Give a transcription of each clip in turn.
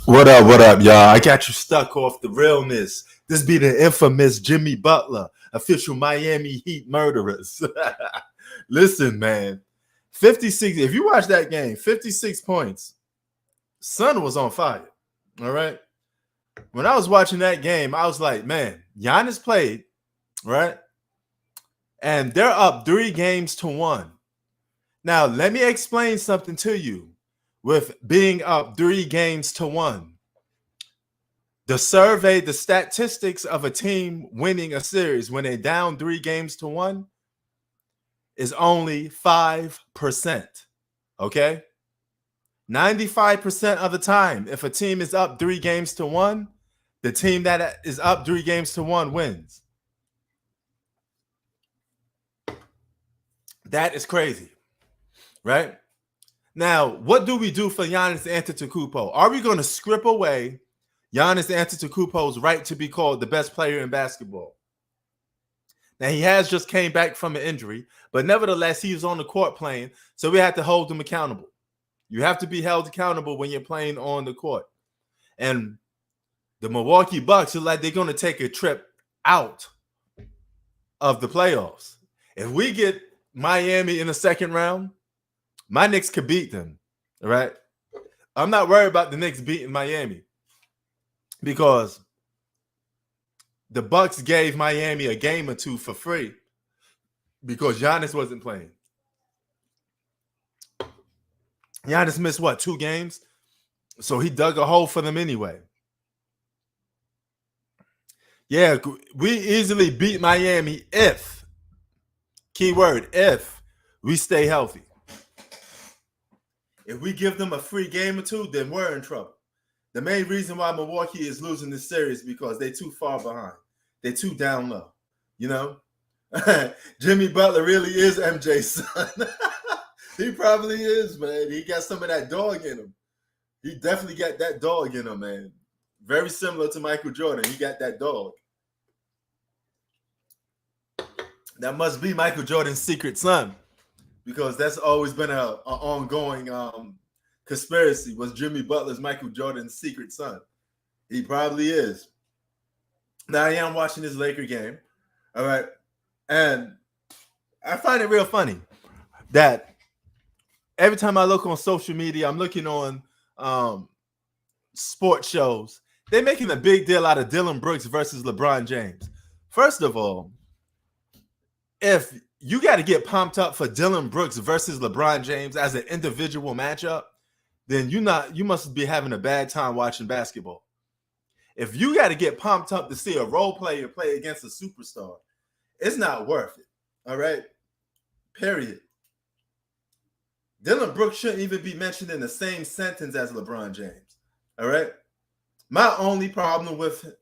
What up, y'all? I got you stuck off the realness. This be the infamous Jimmy Butler, official Miami Heat murderers. Listen, man. 56. If you watch that game, 56 points. Sun was on fire. All right. When I was watching that game, I was like, man, Giannis played, right? And they're up 3 games to 1. Now, let me explain something to you with being up 3 games to 1. The survey, the statistics of a team winning a series when they're down 3 games to 1 is only 5%. Okay? 95% of the time, if a team is up 3 games to 1, the team that is up 3 games to 1 wins. That is crazy, right? Now, what do we do for Giannis Antetokounmpo? Are we going to script away Giannis Antetokounmpo's right to be called the best player in basketball? Now, he has just came back from an injury, but nevertheless, he was on the court playing, so we have to hold him accountable. You have to be held accountable when you're playing on the court. And the Milwaukee Bucks are like they're going to take a trip out of the playoffs. If we get Miami in the second round, my Knicks could beat them, all right? I'm not worried about the Knicks beating Miami because the Bucks gave Miami a game or two for free because Giannis wasn't playing. Giannis missed, 2 games? So he dug a hole for them anyway. Yeah, we easily beat Miami if, keyword, if we stay healthy. If we give them a free game or two, then we're in trouble. The main reason why Milwaukee is losing this series is because they're too far behind. They're too down low, you know? Jimmy Butler really is MJ's son. He probably is, man. He got some of that dog in him. He definitely got that dog in him, man. Very similar to Michael Jordan. He got that dog. That must be Michael Jordan's secret son, because that's always been an ongoing conspiracy. Was Jimmy Butler's Michael Jordan's secret son? He probably is. Now, I am watching this Laker game, all right? And I find it real funny that every time I look on social media, I'm looking on sports shows, they're making a big deal out of Dillon Brooks versus LeBron James. First of all, if you got to get pumped up for Dillon Brooks versus LeBron James as an individual matchup, then you must be having a bad time watching basketball. If you got to get pumped up to see a role player play against a superstar, it's not worth it. All right? Period. Dillon Brooks shouldn't even be mentioned in the same sentence as LeBron James. All right? My only problem with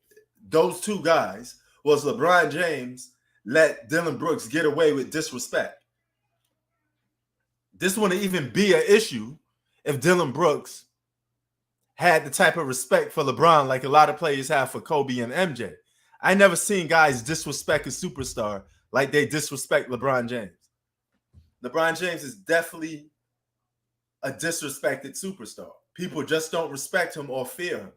those two guys was LeBron James let Dillon Brooks get away with disrespect. This wouldn't even be an issue if Dillon Brooks had the type of respect for LeBron like a lot of players have for Kobe and MJ. I never seen guys disrespect a superstar like they disrespect LeBron James. LeBron James is definitely a disrespected superstar. People just don't respect him or fear him.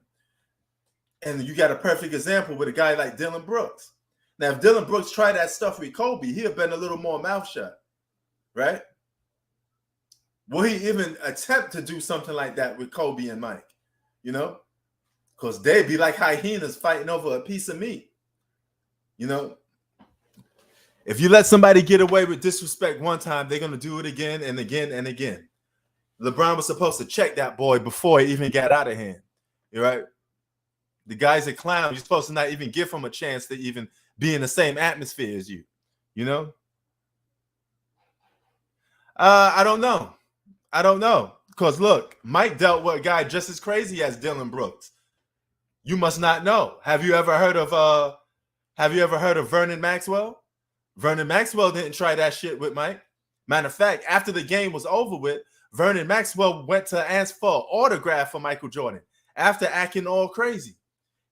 And you got a perfect example with a guy like Dillon Brooks. Now, if Dillon Brooks tried that stuff with Kobe, he'd have been a little more mouth shut, right? Will he even attempt to do something like that with Kobe and Mike? You know? Because they'd be like hyenas fighting over a piece of meat. You know? If you let somebody get away with disrespect one time, they're going to do it again and again and again. LeBron was supposed to check that boy before he even got out of hand. You right? The guy's a clown. You're supposed to not even give him a chance to even be in the same atmosphere as you. You know? I don't know. Because look, Mike dealt with a guy just as crazy as Dillon Brooks. You must not know. Have you ever heard of Vernon Maxwell? Vernon Maxwell didn't try that shit with Mike. Matter of fact, after the game was over with, Vernon Maxwell went to ask for an autograph for Michael Jordan after acting all crazy.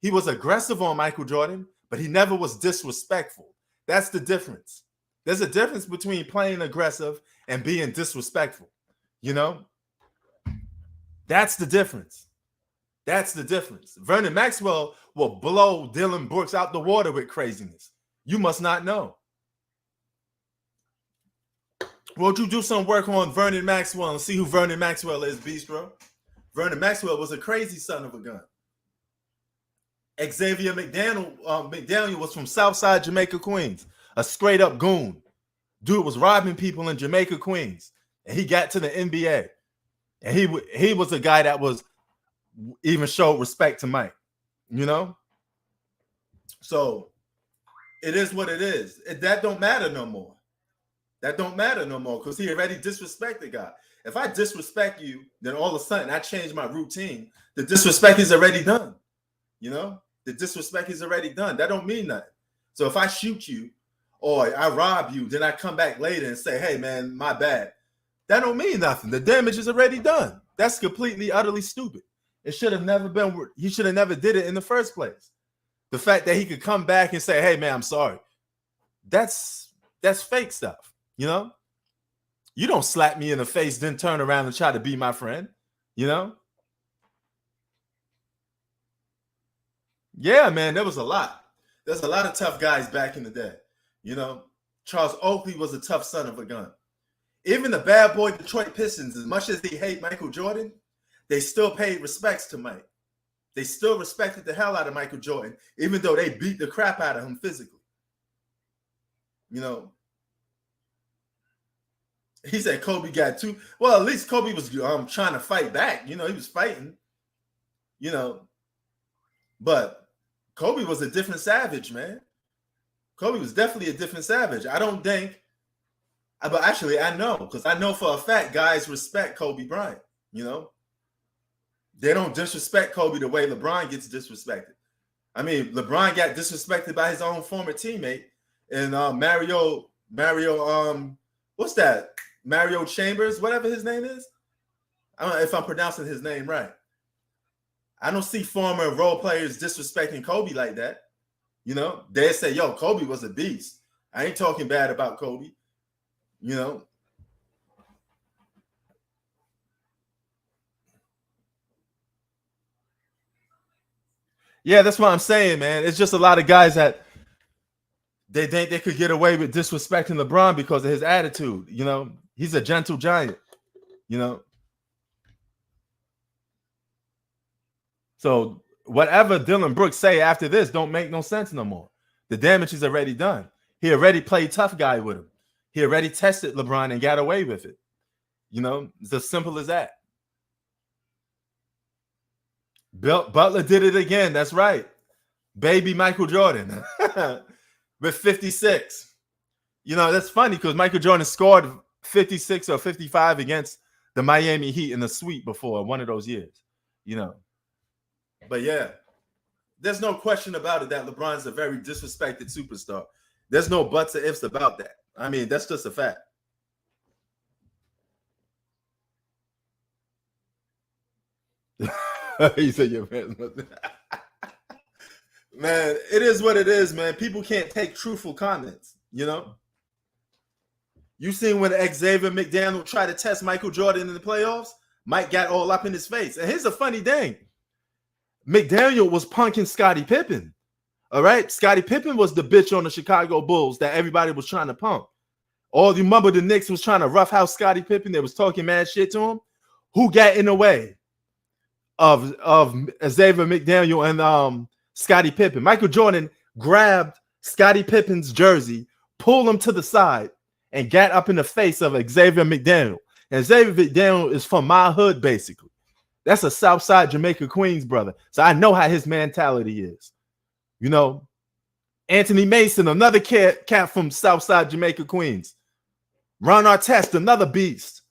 He was aggressive on Michael Jordan, but he never was disrespectful. That's the difference. There's a difference between playing aggressive and being disrespectful. You know? That's the difference. That's the difference. Vernon Maxwell will blow Dylan Brooks out the water with craziness. You must not know. Won't you do some work on Vernon Maxwell and see who Vernon Maxwell is, Bistro? Vernon Maxwell was a crazy son of a gun. Xavier McDaniel was from Southside Jamaica, Queens, a straight up goon. Dude was robbing people in Jamaica, Queens, and he got to the NBA. And he was a guy that was even showed respect to Mike, you know? So it is what it is. That don't matter no more. That don't matter no more because he already disrespected God. If I disrespect you, then all of a sudden I change my routine. The disrespect is already done. You know, the disrespect is already done. That don't mean nothing. So if I shoot you or I rob you, then I come back later and say, hey, man, my bad. That don't mean nothing. The damage is already done. That's completely, utterly stupid. It should have never been. He should have never did it in the first place. The fact that he could come back and say, hey, man, I'm sorry. That's fake stuff. You know, you don't slap me in the face, then turn around and try to be my friend. You know? Yeah, man, there was a lot. There's a lot of tough guys back in the day. You know, Charles Oakley was a tough son of a gun. Even the bad boy Detroit Pistons, as much as they hate Michael Jordan, they still paid respects to Mike. They still respected the hell out of Michael Jordan, even though they beat the crap out of him physically. You know, he said Kobe got two. Well, at least Kobe was trying to fight back. You know, he was fighting, you know. But Kobe was a different savage, man. Kobe was definitely a different savage. I don't think, but actually I know, because I know for a fact guys respect Kobe Bryant, you know. They don't disrespect Kobe the way LeBron gets disrespected. I mean, LeBron got disrespected by his own former teammate and Mario, what's that? Mario Chambers, whatever his name is. I don't know if I'm pronouncing his name right. I don't see former role players disrespecting Kobe like that. You know, they say, yo, Kobe was a beast. I ain't talking bad about Kobe. You know. Yeah, that's what I'm saying, man. It's just a lot of guys that they think they could get away with disrespecting LeBron because of his attitude. You know, he's a gentle giant, you know. So whatever Dylan Brooks say after this don't make no sense no more. The damage is already done. He already played tough guy with him. He already tested LeBron and got away with it. You know, it's as simple as that. Butler did it again. That's right. Baby Michael Jordan with 56. You know, that's funny because Michael Jordan scored 56 or 55 against the Miami Heat in the sweep before one of those years, you know. But yeah, there's no question about it that LeBron's a very disrespected superstar. There's no buts or ifs about that. I mean, that's just a fact. He said, "Your man, man, it is what it is, man. People can't take truthful comments, you know. You seen when Xavier McDaniel tried to test Michael Jordan in the playoffs? Mike got all up in his face. And here's the funny thing: McDaniel was punking Scottie Pippen. All right, Scottie Pippen was the bitch on the Chicago Bulls that everybody was trying to punk. All you remember the Knicks was trying to roughhouse Scottie Pippen. They was talking mad shit to him. Who got in the way of Xavier McDaniel and Scottie Pippen? Michael Jordan grabbed Scottie Pippen's jersey, pulled him to the side, and got up in the face of Xavier McDaniel. And Xavier McDaniel is from my hood, basically. That's a Southside Jamaica, Queens brother. So I know how his mentality is. You know, Anthony Mason, another cat from Southside Jamaica, Queens. Ron Artest, another beast.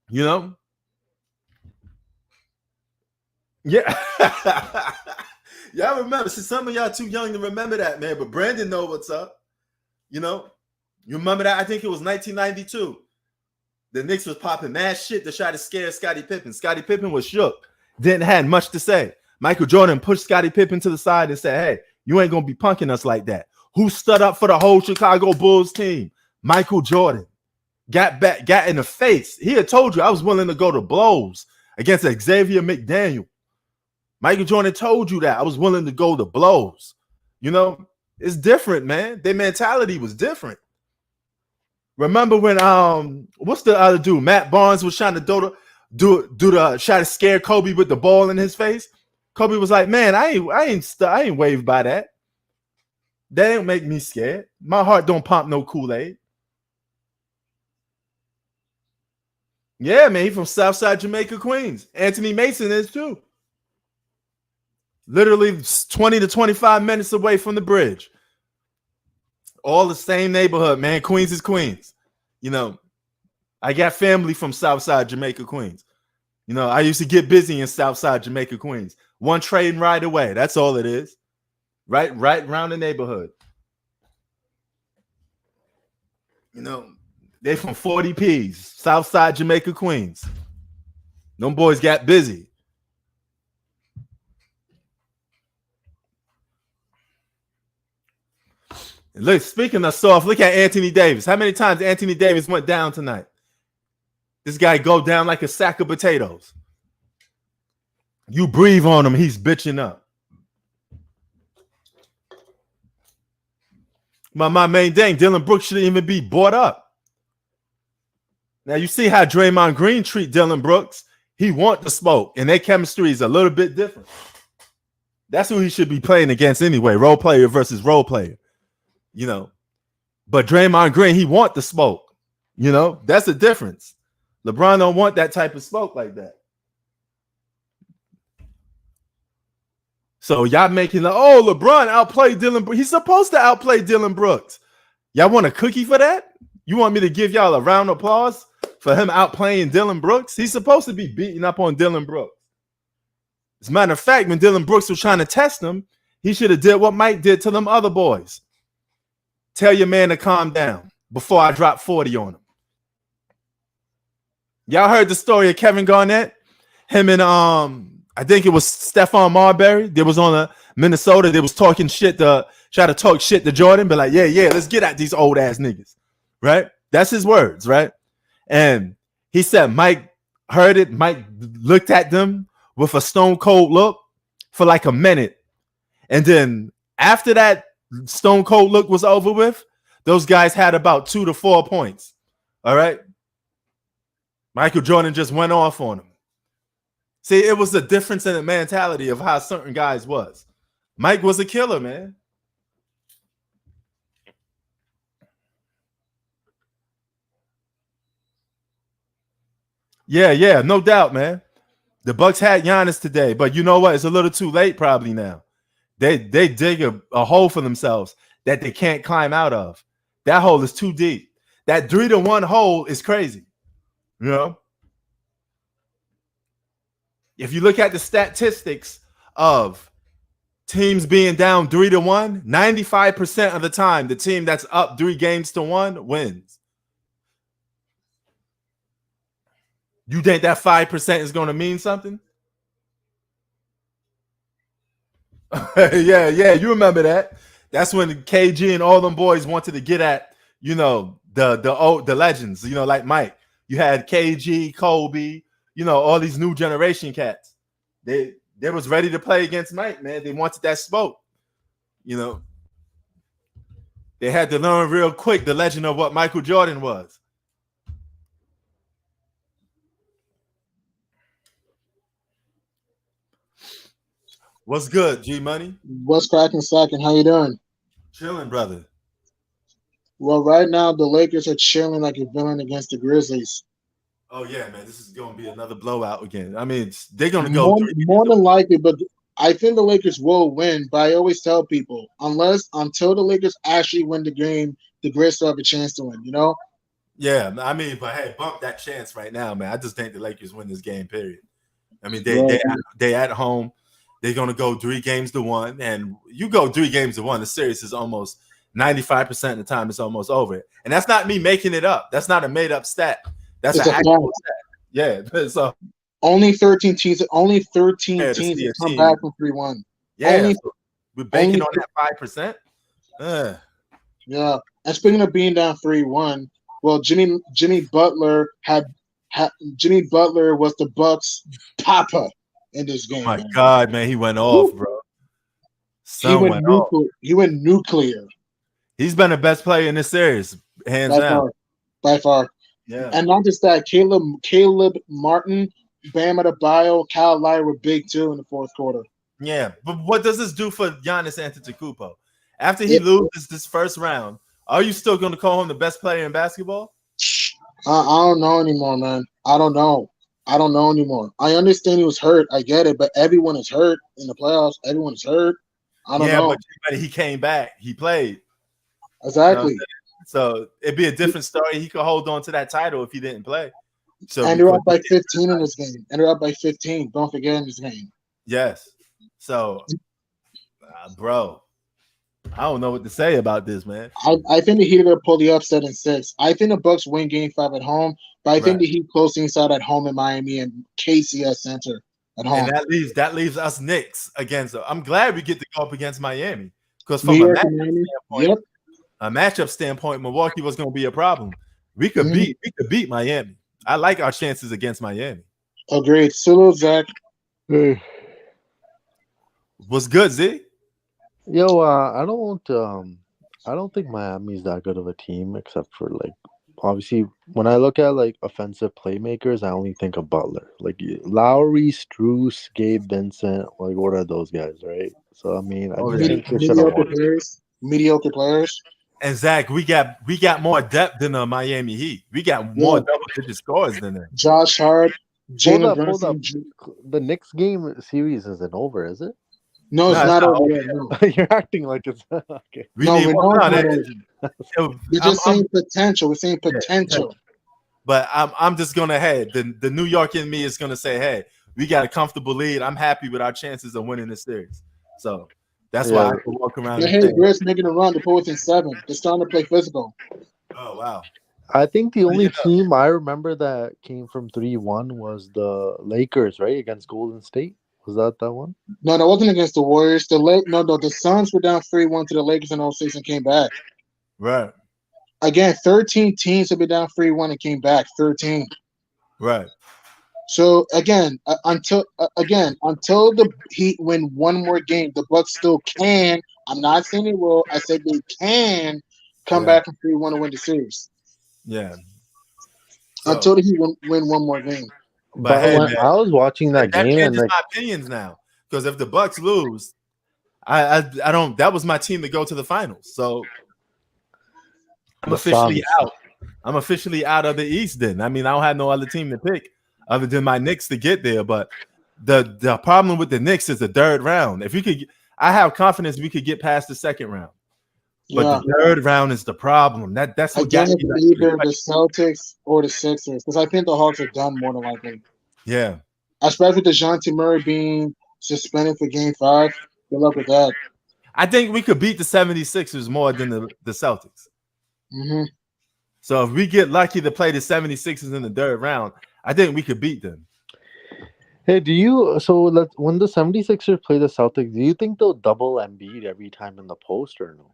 You know? Yeah. Y'all remember. See, some of y'all too young to remember that, man. But Brandon know what's up. You know? You remember that? I think it was 1992. The Knicks was popping mad shit to try to scare Scottie Pippen. Scottie Pippen was shook. Didn't have much to say. Michael Jordan pushed Scottie Pippen to the side and said, hey, you ain't going to be punking us like that. Who stood up for the whole Chicago Bulls team? Michael Jordan. Got in the face. He had told you I was willing to go to blows against Xavier McDaniel. Michael Jordan told you that. I was willing to go to blows. You know, it's different, man. Their mentality was different. Remember when what's the other dude? Matt Barnes was trying to try to scare Kobe with the ball in his face. Kobe was like, "Man, I ain't waved by that. That ain't make me scared. My heart don't pump no Kool-Aid." Yeah, man, he from Southside Jamaica, Queens. Anthony Mason is too. Literally 20 to 25 minutes away from the bridge. All the same neighborhood, man. Queens is Queens. You know, I got family from Southside Jamaica, Queens. You know, I used to get busy in Southside Jamaica, Queens. One train ride away. That's all it is. Right around the neighborhood. You know, they from 40Ps, Southside Jamaica, Queens. Them boys got busy. Look, speaking of soft, look at Anthony Davis. How many times Anthony Davis went down tonight? This guy go down like a sack of potatoes. You breathe on him, he's bitching up. My main thing, Dylan Brooks shouldn't even be brought up. Now you see how Draymond Green treat Dylan Brooks. He want the smoke, and their chemistry is a little bit different. That's who he should be playing against anyway, role player versus role player. You know, but Draymond Green, he want the smoke. You know, that's the difference. LeBron don't want that type of smoke like that. So y'all making like, oh, LeBron outplayed Dylan Brooks. He's supposed to outplay Dylan Brooks. Y'all want a cookie for that? You want me to give y'all a round of applause for him outplaying Dylan Brooks? He's supposed to be beating up on Dylan Brooks. As a matter of fact, when Dylan Brooks was trying to test him, he should have did what Mike did to them other boys. Tell your man to calm down before I drop 40 on him. Y'all heard the story of Kevin Garnett? Him and I think it was Stephon Marbury. They was on a Minnesota. They was talking shit to try to talk shit to Jordan, but like, yeah, let's get at these old ass niggas. Right? That's his words, right? And he said Mike heard it. Mike looked at them with a stone cold look for like a minute. And then after that stone cold look was over with, those guys had about 2 to 4 points. All right. Michael Jordan just went off on him. See, it was the difference in the mentality of how certain guys was. Mike was a killer, man. Yeah, no doubt, man. The Bucks had Giannis today, but you know what? It's a little too late probably now. They dig a hole for themselves that they can't climb out of. That hole is too deep. That 3-1 hole is crazy. You know? If you look at the statistics of teams being down 3-1, 95% of the time, the team that's up 3-1 wins. You think that 5% is going to mean something? yeah, you remember that. That's when KG and all them boys wanted to get at, you know, the legends, you know, like Mike. You had KG, Kobe, you know, all these new generation cats. They was ready to play against Mike, man. They wanted that smoke. You know. They had to learn real quick the legend of what Michael Jordan was. What's good, G Money? What's cracking, Sack, and how you doing? Chilling, brother. Well, right now the Lakers are chilling like a villain against the Grizzlies. Oh yeah, man, this is going to be another blowout again. I mean, they're going to More, go more than likely, but I think the Lakers will win. But I always tell people, until the Lakers actually win the game, the Grizzlies have a chance to win. You know? Yeah, I mean, but hey, bump that chance right now, man. I just think the Lakers win this game. Period. I mean, they at home. They're going to go 3-1, and you go 3-1. The series is almost 95% of the time it's almost over. And that's not me making it up. That's not a made up stat. That's an actual stat. Yeah. So only 13 teams. Only 13 teams come back from 3-1. Yeah. We're banking on that 5%. Yeah. And speaking of being down 3-1, well, Jimmy Butler Jimmy Butler was the Bucks' papa. in this game. My Man. God, man, he went off, bro. Son went off. He went nuclear. He's been the best player in this series, hands down. By far. Yeah. And not just that, Caleb Martin, Bam Adebayo, Kyle Lowry were big too in the fourth quarter. Yeah, but what does this do for Giannis Antetokounmpo? After he loses this first round, are you still going to call him the best player in basketball? I don't know anymore, man. I don't know anymore. I understand he was hurt. I get it, but everyone is hurt in the playoffs. Everyone is hurt. I don't know. But he came back. He played. Exactly. You know, so it'd be a different story. He could hold on to that title if he didn't play. So and they're up by 15 in this game. And they're up by 15. Don't forget in this game. Yes. So, bro, I don't know what to say about this, man. I think the Heat are going to pull the upset in 6. I think the Bucks win Game 5 at home, but I think the Heat close inside at home in Miami and KCS Center at home. And that leaves us Knicks against. I'm glad we get to go up against Miami because from a matchup standpoint, Milwaukee was going to be a problem. We could beat Miami. I like our chances against Miami. Agreed. Salute, Zach. What's good, Z? Yo, I don't think Miami's that good of a team, except for like obviously when I look at like offensive playmakers, I only think of Butler. Like Lowry, Strus, Gabe Vincent, like what are those guys, right? So I mean, I think mediocre players. And Zach, we got more depth than the Miami Heat. We got more double-digit scores than them. Josh Hart, Hold up. The Knicks game series isn't over, is it? No, it's not over yet. No. You're acting like it's okay. We're just saying potential. We're saying potential. But I'm just gonna the New York in me is gonna say, hey, we got a comfortable lead. I'm happy with our chances of winning this series. So that's why I can walk around. Grizz making a run to put within 7. They're starting to play physical. Oh wow. I think the only team I remember that came from 3-1 was the Lakers, right, against Golden State. Was that one? No, that wasn't against the Warriors. The Suns were down 3-1 to the Lakers in 06 and came back. Right. Again, 13 teams have been down 3-1 and came back. 13. Right. So again, until the Heat win one more game, the Bucks still can. I'm not saying they will. I said they can come back from 3-1 and win the series. Yeah. Until the Heat win one more game. But hey, man, I was watching that game and my opinions now, because if the Bucks lose, I don't. That was my team to go to the finals. So I'm officially out. I'm officially out of the East. Then I mean I don't have no other team to pick other than my Knicks to get there. But the problem with the Knicks is the third round. If we could, I have confidence we could get past the second round. But the third round is the problem. That's what got me. Either the Celtics or the Sixers, because I think the Hawks are done more than likely. Yeah. Especially with DeJounte Murray being suspended for Game 5. Good luck with that. I think we could beat the 76ers more than the Celtics. Mm-hmm. So if we get lucky to play the 76ers in the third round, I think we could beat them. Hey, when the 76ers play the Celtics, do you think they'll double Embiid every time in the post or no?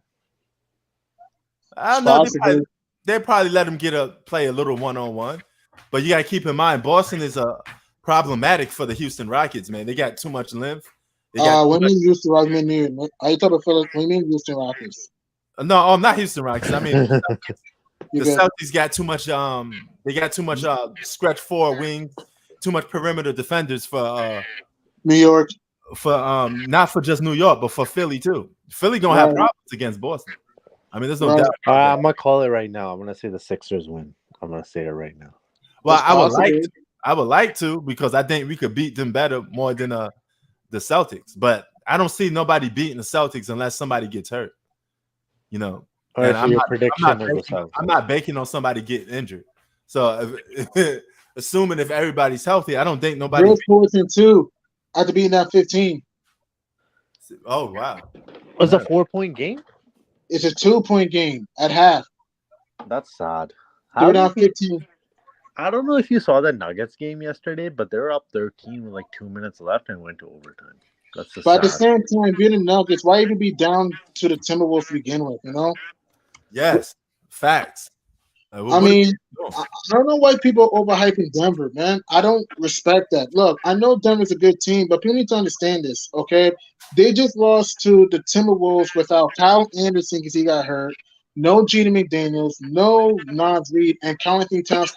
I don't know. They probably let him play a little one-on-one. But you got to keep in mind, Boston is problematic for the Houston Rockets, man. They got too much length. When you Houston Rockets, I thought of Philip. When you mean Houston Rockets? No, not Houston Rockets. I mean, the Celtics got too much. They got too much stretch forward wings, too much perimeter defenders for New York. For not for just New York, but for Philly too. Philly gonna have problems against Boston. I mean, there's no doubt. I'm gonna call it right now. I'm gonna say the Sixers win. I'm gonna say it right now. Well, I would like to because I think we could beat them more than the Celtics. But I don't see nobody beating the Celtics unless somebody gets hurt. You know, and I'm not banking on somebody getting injured. So, assuming if everybody's healthy, I don't think nobody. Girls points in 2 after beating that 15. Oh wow! Was a 4-point game? It's a 2-point game at half. That's sad. They're down 15. I don't know if you saw the Nuggets game yesterday, but they're up 13 with like 2 minutes left and went to overtime. But at the same time, being the Nuggets, why even be down to the Timberwolves to begin with, you know? Yes, facts. I mean, I don't know why people are overhyping Denver, man. I don't respect that. Look, I know Denver's a good team, but people need to understand this, okay? They just lost to the Timberwolves without Kyle Anderson because he got hurt. No Gina McDaniels, no Nas Reed, and Carl Anthony Towns.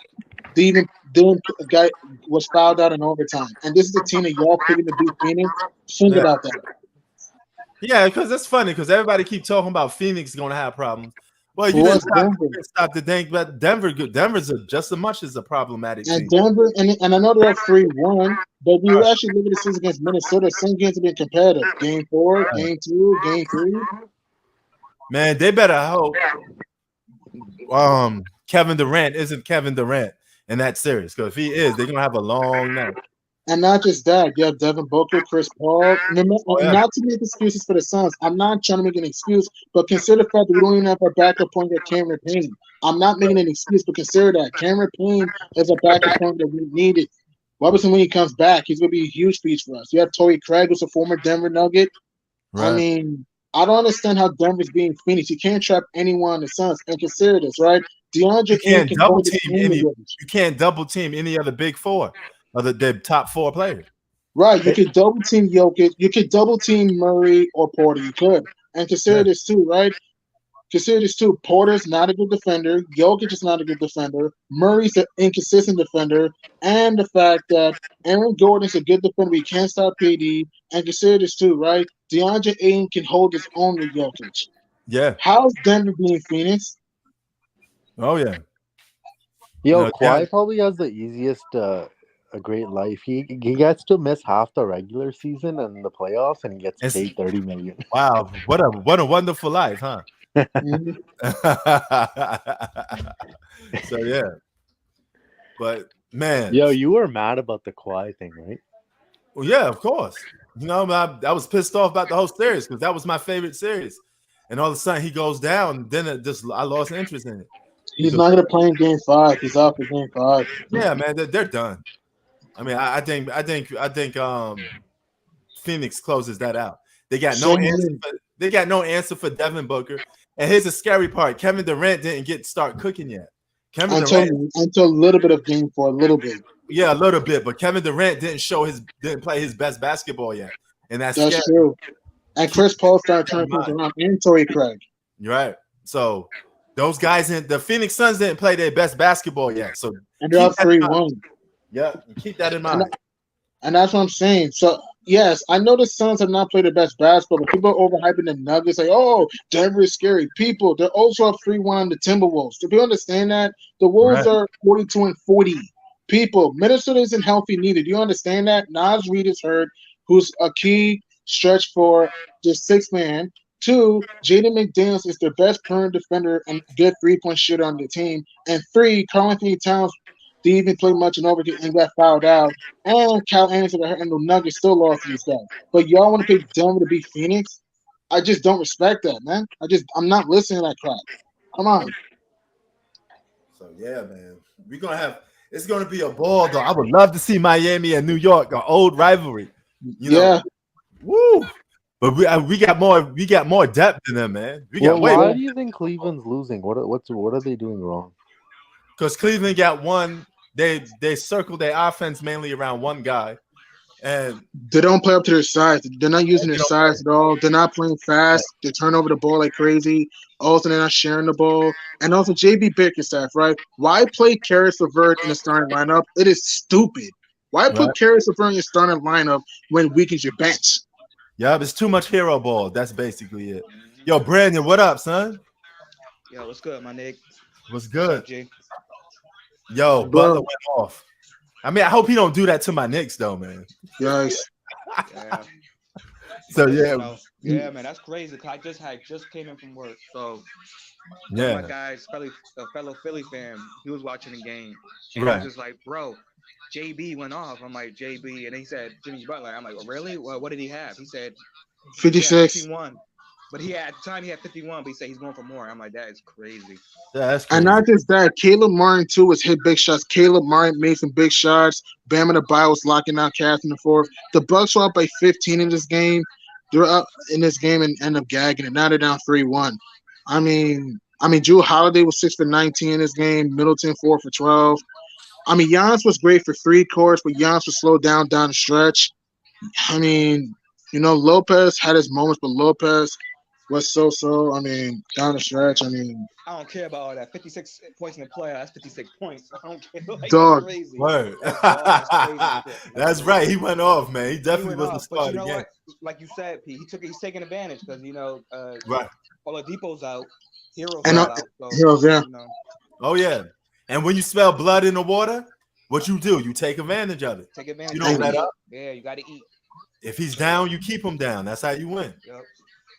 Dylan guy was fouled out in overtime, and this is a team that y'all picking to beat Phoenix. Think about that. Yeah, because that's funny because everybody keep talking about Phoenix going to have problems. Well, you Who didn't stop to think about Denver. Denver's just as much as a problematic And team. Denver, and I know they're up 3-1, but you actually look at the season against Minnesota, some games have been competitive. Game 4, Game 2, Game 3. Man, they better hope Kevin Durant isn't Kevin Durant in that series. Because if he is, they're going to have a long night. And not just that, you have Devin Booker, Chris Paul. Not to make excuses for the Suns. I'm not trying to make an excuse, but consider the fact that we don't even have our backup point at Cameron Payne. I'm not making an excuse, but consider that Cameron Payne is a backup point that we needed. Robertson, when he comes back, he's going to be a huge piece for us. You have Torrey Craig, who's a former Denver Nugget. Right. I mean, I don't understand how Denver's being Phoenix. You can't trap anyone on the Suns. And consider this, right? DeAndre Ayton can double team any. You can't double team any other big four. The top 4 players. Right. You could double team Jokic. You could double team Murray or Porter. You could. And consider this too, right? Consider this too. Porter's not a good defender. Jokic is not a good defender. Murray's an inconsistent defender. And the fact that Aaron Gordon's a good defender, but he can't stop KD. And consider this too, right? DeAndre Ayton can hold his own with Jokic. Yeah. How's Denver being Phoenix? Oh, yeah. Yo, Kawhi probably has the easiest a great life. He gets to miss half the regular season and the playoffs, and he gets paid $30 million. Wow, what a wonderful life, huh? So yeah, but man, yo, you were mad about the Kawhi thing, right? Well, yeah, of course. You know, I was pissed off about the whole series because that was my favorite series, and all of a sudden he goes down. Then I lost interest in it. He's not going to play in Game 5. He's out for Game 5. Yeah, man, they're done. I mean, I think Phoenix closes that out. They got no answer. They got no answer for Devin Booker. And here's the scary part: Kevin Durant didn't start cooking yet. Until a little bit of Game 4, a little bit. Yeah, a little bit, but Kevin Durant didn't play his best basketball yet, and that's true. And Chris Paul started turning things around, and Torrey Craig. You're right. So those guys in the Phoenix Suns didn't play their best basketball yet. So and they're up 3-1. Yeah, keep that in mind. And that's what I'm saying. So, yes, I know the Suns have not played their best basketball, but people are overhyping the Nuggets. Like, oh, Denver is scary. People, they're also up 3-1 on the Timberwolves. Do people understand that? The Wolves are 42-40. People, Minnesota isn't healthy neither. Do you understand that? Nas Reed is hurt, who's a key stretch for the 6th man. 2, Jaden McDaniels is their best perimeter defender and good 3-point shooter on the team. And 3, Carl Anthony Towns didn't even play much in overtime and got fouled out. And Kyle Anderson and the Nuggets still lost to these guys. But y'all want to pick Denver to beat Phoenix? I just don't respect that, man. I'm not listening to that crap. Come on. So yeah, man. It's gonna be a ball though. I would love to see Miami and New York, an old rivalry. You know? Yeah. Woo. But we got more depth than them, man. Why do you think Cleveland's losing? What are they doing wrong? Because Cleveland got one. They circle their offense mainly around one guy, and they don't play up to their size. They're not using their size at all. They're not playing fast. They turn over the ball like crazy. Also, they're not sharing the ball. And also, JB Bickerstaff, right? Why play Karis LeVert in the starting lineup? It is stupid. Why put Karis LeVert in your starting lineup when weakens your bench? Yeah, it's too much hero ball. That's basically it. Yo, Brandon, what up, son? Yo, what's good, my nigga? What's good? What's up, Yo, Butler went off. I mean, I hope he don't do that to my Knicks, though, man. Yes. Yeah. So yeah, yeah, man, that's crazy. I just came in from work, so yeah, my guy's fellow Philly fan, he was watching the game, and right. I was just like, bro, JB went off. I'm like, JB, and he said Jimmy Butler. I'm like, oh, really? Well, what did he have? He said 56. 51. But at the time he had 51, but he said he's going for more. I'm like, that is crazy. Yeah, that's crazy. And not just that, Caleb Martin too was hit big shots. Caleb Martin made some big shots. Bam Adebayo was locking out Cass in the fourth. The Bucks were up by 15 in this game. They were up in this game and end up gagging it. Now they're down 3-1. I mean, I mean, Drew Holiday was 6 for 19 in this game. Middleton 4 for 12. I mean, Giannis was great for 3 quarters, but Giannis was slowed down the stretch. I mean, Lopez had his moments, but Lopez was so. I mean, down the stretch. I mean, I don't care about all that. 56 points in the playoff. That's 56 points. I don't care. Like, dog. that's crazy. Word. That's crazy. That's right. He went off, man. He He definitely went was the off. star But of you the know game. what? Like you said, P, he's taking advantage because Right. Oladipo's out, Hero's And out. So, Heroes, yeah. Oh yeah. And when you smell blood in the water, what you do? You take advantage of it. take advantage. You don't of let it. up. Yeah, you got to eat. If he's down, you keep him down. That's how you win. Yep.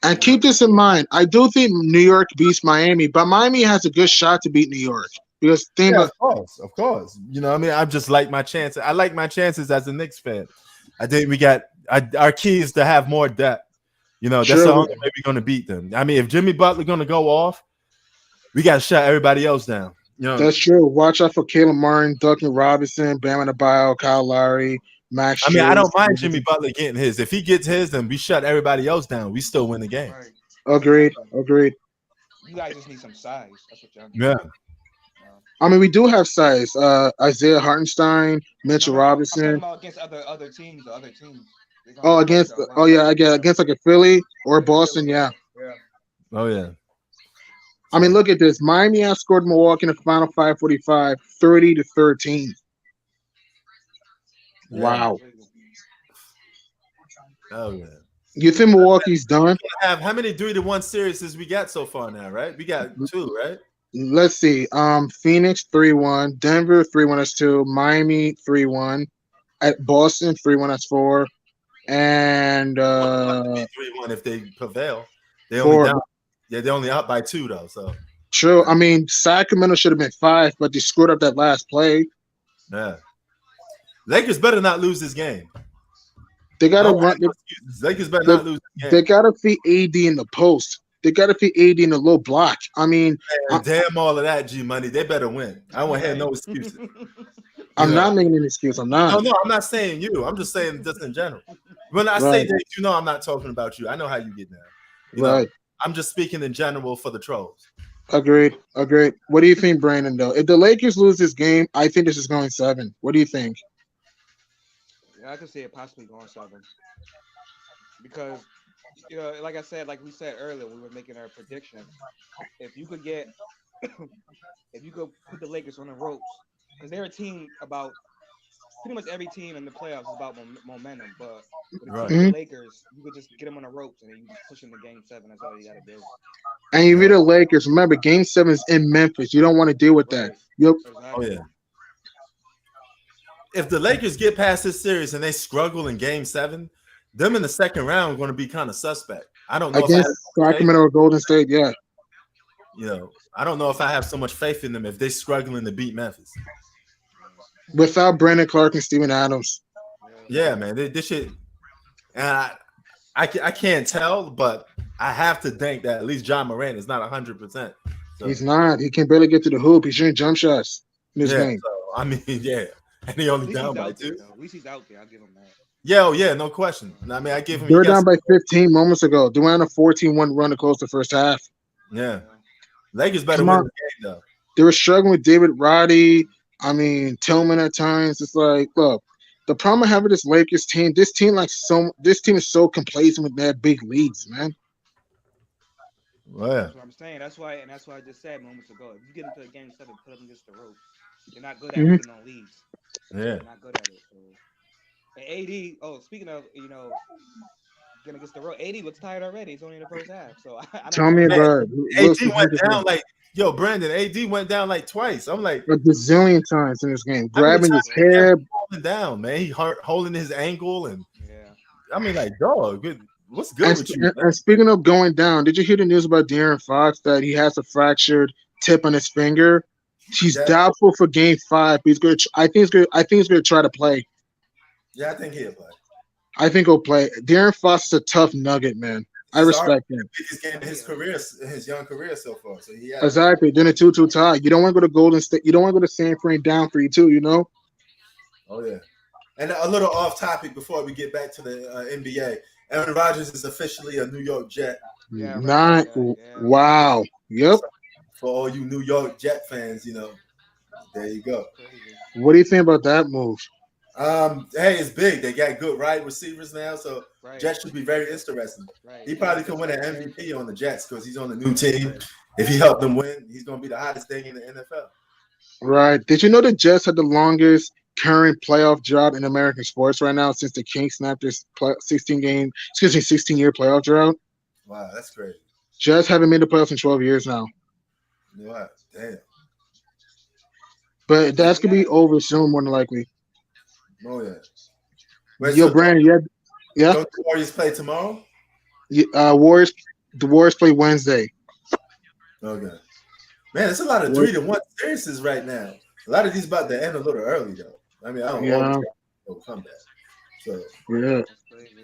And keep this in mind. I do think New York beats Miami, but Miami has a good shot to beat New York. Because think Yeah, about of course. You know, what I mean, I just like my chances. I like my chances as a Knicks fan. I think we got our key is to have more depth. You know, that's Sure. the only way we're going to beat them. I mean, if Jimmy Butler going to go off, we got to shut everybody else down. You know, that's true. Watch out for Caleb Martin, Duncan Robinson, Bam Adebayo, Kyle Lowry, Max. I mean, I don't Strus. mind Jimmy Butler getting his. If he gets his, then we shut everybody else down. We still win the game. Right. Agreed. You guys just need some size. That's what y'all need. Yeah. I mean, we do have size. Isaiah Hartenstein, Mitchell I'm talking Robinson. about against other teams. The other teams. Oh, against against like a Philly or Boston, yeah. Yeah. Oh yeah. I mean, look at this. Miami outscored Milwaukee in the final 5:45, 30-13. Yeah. Wow. Oh yeah. You think Milwaukee's done? Have how many 3-1 series we got so far now? Right, we got 2, right? Let's see. Phoenix 3-1, Denver 3-1 that's 2, Miami 3-1, at Boston 3-1 that's 4, and 3-1 if they prevail. They 4. only down. Yeah, they're only up by 2 though. So True. I mean, Sacramento should have been 5, but they screwed up that last play. yeah, Lakers better not lose this game. They gotta No run. excuses. Lakers better not lose this They game. gotta feed AD in the post. They gotta feed AD in the low block. I mean, And damn all of that, G Money. They better win. I won't have no excuses. I'm not making an excuse. I'm not. No, I'm not saying you. I'm just saying just in general. When I say Right. that, you know, I'm not talking about you. I know how you get down. You know, Right. I'm just speaking in general for the trolls. Agreed. What do you think, Brandon? Though, if the Lakers lose this game, I think this is going 7. What do you think? Yeah, I could see it possibly going 7. Because, like I said, like we said earlier, we were making our prediction. If you could get, if you could put the Lakers on the ropes, because they're a team about, pretty much every team in the playoffs is about momentum. But with Right. the Lakers, you could just get them on the ropes and then you just push them to game 7. That's all you got to do. And you beat the Lakers. Remember, Game 7 is in Memphis. You don't want to deal with that. Yep. Oh yeah. If the Lakers get past this series and they struggle in Game 7, them in the second round are going to be kind of suspect. I don't know Against Sacramento or Golden State, yeah. I don't know if I have so much faith in them if they're struggling to beat Memphis. Without Brandon Clark and Steven Adams. Yeah, man, this shit. And I can't tell, but I have to think that at least John Morant is not 100%. So, He's not. He can barely get to the hoop. He's shooting jump shots in this game. So, I mean, yeah. And he only down by 2. At least he's out there. I'll give him that. Yeah, no question. I mean, I give him. They were down by 15 moments ago. They went on a 14-1 run to close the first half. Yeah. Lakers better win the game, though. They were struggling with David Roddy. I mean, Tillman at times. It's like, look, the problem I have with this Lakers team, this team is so complacent with their big leads, man. Well, yeah. That's what I'm saying. That's why I just said moments ago. If you get into a game 7, put them against the ropes. They're not good at holding on leads. Yeah. They're not good at it. So. And AD, speaking of, getting against the road, AD looks tired already. It's only in the first half. So Tell me about it. AD went down like, Brandon, AD went down like twice. I'm like, a bazillion times in this game, grabbing his hair. Falling down, man. He holding his ankle. And yeah. I mean, like, dog, what's good with you? And speaking of going down, did you hear the news about De'Aaron Fox that he has a fractured tip on his finger? He's doubtful for Game 5. He's good. I think he's going to try to play. Yeah, I think he'll play. I think he'll play. De'Aaron Fox is a tough nugget, man. I respect him. Biggest game of his career, his young career so far. So Exactly. Then a 2-2 tie. You don't want to go to Golden State. You don't want to go to San Fran down 3-2. You know. Oh yeah. And a little off topic before we get back to the NBA. Aaron Rodgers is officially a New York Jet. Yeah, Wow. Yep. for all you New York Jet fans, there you go. Crazy. What do you think about that move? Hey, it's big. They got good wide receivers now, so Right. Jets should be very interesting. Right. He probably could Just win an like MVP on the Jets because he's on the new team. If he helped them win, he's going to be the hottest thing in the NFL. Right. Did you know the Jets had the longest current playoff drought in American sports right now since the Kings snapped their 16-year playoff drought? Wow, that's crazy. Jets haven't made the playoffs in 12 years now. Wow, damn. But that's going to be over soon, more than likely. Oh, yeah. Wait, Yo, so Brandon, yeah? don't the Warriors play tomorrow? The Warriors play Wednesday. Okay. Man, there's a lot of 3-1 series right now. A lot of these about to end a little early, though. I mean, I don't know. Come back. So, Yeah.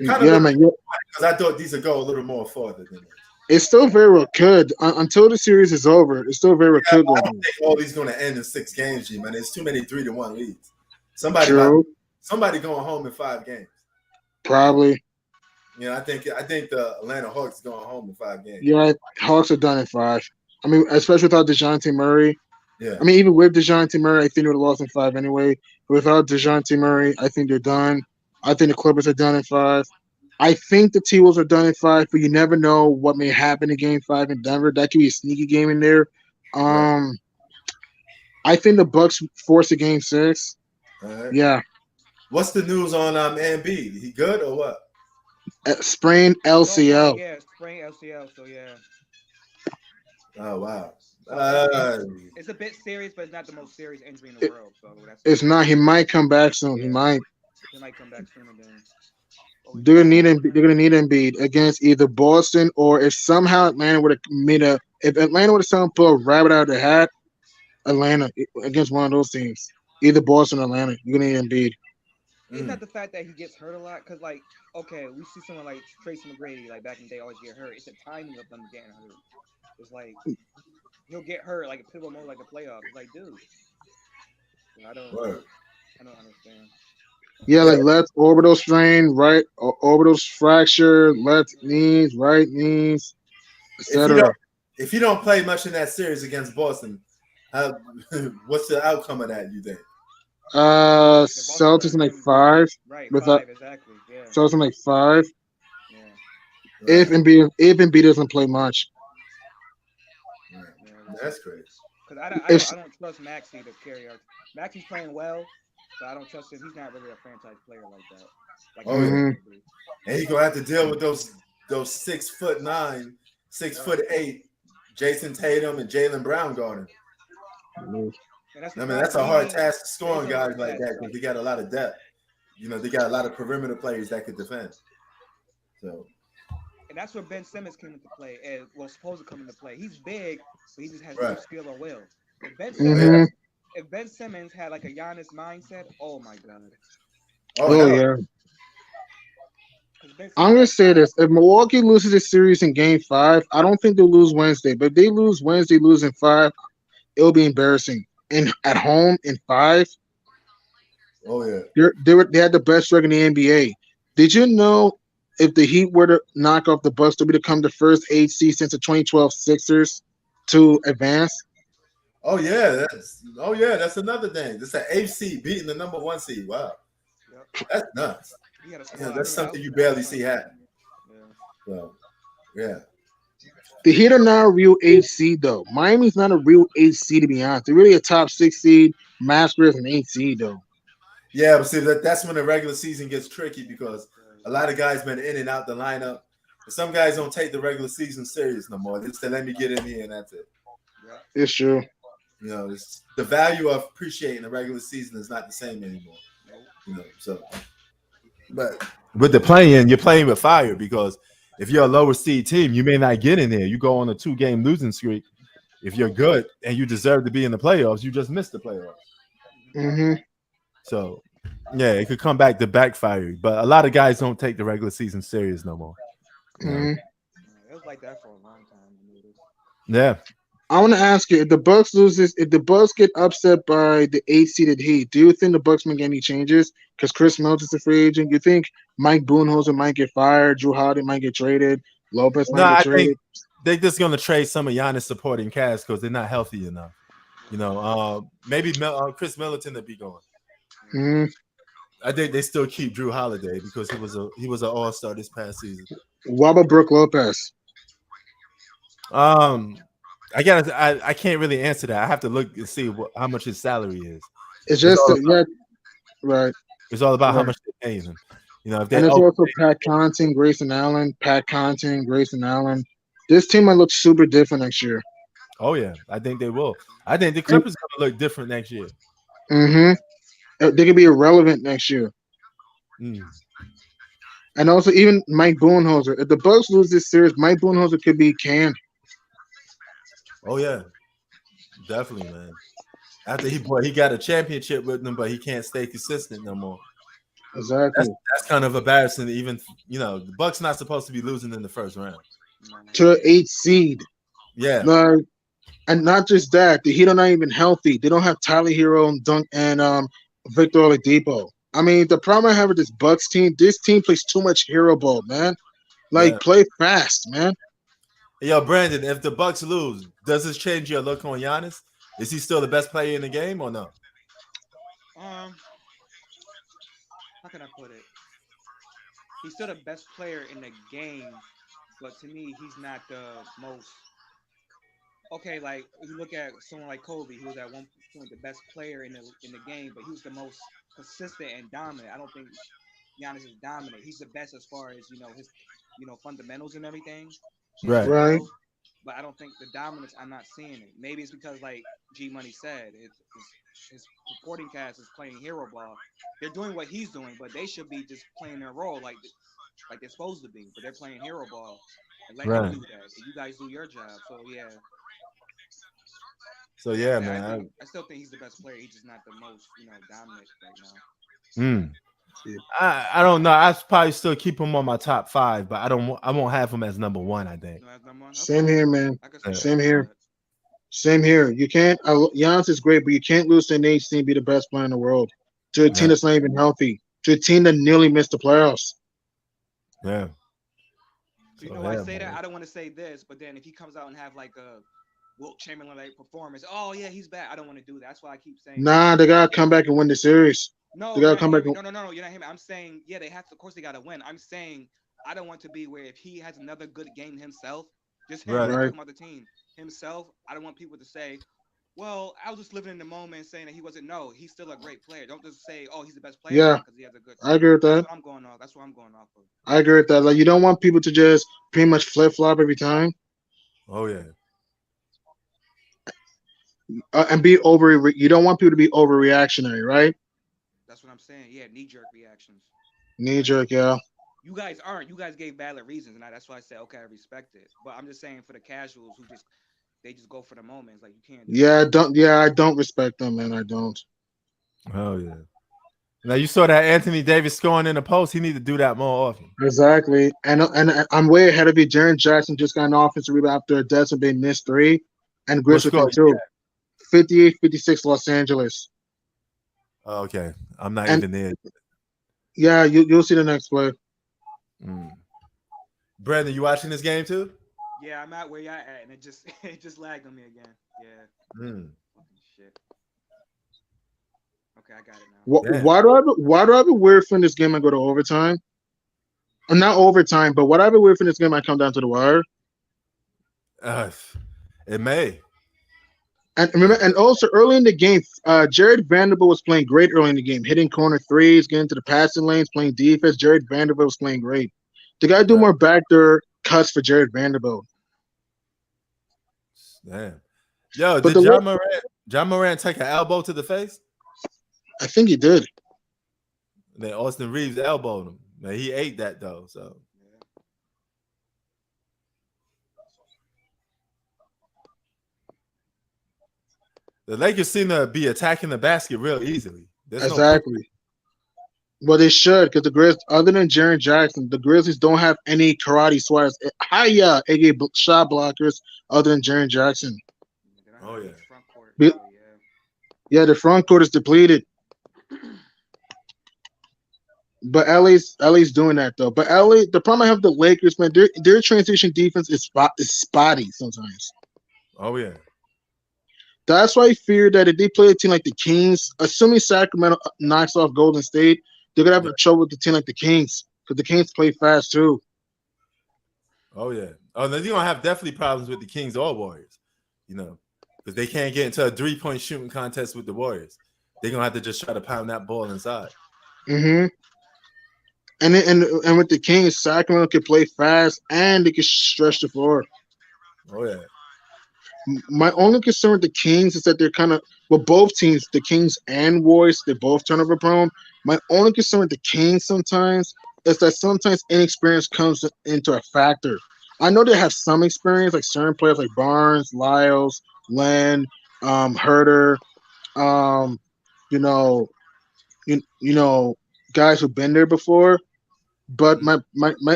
kind of man. Because I thought these would go a little more farther than that. It still very well could. Until the series is over, it still very well could. I don't think all these going to end in 6 games, G, man. There's too many 3-1 leads. Somebody going home in 5 games. Probably. I think the Atlanta Hawks going home in 5 games. Yeah, Hawks are done in 5. I mean, especially without DeJounte Murray. Yeah. I mean, even with DeJounte Murray, I think they would have lost in 5 anyway. Without DeJounte Murray, I think they're done. I think the Clippers are done in 5. I think the T-Wolves are done in 5, but you never know what may happen in Game 5 in Denver. That could be a sneaky game in there. I think the Bucks force a Game 6. Right. Yeah. What's the news on Embiid? He good or what? Sprained LCL. Yeah, sprained LCL. So yeah. Oh wow. It's a bit serious, but it's not the most serious injury in the world. So it's not. He might come back soon. Yeah. He might come back soon again. They're gonna need Embiid against either Boston or if somehow Atlanta would have if Atlanta would have somehow pulled a rabbit out of their hat, Atlanta against one of those teams, either Boston or Atlanta, you're gonna need Embiid. It's not the fact that he gets hurt a lot, because okay, we see someone like Tracy McGrady, back in the day, always get hurt. It's the timing of them getting hurt. It's like he'll get hurt like a pivotal moment, like a playoff. It's like, dude, I don't understand. Yeah, like left orbital strain, right orbital fracture, left knees, right knees, etc. If you don't play much in that series against Boston, what's the outcome of that? You think? Celtics in 5. Right, 5 exactly. Yeah. Celtics in 5. Yeah. If Embiid doesn't play much. Yeah, that's crazy. Because I don't trust Maxey to carry out. Maxey's playing well, but I don't trust him. He's not really a franchise player like that. And he's gonna have to deal with those 6'9", 6'8" Jason Tatum and Jaylen Brown guarding. That's a hard task scoring guys like that because they got a lot of depth. They got a lot of perimeter players that could defend. So, and that's where Ben Simmons came into play. And supposed to come into play. He's big, but he just has no skill or will. If Ben Simmons had like a Giannis mindset, oh my god. Oh yeah. I'm gonna say this: if Milwaukee loses this series in Game 5, I don't think they'll lose Wednesday. But if they lose Wednesday, lose in 5, it'll be embarrassing. At home in 5. Oh yeah. They had the best record in the NBA. Did you know if the Heat were to knock off the Bucks, they'll become the first 8 seed since the 2012 Sixers to advance? Oh yeah, that's another thing. This is an 8th seed beating the number 1 seed. Wow, that's nuts. That's something you barely see happen. So, yeah. The Heat are not a real 8 seed though. Miami's not a real 8 seed to be honest. They're really a top 6 seed. Master is an 8 seed though. Yeah, but see that's when the regular season gets tricky because a lot of guys been in and out the lineup. Some guys don't take the regular season serious no more. They just say, let me get in here and that's it. It's true. It's the value of appreciating the regular season is not the same anymore. So but with the play-in, you're playing with fire because if you're a lower seed team, you may not get in there. You go on a 2-game losing streak. If you're good and you deserve to be in the playoffs, you just missed the playoffs. Mm-hmm. So, yeah, it could come back to backfire you. But a lot of guys don't take the regular season serious no more. Mm-hmm. It was like that for a long time. Yeah. I want to ask you, if the Bucks get upset by the 8-seeded Heat, do you think the Bucks make any changes? Because Chris Middleton's a free agent. You think Mike Budenholzer might get fired, Drew Holiday might get traded, Lopez might get traded? they just gonna trade some of Giannis supporting cast because they're not healthy enough. Maybe Chris Middleton to be going. Mm. I think they still keep Drew Holiday because he was an all-star this past season. What about Brook Lopez? I can't really answer that. I have to look and see how much his salary is. It's just right. It's all about how Right. much they're paying him. If they And it's also Pat Connaughton, Grayson Allen, Pat Connaughton, Grayson Allen. This team might look super different next year. Oh yeah, I think they will. I think the Clippers gonna look different next year. Mm-hmm. They could be irrelevant next year. Mm. And also even Mike Budenholzer. If the Bucks lose this series, Mike Budenholzer could be canned. Oh yeah, definitely, man. After he got a championship with them, but he can't stay consistent no more. Exactly. That's kind of embarrassing. Even the Bucks not supposed to be losing in the first round to an 8 seed. Yeah. And not just that, the Heat are not even healthy. They don't have Tyler Hero and Victor Oladipo. I mean, the problem I have with this Bucks team, this team plays too much hero ball, man. Play fast, man. Yo, Brandon, if the Bucks lose, does this change your look on Giannis? Is he still the best player in the game or no? How can I put it? He's still the best player in the game, but to me, he's not the most. Okay, like if you look at someone like Kobe, he was at one point the best player in the game, but he was the most consistent and dominant. I don't think Giannis is dominant. He's the best as far as his fundamentals and everything. Right. But I don't think the dominance. I'm not seeing it. Maybe it's because, like G Money said, his supporting cast is playing hero ball. They're doing what he's doing, but they should be just playing their role like they're supposed to be. But they're playing hero ball and let him do that. And you guys do your job. So yeah. So yeah, man. I still think he's the best player. He's just not the most, dominant right now. I don't know. I probably still keep him on my top 5, but I won't have him as number 1. I think. Same here, man. Same here. Same here. You can't. Giannis is great, but you can't lose to an H team, be the best player in the world. To a team that's not even healthy. To a team that nearly missed the playoffs. Yeah. So I say that I don't want to say this, but then if he comes out and have like a Wilt Chamberlain like performance, oh yeah, he's bad. I don't want to do that. That's why I keep saying. Nah, they gotta come back and win the series. No, they gotta come back. No, you're not hearing me. I'm saying they have to. Of course, they gotta win. I'm saying I don't want to be where if he has another good game himself, just him talking about the team himself. I don't want people to say, well, I was just living in the moment saying that he wasn't. No, he's still a great player. Don't just say, oh, he's the best player because he has a good team. I agree with that. That's what I'm going off. That's what I'm going off of. I agree with that. Like you don't want people to just pretty much flip flop every time. Oh yeah. And be you don't want people to be overreactionary, right? That's what I'm saying. Yeah, knee-jerk reactions. Knee-jerk, yeah. You guys aren't. You guys gave valid reasons, and that's why I said, okay, I respect it. But I'm just saying for the casuals who they just go for the moments, like you can't. I don't respect them, man. I don't. Oh yeah. Now you saw that Anthony Davis scoring in the post. He need to do that more often. Exactly, and I'm way ahead of you. Jaren Jackson just got an offensive rebound after Desmond Bay missed 3, and Grizzles too. 58-56 Los Angeles. Oh, okay, I'm not even there. Yeah, you'll see the next play. Brandon, you watching this game too? Yeah, I'm at where y'all at, and it just lagged on me again. Yeah. Shit. Okay, I got it now. Why do I have a weird feeling this game might go to overtime? Not overtime, but what I have a weird feeling this game might come down to the wire. It may. And remember, and also early in the game, Jared Vanderbilt was playing great early in the game, hitting corner threes, getting to the passing lanes, playing defense. Jared Vanderbilt was playing great. They got to do more backdoor cuts for Jared Vanderbilt. Damn. Yo, did John Morant take an elbow to the face? I think he did. Then Austin Reeves elbowed him. Man, he ate that though. So. The Lakers seem to be attacking the basket real easily. Exactly. Well, they should, because the Grizzlies, other than Jaren Jackson, the Grizzlies don't have any karate sweaters. aka shot blockers, other than Jaren Jackson. Oh yeah. Yeah, the front court is depleted. But LA's doing that though. But LA, the problem I have with the Lakers, man, their transition defense is spotty sometimes. Oh yeah. That's why I fear that if they play a team like the Kings, assuming Sacramento knocks off Golden State, they're gonna have trouble with a team like the Kings because the Kings play fast too. Oh yeah. Oh, then you're gonna have definitely problems with the Kings or Warriors, because they can't get into a 3-point shooting contest with the Warriors. They're gonna have to just try to pound that ball inside. Mm-hmm. And with the Kings, Sacramento can play fast and they can stretch the floor. Oh yeah. My only concern with the Kings is that they're kind of both teams, the Kings and Warriors, they're both turnover prone. My only concern with the Kings sometimes is that sometimes inexperience comes into a factor. I know they have some experience, like certain players like Barnes, Lyles, Len, Herter, you know, guys who've been there before. But my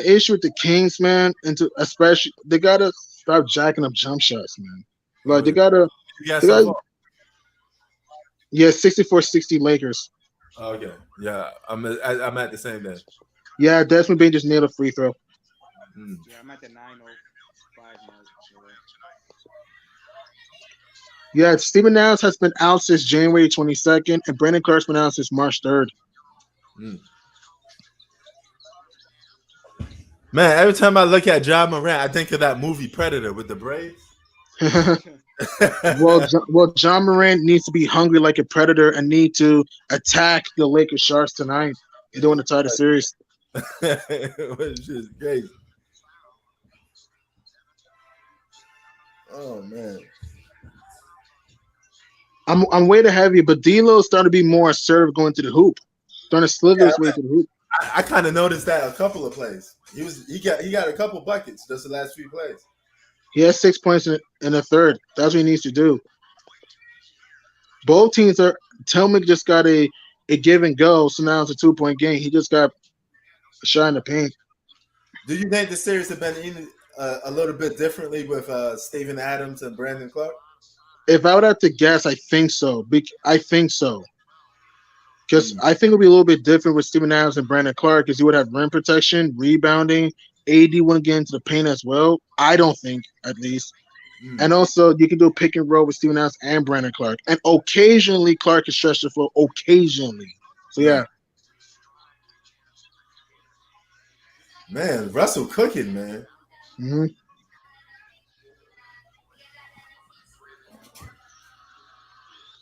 issue with the Kings, man, especially they gotta stop jacking up jump shots, man. Like they gotta, Yeah, they gotta yeah, 64-60 Lakers. Okay, yeah, I'm at the same day. Yeah, Desmond Bain just nailed a free throw. Yeah, I'm at the 9:05 mark. Yeah, Steven Adams has been out since January 22nd, and Brandon Clark's been out since March 3rd. Man, every time I look at Ja Morant, I think of that movie Predator with the braids. Well, John Morant needs to be hungry like a predator and need to attack the Lakers Sharks tonight. He's doing the title series. Which is crazy. Oh man. I'm way to heavy, but D'Lo's starting to be more assertive going to the hoop. Starting to slither his way to the hoop. I kind of noticed that a couple of plays. He got a couple buckets just the last few plays. He has 6 points in the third. That's what he needs to do. Both teams are. Tillman just got a give and go, so now it's a 2-point game. He just got a shot in the paint. Do you think the series have been a little bit differently with Steven Adams and Brandon Clark? If I would have to guess, I think so. I think so. Because I think it'll be a little bit different with Steven Adams and Brandon Clark because you would have rim protection, rebounding. AD wouldn't get into the paint as well. I don't think, at least. And also, you can do a pick and roll with Steven Adams and Brandon Clark. And occasionally, Clark can stretch the floor. Occasionally. So, yeah. Man, Russell cooking, man. Mm-hmm.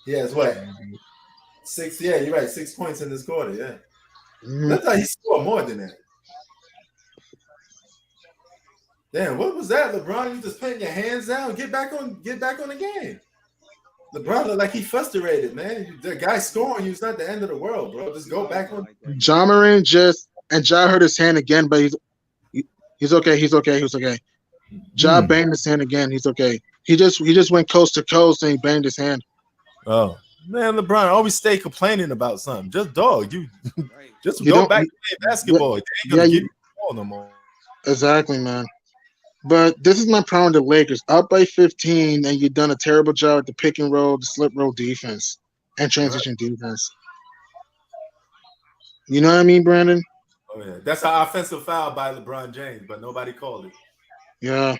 He has what? 6, yeah, you're right. 6 points in this quarter, yeah. I thought he scored more than that. Damn, what was that, LeBron? You just putting your hands down. Get back on the game. LeBron looked like he frustrated, man. The guy scoring you is not the end of the world, bro. Just go back on. John Moran and Ja hurt his hand again, but he's okay. He's okay. Ja banged his hand again. He's okay. He just went coast to coast and he banged his hand. Oh. Man, LeBron always stay complaining about something. Just dog, you go back to play basketball. They ain't gonna give you the ball no more. Exactly, man. But this is my problem with the Lakers. Up by 15, and you've done a terrible job at the pick and roll, the slip roll defense, and transition defense. You know what I mean, Brandon? Oh yeah, that's an offensive foul by LeBron James, but nobody called it. Yeah.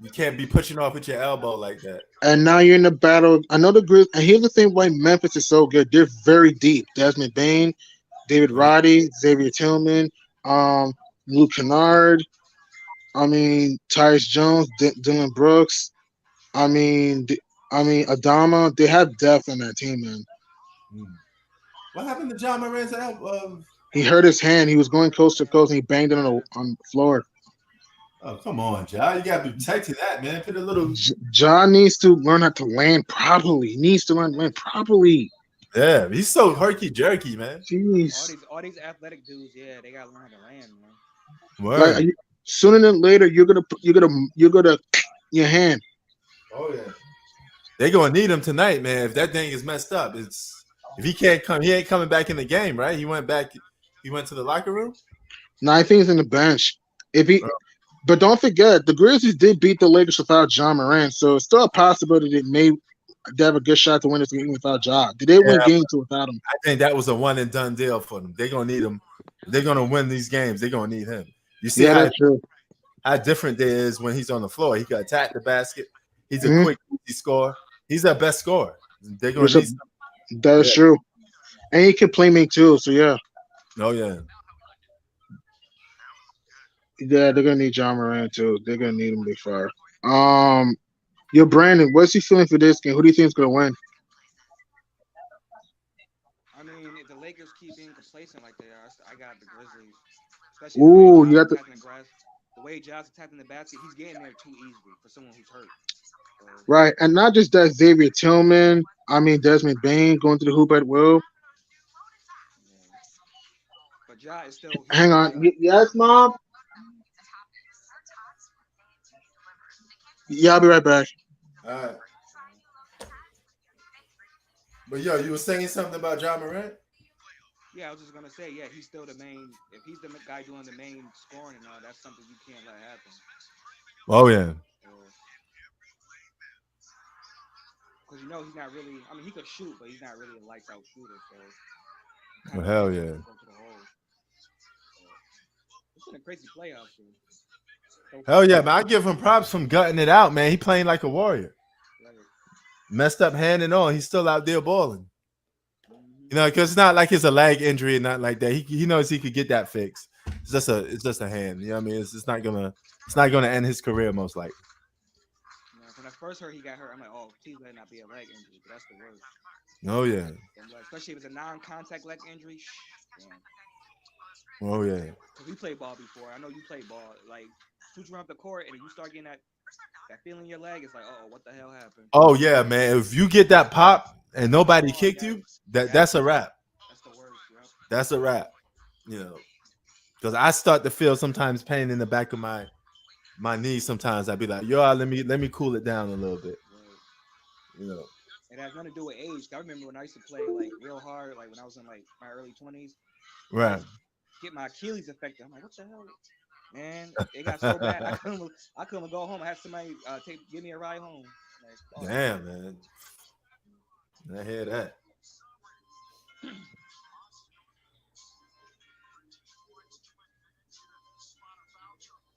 You can't be pushing off with your elbow like that. And now you're in the battle. I know the Grizzlies. And here's the thing why Memphis is so good. They're very deep. Desmond Bain, David Roddy, Xavier Tillman, Luke Kennard. Tyus Jones, Dylan Brooks. Adama. They have depth on that team, man. What happened to John Morant's elbow? He hurt his hand. He was going coast to coast, and he banged it on the floor. Oh, come on, Ja. You got to be protecting that, man. Put a little. Ja needs to learn how to land properly. He needs to learn to land properly. Yeah, he's so herky-jerky, man. Jeez. All these athletic dudes, yeah, they got to learn how to land, man. Word. Like, sooner than later, you're gonna your hand. Oh yeah. They're gonna need him tonight, man. If that thing is messed up, if he can't come, he ain't coming back in the game, right? He went to the locker room. No, I think he's in the bench. But don't forget, the Grizzlies did beat the Lakers without John Morant, so it's still a possibility that they have a good shot to win this game without Ja. Did they win Yeah, game two without him? I think that was a one and done deal for them. They're gonna need him. They're gonna win these games. They're gonna need him. You see Yeah, that's true. how different it is when he's on the floor. He can attack the basket. He's a Mhm. quick, easy scorer. He's their best scorer. They're gonna Which is- need. That's Yeah. true. And he can play make too. So yeah, Oh yeah. they're gonna need John Moran too. They're gonna need him big fire. Yo, Brandon, what's he feeling for this game? Who do you think is gonna win? I mean, if the Lakers keep being complacent like they are, I got the Grizzlies. Especially the Ooh, way you got John's the attacking the grass, the way John's attacking the basket, he's getting there too easily for someone who's hurt. So, right, and not just that. Xavier Tillman. I mean Desmond Bain going to the hoop at will. yeah. But Ja is still he's Hang still on. young. Yes, mom. Yeah, I'll be right back. All right. But yo, you were saying something about John Morant? Yeah, I was just gonna say, yeah, he's still the main. If he's the guy doing the main scoring and all, that's something you can't let happen. Oh yeah. Because you know he's not really. I mean, he could shoot, but he's not really a lights out shooter. So Well, hell yeah. go to the hole. So, it's been a crazy playoffs. So Hell yeah, man. I give him props from gutting it out, man. He playing like a warrior. right. Messed up hand and all. He's still out there balling. Mhm. You know, because it's not like it's a leg injury and not like that. He knows he could get that fixed. It's just a hand. You know what I mean? It's not gonna end his career most likely. You know, when I first heard he got hurt, I'm like, oh, please let it not be a leg injury. But that's the worst. Oh yeah. Especially if it's a non-contact leg injury. Damn. Oh yeah. Because we played ball before. I know you played ball. Like, as soon as you run up the court and you start getting that feeling in your leg, it's like, oh, what the hell happened? Oh yeah, man. If you get that pop and nobody kicked you, that's a wrap. That's the worst. Yep. That's a wrap. You know, because I start to feel sometimes pain in the back of my knees. Sometimes I'd be like, yo, let me cool it down a little bit. Right. You know. It has nothing to do with age. I remember when I used to play like real hard, like when I was in like my early 20s, Right. get my Achilles affected. I'm like, what the hell? Man, it got so bad. I couldn't go home. I had somebody give me a ride home. Like, oh. Damn, man. I hear that.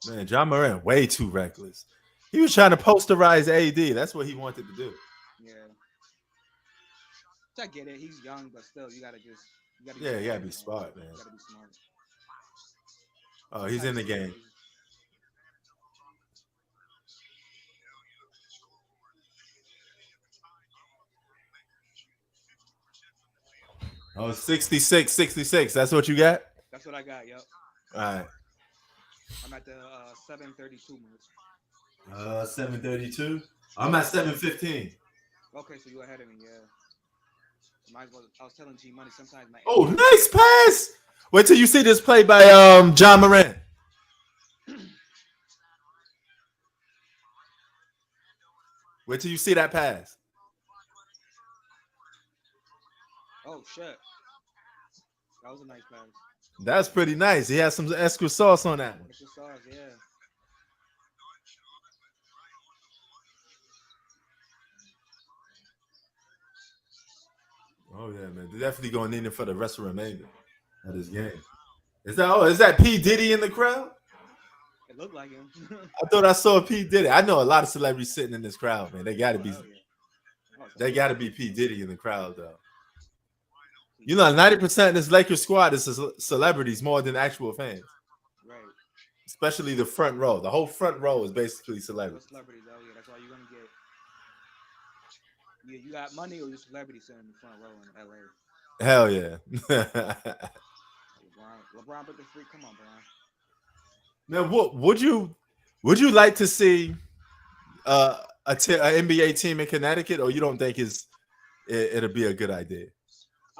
Man, John Moran, way too reckless. He was trying to posterize AD. That's what he wanted to do. Yeah. I get it. He's young, but still, you gotta Yeah, you gotta be smart, man. You gotta be smart. Oh, he's in the game. Oh, 66, 66. That's what you got? That's what I got, yep. All right. I'm at the 732 mark. 732. I'm at 715. Okay, so you ahead of me, yeah. Might as well. I was telling G Money sometimes my. Oh, nice pass. Wait till you see this play by John Moran. Wait till you see that pass. Oh shit. That was a nice pass. That's pretty nice. He has some extra sauce on that one. Extra sauce, yeah. Oh yeah, man. They're definitely going in there for the rest of the remainder of this game. Is that P. Diddy in the crowd? It looked like him. I thought I saw P. Diddy. I know a lot of celebrities sitting in this crowd, man. They gotta be P. Diddy in the crowd, though. You know, 90% of this Lakers squad is celebrities more than actual fans. Right. Especially the front row. The whole front row is basically celebrities. Celebrities, oh yeah, that's why you're gonna get. Yeah, you got money or you celebrity sitting in the front row in LA. Hell yeah. LeBron put the free. Come on, Bron. Now, what would you like to see an NBA team in Connecticut, or you don't think it'll be a good idea?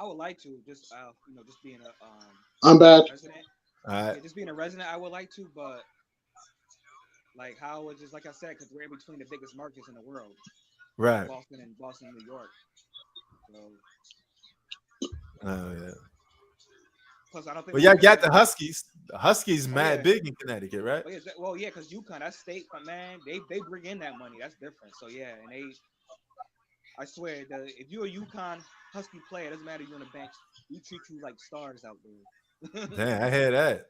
I would like to just just being a I'm back. resident. All right. Yeah, just being a resident, I would like to, but like how it's just like I said, because we're in between the biggest markets in the world, Right. Boston, New York. So, Oh yeah. plus, I don't think. But y'all got the Huskies. The Huskies mad big in Connecticut, right? Well, yeah, because UConn, that state, but man, they bring in that money. That's different. So yeah, and I swear, if you're a UConn Husky player, it doesn't matter if you're on the bench. We treat you like stars out there. Damn, I hear that.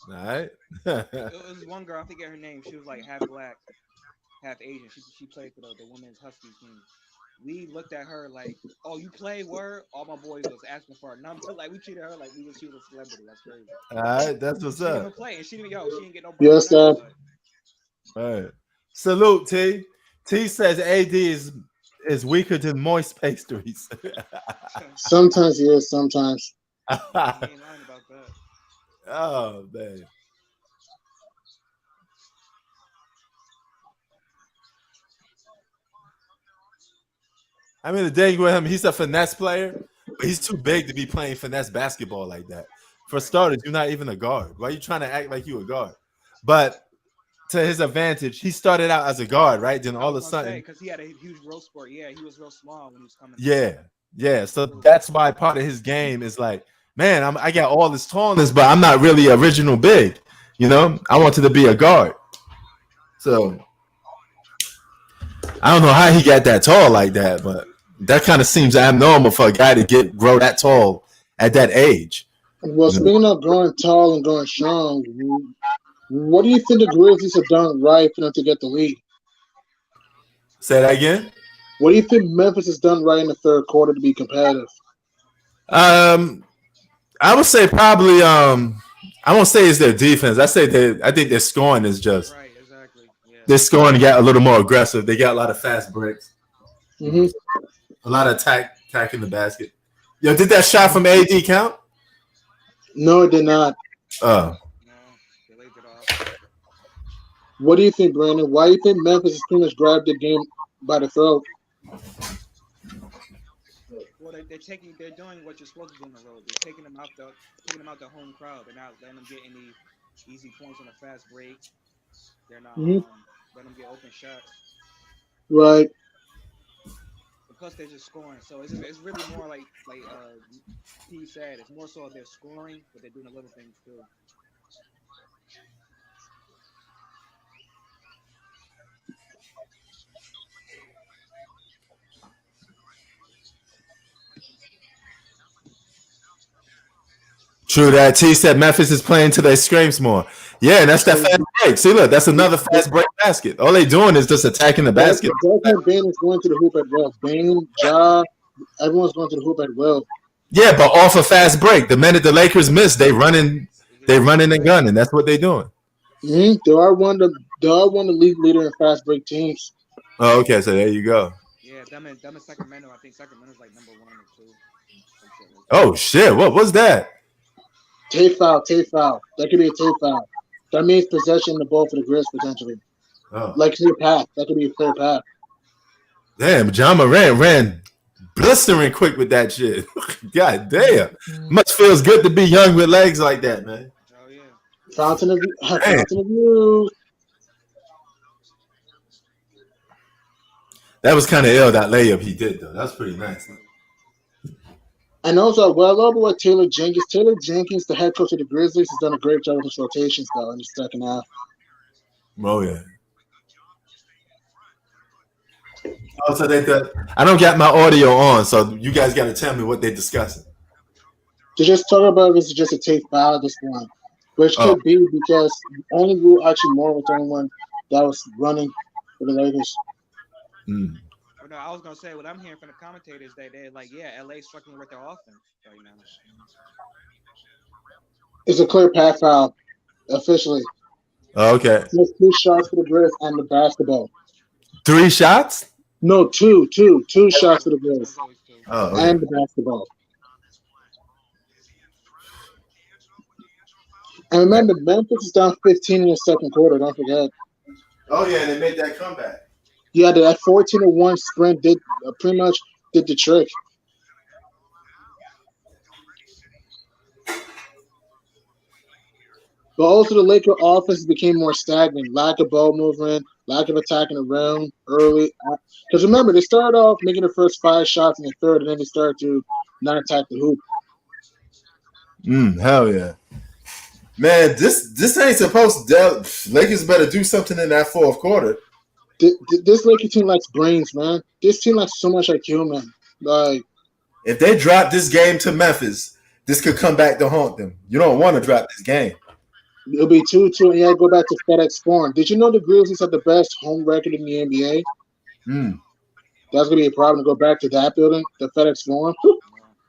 All right. It was one girl, I forget her name. She was like half black, half Asian. She played for the women's Husky team. We looked at her like, "Oh, you play word?" All my boys was asking for a number. Like we treated her like she was a celebrity. That's crazy. All right, that's what's She didn't even up. play, and she didn't get no. Yes, sir. All right. Salute, T. T says AD is weaker than moist pastries. Sometimes he is. Sometimes. He ain't lying about that. Oh man. I mean, the day with him, he's a finesse player, but he's too big to be playing finesse basketball like that. For starters, you're not even a guard. Why are you trying to act like you a guard? But to his advantage, he started out as a guard, right? Then all of a sudden, because he had a huge growth spurt. Yeah, he was real small when he was coming. Yeah. So that's why part of his game is like, man, I got all this tallness, but I'm not really original big. You know, I wanted to be a guard. So I don't know how he got that tall like that, but that kind of seems abnormal for a guy to grow that tall at that age. Well, speaking of growing tall and growing strong, what do you think the Grizzlies have done right for them to get the lead? Say that again. What do you think Memphis has done right in the third quarter to be competitive? I would say probably I won't say it's their defense. I think their scoring is just right. Exactly. Yeah. Their scoring got a little more aggressive. They got a lot of fast breaks. Mm-hmm. A lot of attack in the basket. Yo, did that shot from AD count? No, it did not. Oh. No, they laid it off. What do you think, Brandon? Why do you think Memphis has pretty much grabbed the game by the throat? Well, they're doing what you're supposed to do on the road. They're taking them out the home crowd. They're not letting them get any easy points on a fast break. They're not letting them get open shots. Right. And plus, they're just scoring. So it's really more like P said. It's more so they're scoring, but they're doing the little things too. True that. T said Memphis is playing till they screams more. Yeah, and that's that fast break. See, look, that's another fast break basket. All they doing is just attacking the basket. Desmond Bain is going to the hoop at will. Bain, Ja, everyone's going to the hoop at will. Yeah, but off a fast break. The minute the Lakers miss, they running and gunning. That's what they doing. Mm-hmm. They are one of the league leader in fast break teams. Oh, okay. So there you go. Yeah, them in Sacramento. I think Sacramento's like number 1 or 2. Oh shit! What was that? Tape foul. That could be a tape foul. That means possession of the ball for the Grizz potentially. Oh. Like clear path. That could be a clear path. Damn, John Morant ran blistering quick with that shit. God damn. Much feels good to be young with legs like that, man. Oh yeah. Fountain of youth. That was kind of ill, that layup he did, though. That was pretty nice. And also, well over with Taylor Jenkins. Taylor Jenkins, the head coach of the Grizzlies, has done a great job with his rotations, though, in the second half. Oh, yeah. Oh, so I don't got my audio on, so you guys got to tell me what they're discussing. To just talk about this is just a tape foul at this point, which could be because only Will actually Moore was the only one that was running for the Lakers. Mm. No, I was gonna say what I'm hearing from the commentators that they're like, yeah, LA struggling with their offense right now. It's a clear path foul, officially. Oh, okay. There's 2 shots for the Grizz and the basketball. 3 shots? No, two shots for the Grizz and the basketball. And remember, Memphis is down 15 in the second quarter. Don't forget. Oh yeah, they made that comeback. Yeah, that 14-1 sprint pretty much did the trick. But also the Laker offense became more stagnant. Lack of ball movement, lack of attacking the rim early. Because remember, they started off making the first 5 shots in the third, and then they started to not attack the hoop. Hell yeah. Man, this ain't supposed to. Lakers better do something in that fourth quarter. This Lakers team likes brains, man. This team likes so much IQ, man. Like, if they drop this game to Memphis, this could come back to haunt them. You don't want to drop this game. it'll be 2-2, and you gotta go back to FedEx Forum. Did you know the Grizzlies have the best home record in the NBA? That's gonna be a problem to go back to that building, the FedEx Forum.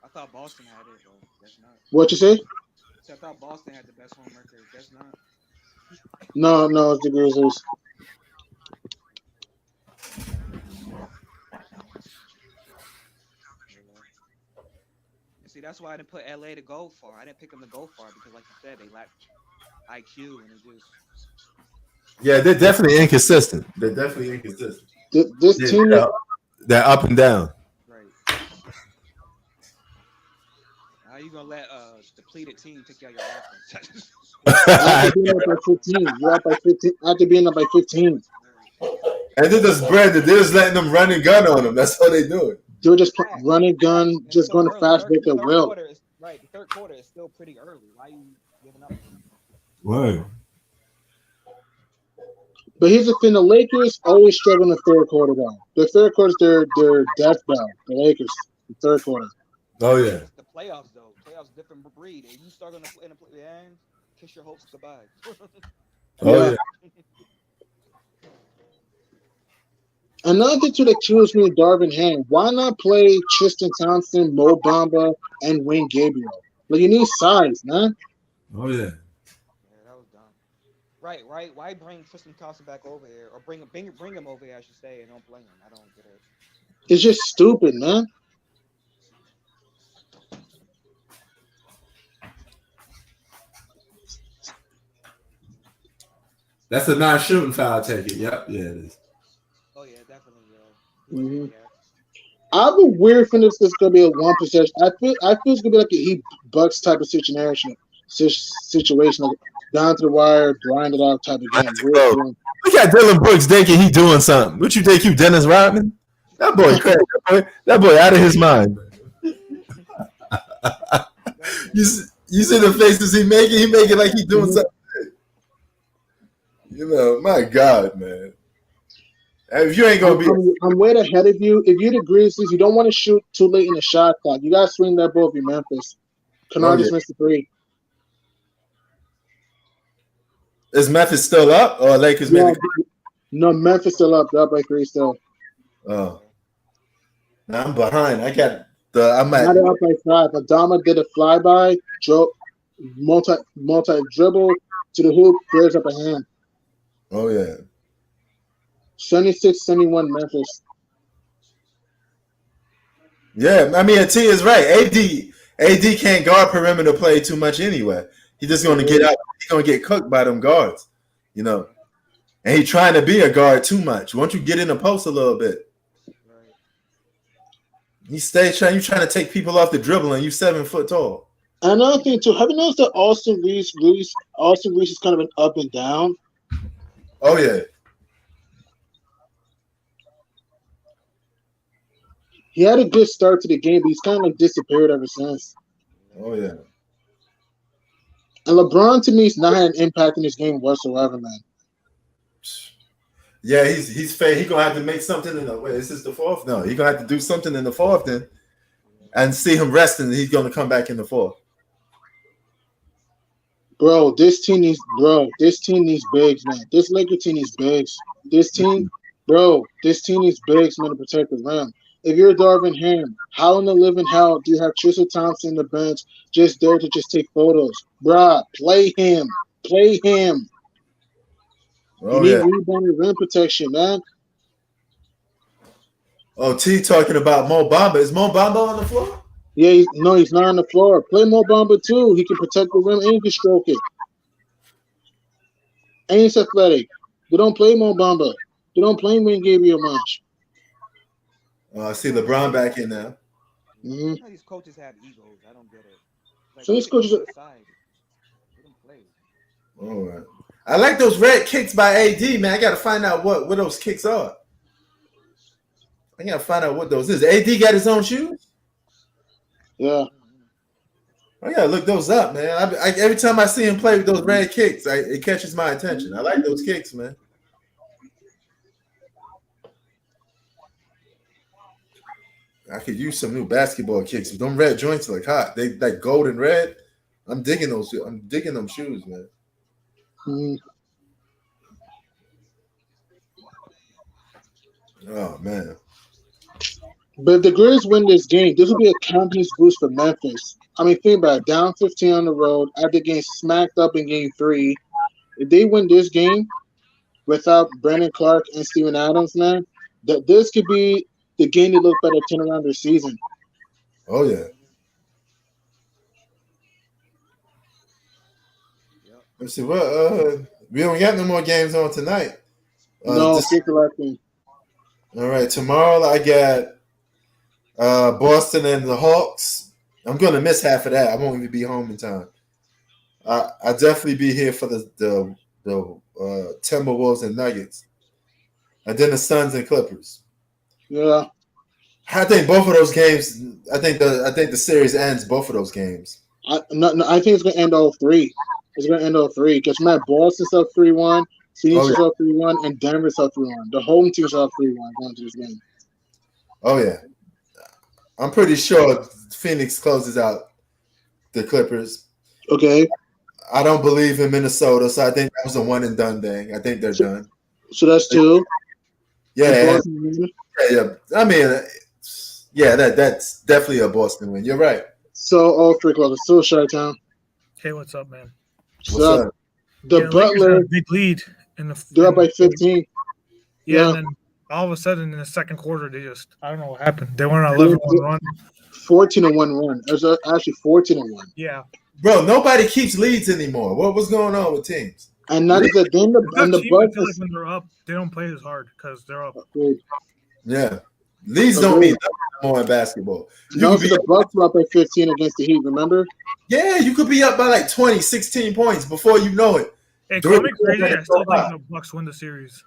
I thought Boston had it, though. That's not. What you say? I thought Boston had the best home record. That's not. No, it's the Grizzlies. See, that's why I didn't put LA to go far. I didn't pick them to go far because, like you said, they lack IQ and it just. Yeah, they're definitely inconsistent. This team, they're up and down. Right. How you gonna let depleted team take out your offense? after being up by 15, you're up by 15. After being up by 15, And then the spread, they're just letting them run and gun on them. That's all they doing. they're just running gun, just so going to early. fast break their will. Right, the third quarter is still pretty early. Why are you giving up? Right. But here's the thing: the Lakers always struggle in the third quarter. Though the third quarter is their death bell. The Lakers, the third quarter. Oh yeah. The playoffs, though, different breed. And you start in the end, kiss your hopes goodbye. Oh yeah. Another thing to accuse me of Darvin Ham. Why not play Tristan Thompson, Mo Bamba, and Wayne Gabriel? Like, you need size, man. Oh yeah. Yeah, that was dumb. Right. Why bring Tristan Thompson back over here, or bring him over here, I should say, and don't play him? I don't get it. It's just stupid, man. That's a non-shooting foul. Take it. Yep. Yeah, it is. Oh yeah, definitely. Mm-hmm. I have a weird feeling it's going to be a one possession. I feel it's going to be like a Heat Bucks type of situation, like down to the wire, grind it out type of game. Look at Dylan Brooks thinking he doing something. What you think, you Dennis Rodman? That boy crazy. That boy out of his mind. You see the faces he making? He making like he doing something. You know, my God, man. If you ain't gonna be, I'm way ahead of you. If you're the Grizzlies, you don't want to shoot too late in the shot clock. You gotta swing that ball if you're Memphis. Kennard just missed the three. Is Memphis still up or Lakers? No, Memphis still up. They're up by 3 still. Oh, now I'm behind. I'm at. Now they're up by 5. Adama did a flyby, multi dribble to the hoop, clears up a hand. Oh yeah. 76-71 Memphis. Yeah, I mean, T is right. AD can't guard perimeter play too much anyway. He's just going to get out. He's going to get cooked by them guards, you know. And he's trying to be a guard too much. Once you get in the post a little bit, you trying to take people off the dribble, and you 7 foot tall. Another thing too, have you noticed that Austin Reeves is kind of an up and down? Oh yeah. He had a good start to the game, but he's kind of like disappeared ever since. Oh yeah. And LeBron to me is not had an impact in this game whatsoever, man. Yeah, he's fake. He's gonna have to make something in the way. This is the fourth. No, he's gonna have to do something in the fourth then, and see him resting. He's gonna come back in the fourth. Bro, this team needs bigs, man. This Laker team needs bigs. This team needs bigs, man, to protect the rim. If you're Darvin Ham, how in the living hell do you have Tristan Thompson in the bench just there to just take photos? Bruh, play him. Oh, you need rebound and rim protection, man. Oh, T talking about Mo Bamba. Is Mo Bamba on the floor? Yeah, he's not on the floor. Play Mo Bamba too. He can protect the rim and he can stroke it. And he's athletic. They don't play Mo Bamba. They don't play Wayne Gabriel much. I see LeBron back in now. Mm-hmm. These coaches have egos. I don't get it. Like, so these coaches they don't play. All right. I like those red kicks by AD, man. I got to find out what those kicks are. I got to find out what those is. AD got his own shoes? Yeah. I got to look those up, man. Every time I see him play with those red kicks, it catches my attention. I like those kicks, man. I could use some new basketball kicks. Them red joints look hot. They like gold and red. I'm digging those. I'm digging them shoes, man. Mm. Oh man. But if the Grizz win this game, this will be a confidence boost for Memphis. I mean, think about it. Down 15 on the road after getting smacked up in game 3. If they win this game without Brandon Clark and Steven Adams, man, that this could be the game they look better turn around their season. Oh yeah. Let's see what we don't got no more games on tonight. No, keep the last game. All right, tomorrow I got Boston and the Hawks. I'm gonna miss half of that. I won't even be home in time. I'll definitely be here for the Timberwolves and Nuggets, and then the Suns and Clippers. Yeah, I think both of those games. I think the series ends both of those games. I think it's gonna end all 3. It's gonna end all 3 because Boston's up 3-1, Phoenix is up 3-1, and Denver's up 3-1. The home team's up 3-1 going to this game. Oh yeah, I'm pretty sure Phoenix closes out the Clippers. Okay. I don't believe in Minnesota, so I think that was a one and done thing. I think they're done. So that's 2. Yeah. I mean, yeah, that's definitely a Boston win. You're right. So all 3 closes. So Chi-Town. Hey, what's up, man? What's up? The Lakers Butler, had a big lead in the. they're up by 15. Yeah, and then all of a sudden in the second quarter, I don't know what happened. They went on 11-1 run. 14-1 run. It was actually 14-1. Yeah. Bro, nobody keeps leads anymore. What was going on with teams? And not just that, then the I feel Bucks. like when they're up, they don't play as hard because they're up. Yeah. Leads don't mean nothing more in basketball. No, so the Bucks were up by 15 against the Heat, remember? Yeah, you could be up by like 20, 16 points before you know it. Hey, call me crazy. I still think the Bucks win the series.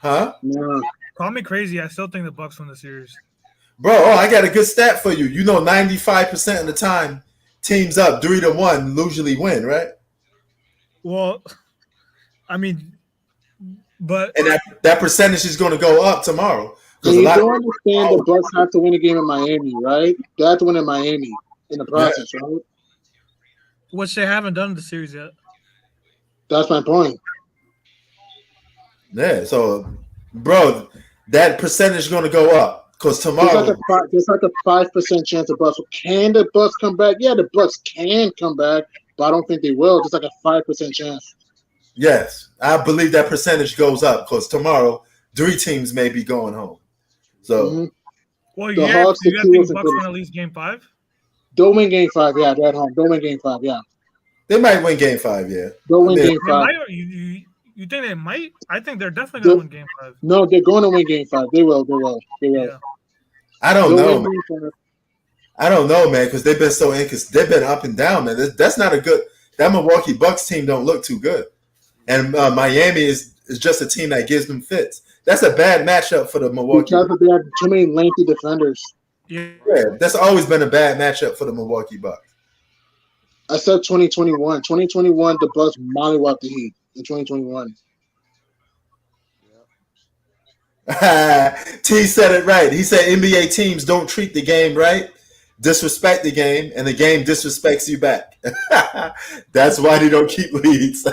Huh? No. Call me crazy. I still think the Bucks win the series. Bro, I got a good stat for you. You know 95% of the time, teams up 3-1 usually win, right? Well, I mean, but and that percentage is going to go up tomorrow. And you don't understand the Bucks have to win a game in Miami, right? They have to win in Miami in the process, right? Which they haven't done the series yet. That's my point. Yeah, so, bro, that percentage is going to go up because tomorrow. There's like a 5% chance the Bucks. Can the Bucks come back? Yeah, the Bucks can come back, but I don't think they will. There's like a 5% chance. Yes, I believe that percentage goes up because tomorrow 3 teams may be going home. So, well, you got to think Bucks win at least game 5. Don't win game 5, yeah. They're at home. Don't win game 5, yeah. They might win game 5, yeah. Don't win game 5. You think they might? I think they're definitely going to win game 5. No, they're going to win game 5. They will. Yeah. I don't know. I don't know, man, because they've been so they've been up and down, man. That's not a good. That Milwaukee Bucks team don't look too good, and Miami is just a team that gives them fits. That's a bad matchup for the Milwaukee. Because they have too many lengthy defenders. Yeah, that's always been a bad matchup for the Milwaukee Bucks. I said 2021. 2021, the Bucks mollywopped the Heat in 2021. T said it right. He said NBA teams don't treat the game right, disrespect the game, and the game disrespects you back. That's why they don't keep leads.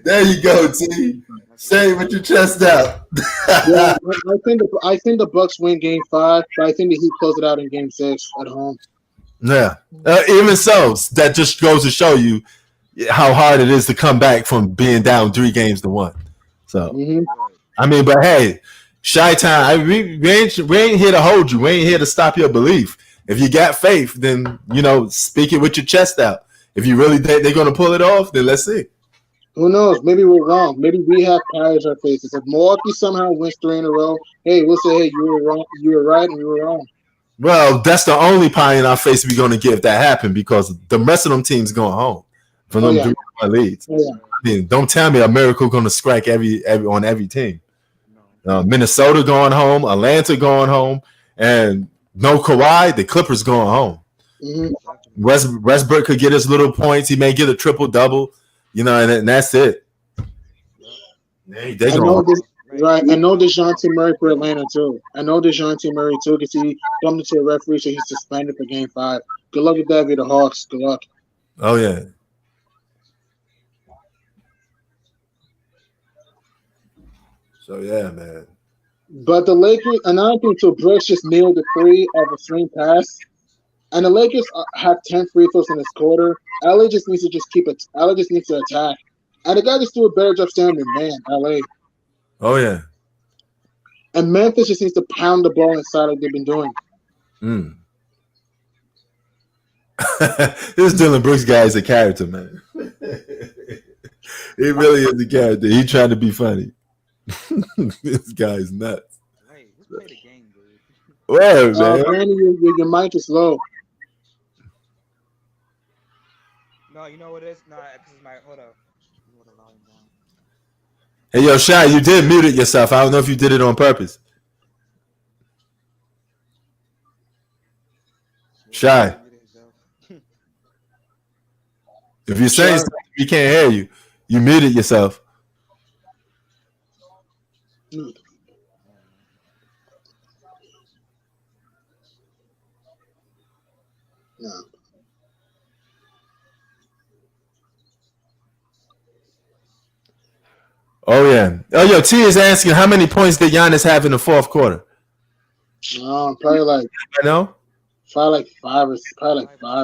There you go, T. Say it with your chest out. Yeah, I think the Bucks win game 5, but I think the Heat close it out in game 6 at home. Yeah, even so, that just goes to show you how hard it is to come back from being down 3-1. So, I mean, but hey, Chi-Town, we ain't here to hold you. We ain't here to stop your belief. If you got faith, then speak it with your chest out. If you really think they're gonna pull it off, then let's see. Who knows? Maybe we're wrong. Maybe we have pride in our faces. If Milwaukee somehow wins 3 in a row, hey, we'll say, hey, you were wrong. You were right, and we were wrong. Well, that's the only pie in our face we're going to give that happen because the rest of them teams going home from them 3-1 leads. I mean, don't tell me a miracle going to strike on every team. Minnesota going home, Atlanta going home, and no Kawhi, the Clippers going home. Westbrook could get his little points. He may get a triple-double, and that's it. Right. I know DeJounte Murray for Atlanta too. I know DeJounte Murray too because he bumped into a referee, so he's suspended for Game 5. Good luck with that with the Hawks. Good luck. Oh yeah. So yeah, man. But the Lakers, another thing too, Brooks just nailed the 3 of a swing pass. And the Lakers have 10 free throws in this quarter. LA just needs to just keep it. LA just needs to attack. And the guy just do a better job standing man, LA. Oh yeah. And Memphis just needs to pound the ball inside like they've been doing. This Dylan Brooks guy is a character, man. He really is a character. He's trying to be funny. This guy is nuts. Hey, let's play the game, dude. Word, man. Brandon, your mic is low. No, you know what it is? Nah, this is my hold up. Hey, yo, Shy, you did mute it yourself. I don't know if you did it on purpose. Shy. If you're saying something, we can't hear you. You muted yourself. No. Oh, yeah. Oh, yo, T is asking how many points did Giannis have in the fourth quarter? Probably like I know. probably like 5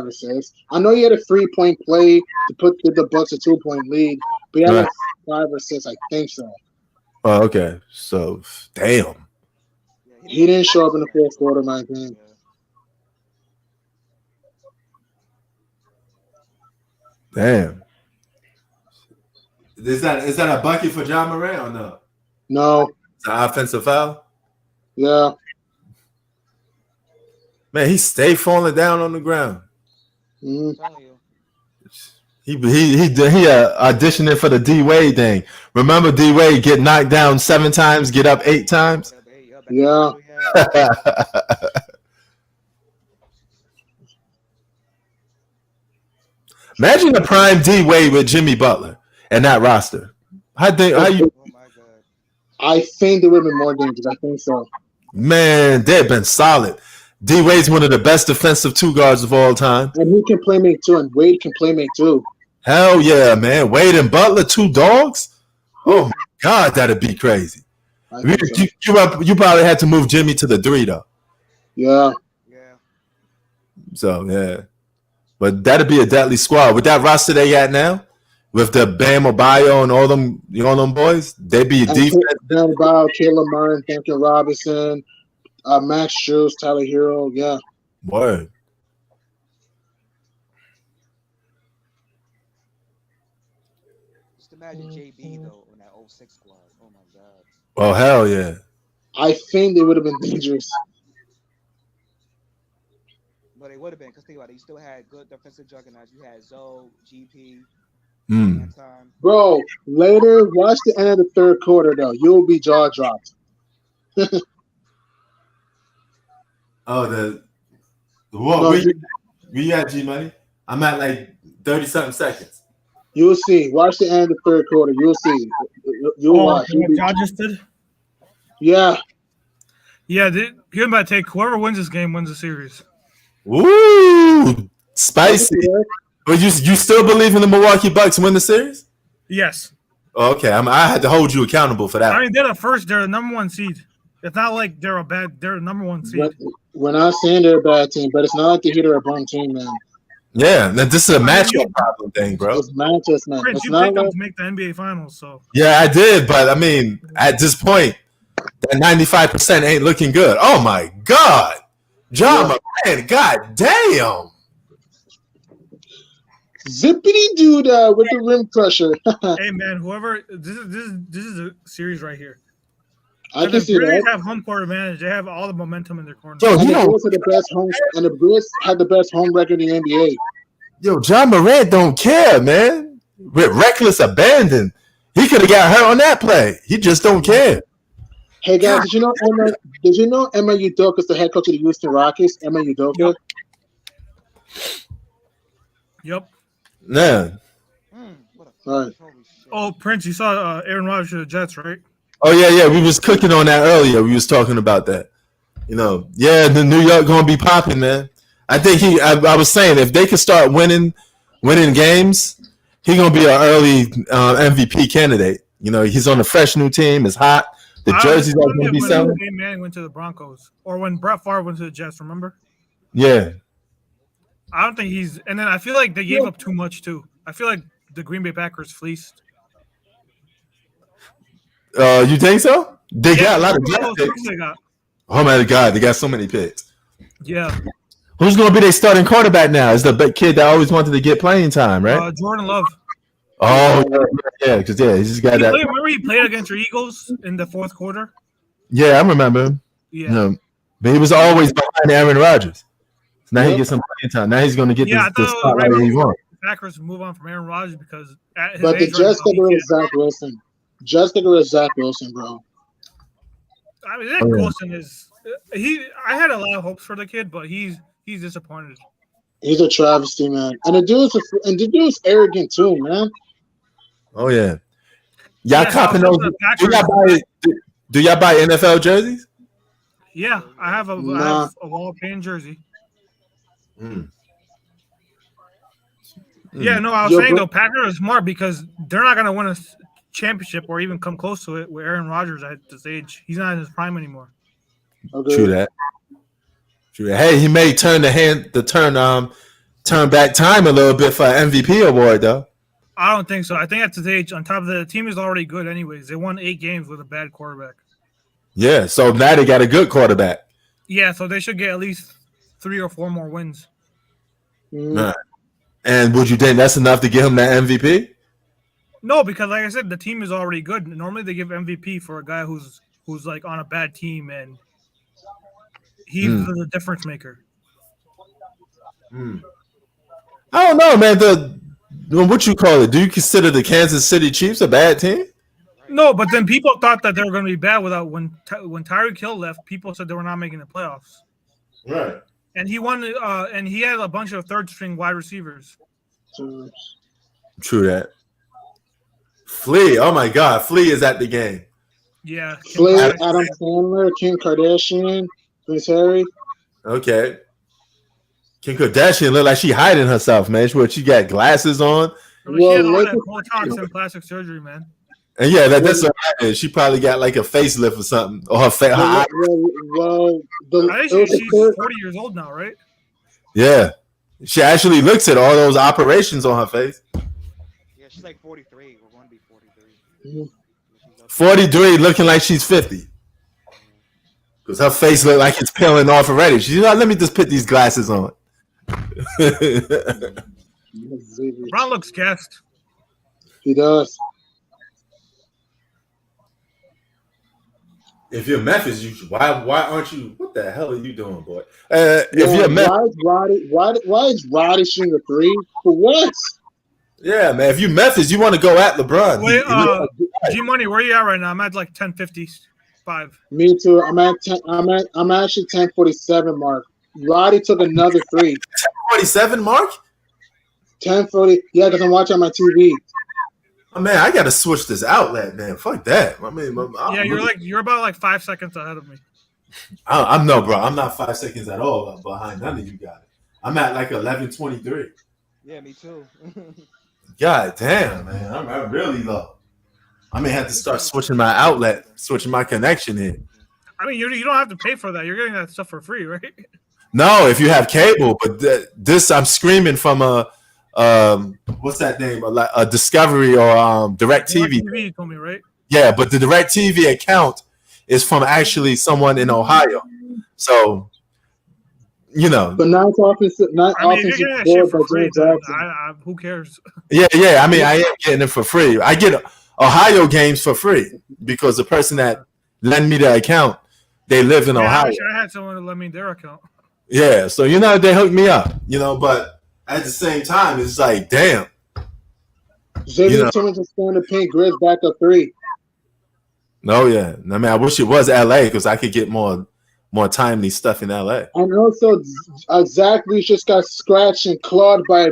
or 6. I know he had a 3-point play to put the Bucks a 2-point lead, but he had like 5 or 6, I think so. Oh, okay. So, damn. He didn't show up in the fourth quarter, my opinion. Damn. Is that a bucket for John Moran or no? No. It's an offensive foul? Yeah. Man, he stayed falling down on the ground. Mm-hmm. He auditioning for the D Wade thing. Remember D Wade get knocked down 7 times, get up 8 times? Yeah. Imagine the prime D Wade with Jimmy Butler and that roster. I think they would have been more dangerous. I think so. Man, they've been solid. D Wade's one of the best defensive 2 guards of all time. And he can play make too, and Wade can play make too. Hell yeah, man. Wade and Butler, 2 dogs? Oh my God, that'd be crazy. You probably had to move Jimmy to the 3 though. Yeah. So yeah. But that'd be a deadly squad. With that roster they got now, with the Bam Adebayo and all them boys, they'd be a defense. Bam Adebayo, Caleb Martin, Duncan Robinson, Max Strus, Tyler Hero, yeah. Word. Just imagine JB though in that 06 squad. Oh my God. Oh hell yeah. I think they would have been dangerous. But they would have been, because think about it, you still had good defensive juggernauts. You had Zoe, GP, Anton. Bro, later, watch the end of the third quarter though. You'll be jaw dropped. We at G Money? I'm at like 30-something seconds. You'll see. Watch the end of the third quarter. You'll see. You'll watch. What just did? Yeah. Yeah, you're about to take whoever wins this game wins the series. Ooh, spicy. But you still believe in the Milwaukee Bucks win the series? Yes. Okay, I had to hold you accountable for that. I mean, they're the number 1 seed. It's not like they're the number 1 seed. We're not saying they're a bad team, but it's not like the Heat are a bum team, man. Yeah, this is a matchup problem thing, bro. It's matchups, man. Prince, it's you not picked them like... to make the NBA Finals, so. Yeah, I did, but I mean, at this point, that 95% ain't looking good. Oh my God, John Moran, God damn. Zippity doo with the rim crusher. Hey man, whoever this is a series right here. I can see that. They have home court advantage. They have all the momentum in their corner. Yo, the Bulls had the best home record in the NBA. Yo, John Morant don't care, man. With reckless abandon, he could have got hurt on that play. He just don't care. Hey guys, did you know Emma Udoka is the head coach of the Houston Rockets? Emma Udoka. Yep. Yeah. All right. Oh, Prince, you saw Aaron Rodgers to the Jets, right? Oh yeah. We was cooking on that earlier. We was talking about that. The New York gonna be popping, man. I think I was saying if they could start winning games, he gonna be an early MVP candidate. He's on a fresh new team. It's hot. The jerseys are gonna be selling. When Peyton Manning went to the Broncos, or when Brett Favre went to the Jets. Remember? Yeah. I don't think he's. And then I feel like they gave up too much too. I feel like the Green Bay Packers fleeced. You think so? They got a lot of draft picks. Oh my God, they got so many picks. Yeah. Who's going to be their starting quarterback now? Is the big kid that always wanted to get playing time, right? Jordan Love. Oh, because he's just got that. Remember he played against your Eagles in the fourth quarter? Yeah, I remember him. Yeah. But he was always behind Aaron Rodgers. So now he gets some playing time. Now he's going to get the spotlight he wants. The Packers move on from Aaron Rodgers because but the Jets got rid of Zach Wilson. Just got rid of Zach Wilson, bro. I mean, Zach Wilson is I had a lot of hopes for the kid, but he's disappointed. He's a travesty, man. And the dude's arrogant too, man. Oh yeah. Y'all copping those? Do y'all buy NFL jerseys? Yeah, I have a Wall of Fame jersey. Yeah, no, I was saying though, Packers are smart because they're not gonna win a championship or even come close to it with Aaron Rodgers at this age. He's not in his prime anymore. Okay. True that. Hey, he may turn back time a little bit for an MVP award though. I don't think so. I think at this age, on top of the team is already good anyways. They won 8 games with a bad quarterback. Yeah, so now they got a good quarterback. Yeah, so they should get at least 3 or 4 more wins. Right. And would you think that's enough to get him that MVP? No, because like I said, the team is already good. Normally they give MVP for a guy who's like on a bad team and he's the difference maker. I don't know, man. What you call it? Do you consider the Kansas City Chiefs a bad team? No, but then people thought that they were going to be bad without when Tyreek Hill left. People said they were not making the playoffs. Right. And he won. And he had a bunch of third-string wide receivers. True that. Flea, oh my God, Flea is at the game. Yeah. Flea, Adam Sandler, Kim Kardashian, Prince Harry. Okay. Kim Kardashian look like she hiding herself, man. She got glasses on. She had all that Botox and plastic surgery, man. And yeah, that's what happened. She probably got like a facelift or something, or her face. I think she's 40 years old now, right? Yeah, she actually looks at all those operations on her face. Yeah, she's like 43. We're going to be 43. 43, looking like she's 50. Because her face look like it's peeling off already. She's like, let me just put these glasses on. Brown looks gassed. He does. If you're Memphis, why aren't you? What the hell are you doing, boy? If you're Memphis, why is Roddy shooting a 3? For what? Yeah, man. If you Memphis, you want to go at LeBron. Wait, G Money, where you at right now? I'm at like 10:55. Me too. I'm actually 10:47 mark. Roddy took another 3. 47 mark? 10:40. Yeah, because I'm watching on my TV. Oh, man, I gotta switch this outlet, man. Fuck that. I mean, you're about like 5 seconds ahead of me. I'm no, bro. I'm not 5 seconds at all behind none of you guys. I'm at like 11:23. Yeah, me too. God damn, man. I'm really low. I may have to start switching my outlet, switching my connection here. I mean, you don't have to pay for that. You're getting that stuff for free, right? No, if you have cable, but this I'm screaming from a what's that name? A Discovery or Direct TV. You told me, right? Yeah, but the Direct TV account is from actually someone in Ohio. So, But not offensive. Who cares? Yeah. I mean, I am getting it for free. I get Ohio games for free because the person that lent me the account, they live in Ohio. I had someone to lend me their account. Yeah, so they hooked me up, but at the same time, it's like, damn. Xavier Timmons is going to paint Grizz back up 3. Oh yeah, I mean, I wish it was LA because I could get more timely stuff in LA. And also, Zach Leach just got scratched and clawed by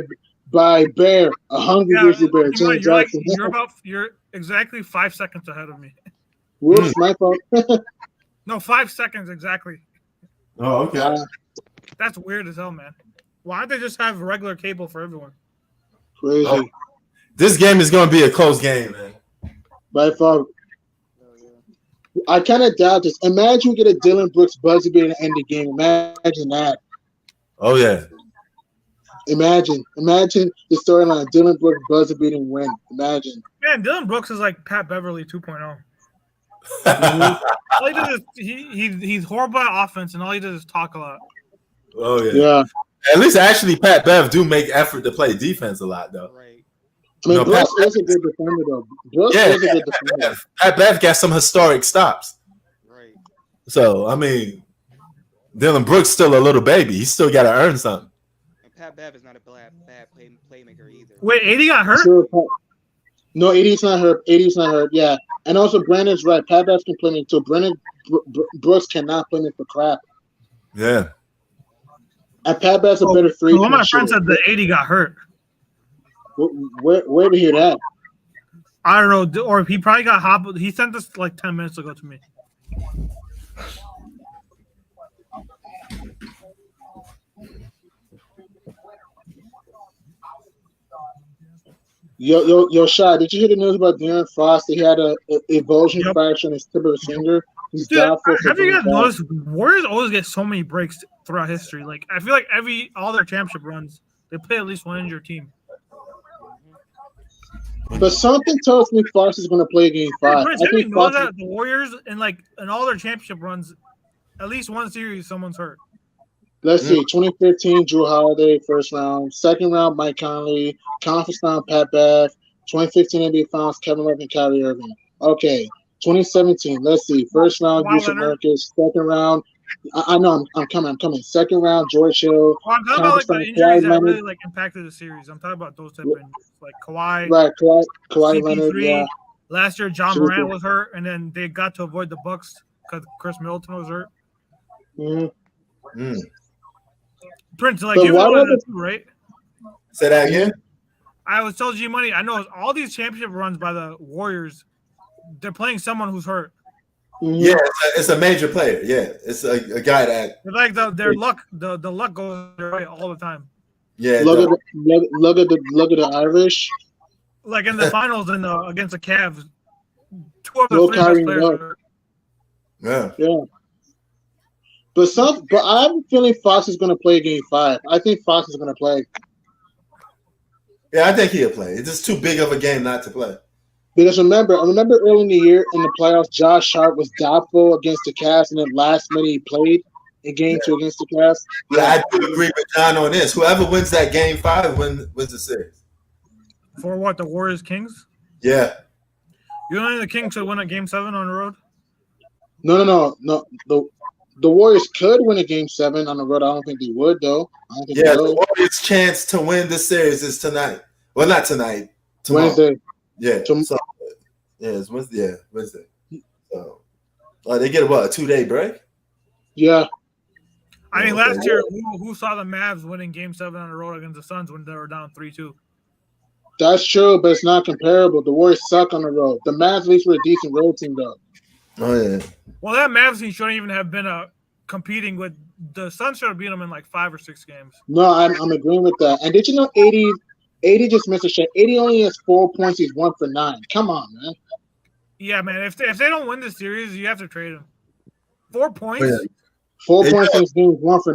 Bear, a hungry grizzly bear. You're exactly 5 seconds ahead of me. Whoops, my fault. No, 5 seconds exactly. Oh, okay. That's weird as hell, man. Why don't they just have regular cable for everyone? Crazy. Oh. This game is going to be a close game, man. By far. I kind of doubt this. Imagine we get a Dylan Brooks buzzer beater to end the game. Imagine that. Oh, yeah. Imagine the storyline. Dylan Brooks buzzer beating win. Imagine. Man, Dylan Brooks is like Pat Beverly 2.0. All he does is he's horrible at offense, and all he does is talk a lot. Oh, yeah. Yeah. At least actually Pat Bev do make effort to play defense a lot, though. Right. I mean, No, Brooks is a good defender, though. Brooks Yeah, is a good defender. Pat Bev got some historic stops. Right. So, I mean, Dylan Brooks still a little baby. He still got to earn something. And Pat Bev is not a bad playmaker either. Wait, 80 got hurt? Sure, no, 80's not hurt. 80's not hurt. Yeah, and also Brandon's right. Pat Bev can play me too. Brooks cannot play me for crap. Yeah. And Pat Bev's a better three. One of my friends said the 80 got hurt. Where to hear that? I don't know, or he probably got hobbled. He sent this like 10 minutes ago to me. Yo, Shah, did you hear the news about De'Aaron Fox? He had a avulsion fracture in his tib of his finger. He's Dude, doubtful for have you guys being back. noticed Warriors always get so many breaks throughout history? Like I feel like all their championship runs, they play at least one injured team. But something tells me Fox is going to play Game 5. Prince, I have you think know Fox. that the Warriors in all their championship runs, at least one series someone's hurt. Let's see, 2015, Drew Holiday, first round. Second round, Mike Conley. Conference round, Pat Bev. 2015 NBA Finals, Kevin Love and Kyrie Irving. Okay, 2017, let's see. First round, Yusuf Nurkic. Second round, I know I'm coming. Second round, George Hill. Well, I'm talking about like the injuries that really like impacted the series. I'm talking about those type of injuries, like Kawhi. Right, Kawhi CP3. Leonard, yeah. Last year, John Morant was hurt, and then they got to avoid the Bucks because Chris Middleton was hurt. Mm-hmm. Prince, like But you why know would that too, right? Say that again? I was told G Money. I know all these championship runs by the Warriors. They're playing someone who's hurt. Mm-hmm. Yeah, it's a major player. Yeah, it's a guy that. They're like their luck. The luck goes their way all the time. Yeah. Look at the Irish. Like in the finals against the Cavs, 2 of the No 3 best Kyrie players Love. are hurt. Yeah. But I'm feeling Fox is going to play Game 5. I think Fox is going to play. Yeah, I think he'll play. It's just too big of a game not to play. Because I remember early in the year in the playoffs, Josh Hart was doubtful against the Cavs, and then last minute he played in Game 2 against the Cavs. Yeah, I do agree with John on this. Whoever wins that Game 5 wins the series. For what, the Warriors Kings? Yeah. You don't think the Kings should win a Game 7 on the road? No. The Warriors could win a Game 7 on the road. I don't think they would, though. Yeah, the Warriors' chance to win the series is tonight. Well, not tonight. Tomorrow. Wednesday. Yeah. So, it's Wednesday. Yeah, Wednesday. So, they get a 2-day break? Yeah. I mean, last year, who saw the Mavs winning Game 7 on the road against the Suns when they were down 3-2? That's true, but it's not comparable. The Warriors suck on the road. The Mavs at least were a decent road team, though. Oh, yeah. Well, that Mavs team shouldn't even have been competing with the Suns. Should have beat them in like 5 or 6 games. No, I'm agreeing with that. And did you know 80 just missed a shot? 80 only has 4 points. He's 1 for 9. Come on, man. Yeah, man. If they don't win this series, you have to trade him. 4 points. Yeah. 4 points in this game, 1 for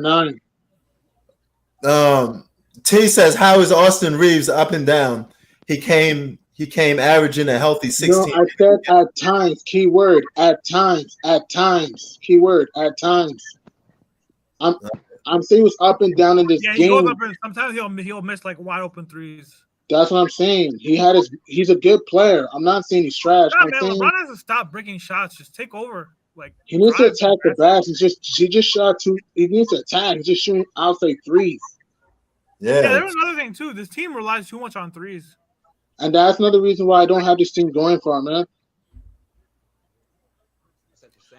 9. T says, how is Austin Reeves up and down? He came averaging a healthy 16. No, I said at times. Keyword at times. At times. Keyword at times. I'm saying he was up and down in this Yeah, he game. goes up and sometimes he'll miss like wide open threes. That's what I'm saying. He's a good player. I'm not saying he's trash. Yeah, I'm man, saying LeBron has to stop breaking shots. Just take over. Like he needs to attack the basket. He just shot 2. He needs to attack. He's just shooting outside threes. Yeah, there's another thing too. This team relies too much on threes. And that's another reason why I don't have this team going for him, man.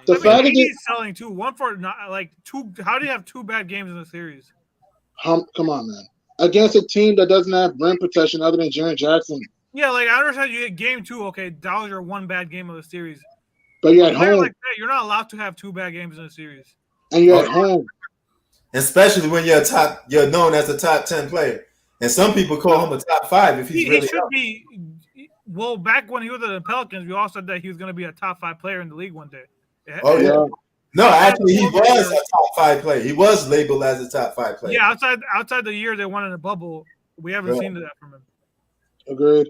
The fact that he's selling too. 1 for not like 2. How do you have 2 bad games in the series? come on, man. Against a team that doesn't have rim protection other than Jaren Jackson. Yeah, like I understand you get game 2. Okay, that was your 1 bad game of the series. But you're at Player home, like that, you're not allowed to have 2 bad games in a series. and you're at home. Especially when you're known as a top 10 player. And some people call him a top 5 if he's He really should be. Well, back when he was at the Pelicans, we all said that he was going to be a top 5 player in the league one day. Oh, yeah. Yeah. No, actually, he was a top 5 player. He was labeled as a top 5 player. Yeah, outside the year they won in the bubble, we haven't seen that from him. Agreed.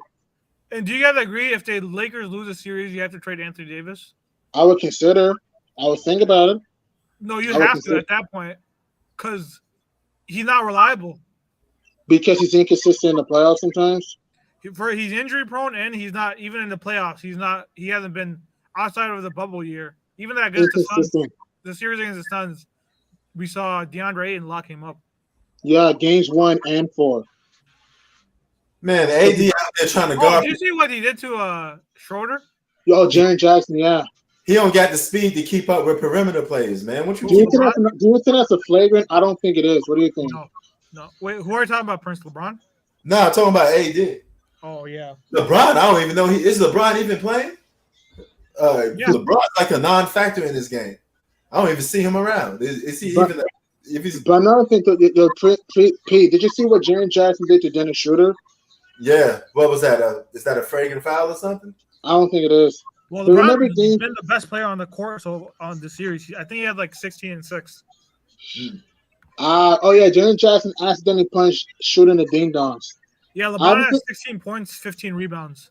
And do you guys agree if the Lakers lose a series, you have to trade Anthony Davis? I would consider. I would think about it. No, you I would have consider- to at that point because he's not reliable. Because he's inconsistent in the playoffs sometimes. He's injury prone and he's not even in the playoffs. He hasn't been outside of the bubble year. Even that against the Suns, Inconsistent. the series against the Suns, we saw DeAndre Ayton lock him up. Yeah, games 1 and 4. Man, AD out there trying to Oh, guard. did you see what he did to Schroeder? Yo, Jaren Jackson, yeah. He don't got the speed to keep up with perimeter players, man. What you Do you think? think that's a flagrant? I don't think it is. What do you think? No. Wait, who are you talking about? Prince LeBron? No, I'm talking about AD. Oh yeah. LeBron, I don't even know. Is LeBron even playing? Yeah. LeBron's like a non-factor in this game. I don't even see him around. Is he But- even? If he's But another thing, P, did you see what Jaren Jackson did to Dennis Schroeder? yeah. What was that? Is that a flagrant foul or something? I don't think it is. Well, But remember LeBron's game- been the best player on the court so on the series. I think he had like 16 and 6. Oh yeah, Jaren Jackson accidentally punched Schroeder in the ding dongs. Yeah, LeBron Obviously- has 16 points, 15 rebounds.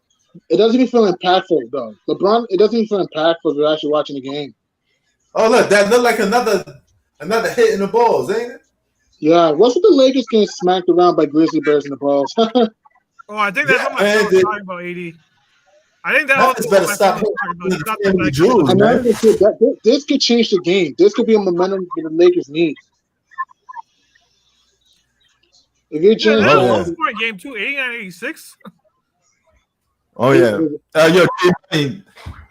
It doesn't even feel impactful though. LeBron, it doesn't even feel impactful if you're actually watching the game. Oh look, that looked like another hit in the balls, ain't it? Yeah, what's with the Lakers getting smacked around by Grizzly Bears in the balls? Oh, I think that's Yeah, what my man, friend was dude. talking about, AD. I think that Memphis was better what my stop friend was talking about. hitting It's not the that Jewels, bad. man. Another thing, this could change the game. This could be a momentum that the Lakers need. If you're Yeah, Jaren that Oh, was Jackson, a point game too, 89-86. Oh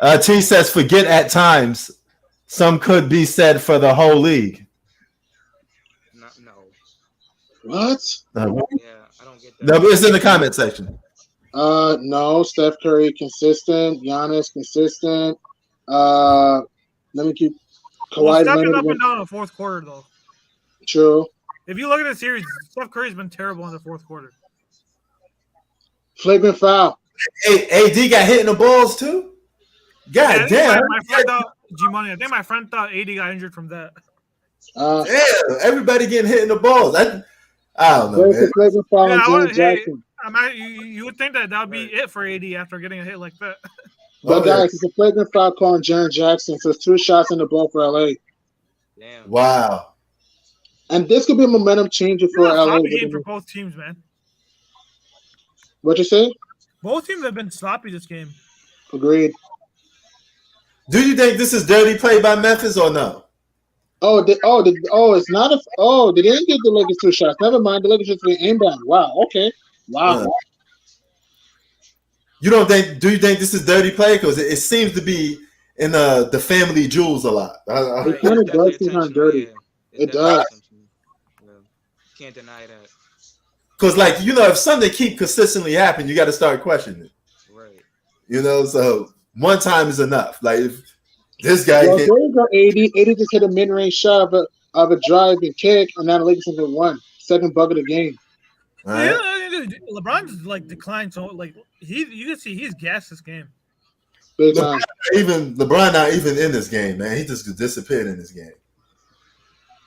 yeah. T says forget at times. Some could be said for the whole league. No. what? Uh, Yeah, I don't get that. no, it's in the comment section. No. Steph Curry consistent. Giannis consistent. Let me keep. Well, Kawhi Steph is Leonard up went and down in the fourth quarter though. true. If you look at the series, Steph Curry's been terrible in the fourth quarter. Flagrant foul. Hey, AD got hit in the balls too. Yeah, I God think damn. my friend thought G-Money. I think my friend thought AD got injured from that. Damn, everybody getting hit in the balls. I don't know, There's man. a flagrant foul Yeah, on I Jaren wanna- hey, Jackson. You would think that would be it for AD after getting a hit like that. But Oh, yeah. guys, it's a flagrant foul call on Jaren Jackson. So it's 2 shots in the ball for LA. Damn. Wow. And this could be a momentum changer It's for a LA. sloppy game for both teams, man. What you say? Both teams have been sloppy this game. Agreed. Do you think this is dirty play by Memphis or no? It's not a. They didn't give the Lakers 2 shots. Never mind. The Lakers just went inbound. Wow. Okay. Wow. You don't think? Do you think this is dirty play? Because it seems to be in the family jewels a lot. It kinda Definitely does seem attention, dirty. yeah. It definitely does. attention. Yeah. Can't deny that. Because like if something keep consistently happening, you got to start questioning it. Right. So one time is enough. Like if this guy Well, can't. there you go, 80 just hit a mid-range shot of a drive and kick, and now the Lakers have won. Second bucket of the game. All right. Yeah, LeBron's like declined, so like you can see he's gassed this game. Big time. Even LeBron not even in this game, man. He just disappeared in this game.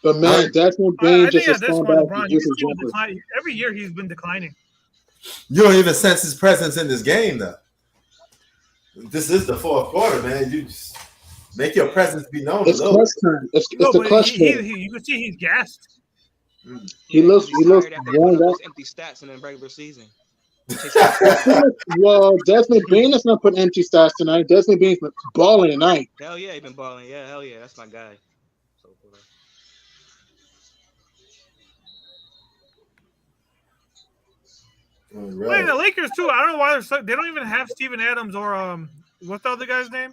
But man, Desmond Bain I just think a at this stone point, back LeBron, to you use can his see him jumper. decline. Every year he's been declining. You don't even sense his presence in this game, though. This is the fourth quarter, man. You just make your presence be known. It's a little. clutch time. It's No, the but clutch time. you can see he's gassed. He looks He's tired after putting worn up out. those empty stats in the regular season. Well, Desmond Bain is not putting empty stats tonight. Desmond Bain's been balling tonight. Hell yeah, he been balling. Yeah, hell yeah, that's my guy. So cool. All Wait, right. the Lakers too. I don't know why they don't even have Steven Adams or what's the other guy's name?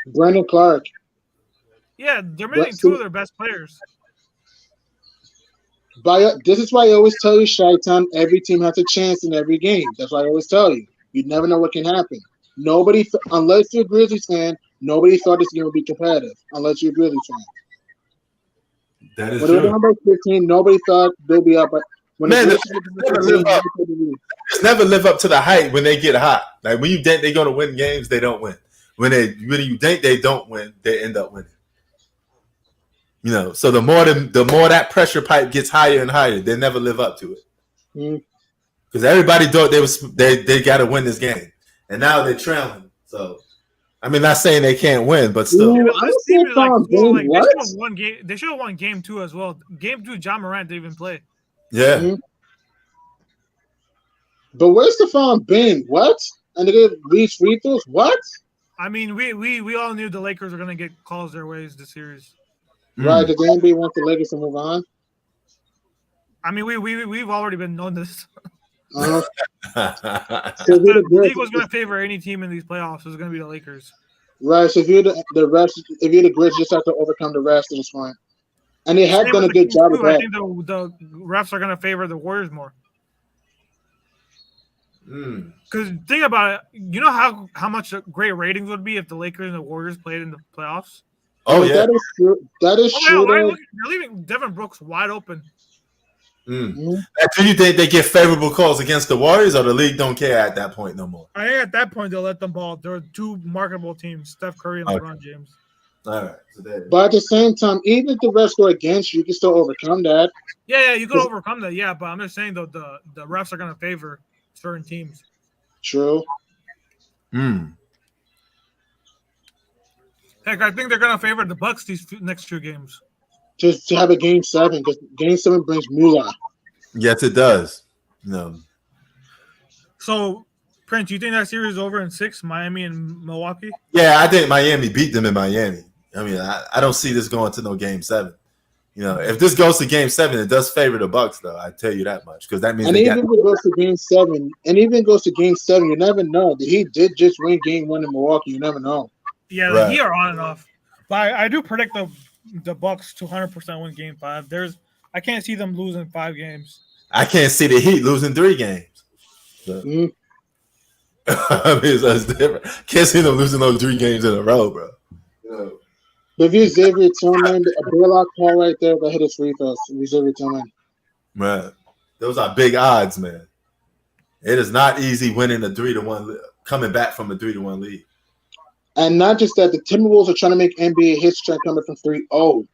Brandon Clark. Yeah, they're missing What's two the- of their best players. This is why I always tell you, Shaitan, every team has a chance in every game. That's why I always tell you. You never know what can happen. Nobody, unless you're a Grizzlies fan, nobody thought this game would be competitive, unless you're really trying. That is When they were true. down by 15, nobody thought they'll be up. But when Man, the they never live up to the hype when they get hot. Like when you think they're gonna win games, they don't win. When you think they don't win, they end up winning. You know, so the more that pressure pipe gets higher and higher, they never live up to it. Because everybody thought they got to win this game, and now they're trailing. So, I mean, not saying they can't win, but still. Ooh, This I team is like, don't well, think like what? they should have won game 2 as well. Game 2, John Morant didn't even play. Yeah. But where's Stephon Bain? What? And they get reach free throws? What? I mean, we all knew the Lakers were gonna get calls their ways this series. Right? Did the NBA want the Lakers to move on? I mean, we've already been known this. So The league was gonna favor any team in these playoffs. It was gonna be the Lakers. Right. So if you're the refs, if you're the Grizzlies, just have to overcome the refs at this point. And they have done a good job of I that. think the refs are gonna favor the Warriors more. Because think about it, you know how much great ratings would be if the Lakers and the Warriors played in the playoffs. Oh yeah, that is true. That is true. They're leaving Devin Brooks wide open. Do you think they get favorable calls against the Warriors, or the league don't care at that point no more? I think at that point they'll let them ball. There are two marketable teams: Steph Curry and LeBron James. All right. But at the same time, even if the refs go against you, you can still overcome that. Yeah, you can overcome that. Yeah, but I'm just saying though, the refs are gonna favor certain teams. True. Heck, I think they're gonna favor the Bucks these next 2 games. Just to have a game 7, because game 7 brings moolah. Yes, it does. No. So, Prince, you think that series is over in 6, Miami and Milwaukee? Yeah, I think Miami beat them in Miami. I mean, I don't see this going to no game 7. You know, if this goes to game 7, it does favor the Bucks, though. I tell you that much, because that means. And even if it goes to game 7, you never know. The Heat did just win game 1 in Milwaukee. You never know. Yeah, Right. the Heat are on and off. But I do predict the Bucks to 100% win game 5. I can't see them losing 5 games. I can't see the Heat losing 3 games. So. I mean, that's different. Can't see them losing those 3 games in a row, bro. No. But if you Xavier Tillman, a Burlock call right there that hit his free throws. If you Xavier Tillman. Man, those are big odds, man. It is not easy winning a 3-1, coming back from a 3-1 lead. And not just that, the Timberwolves are trying to make NBA history coming from 3-0.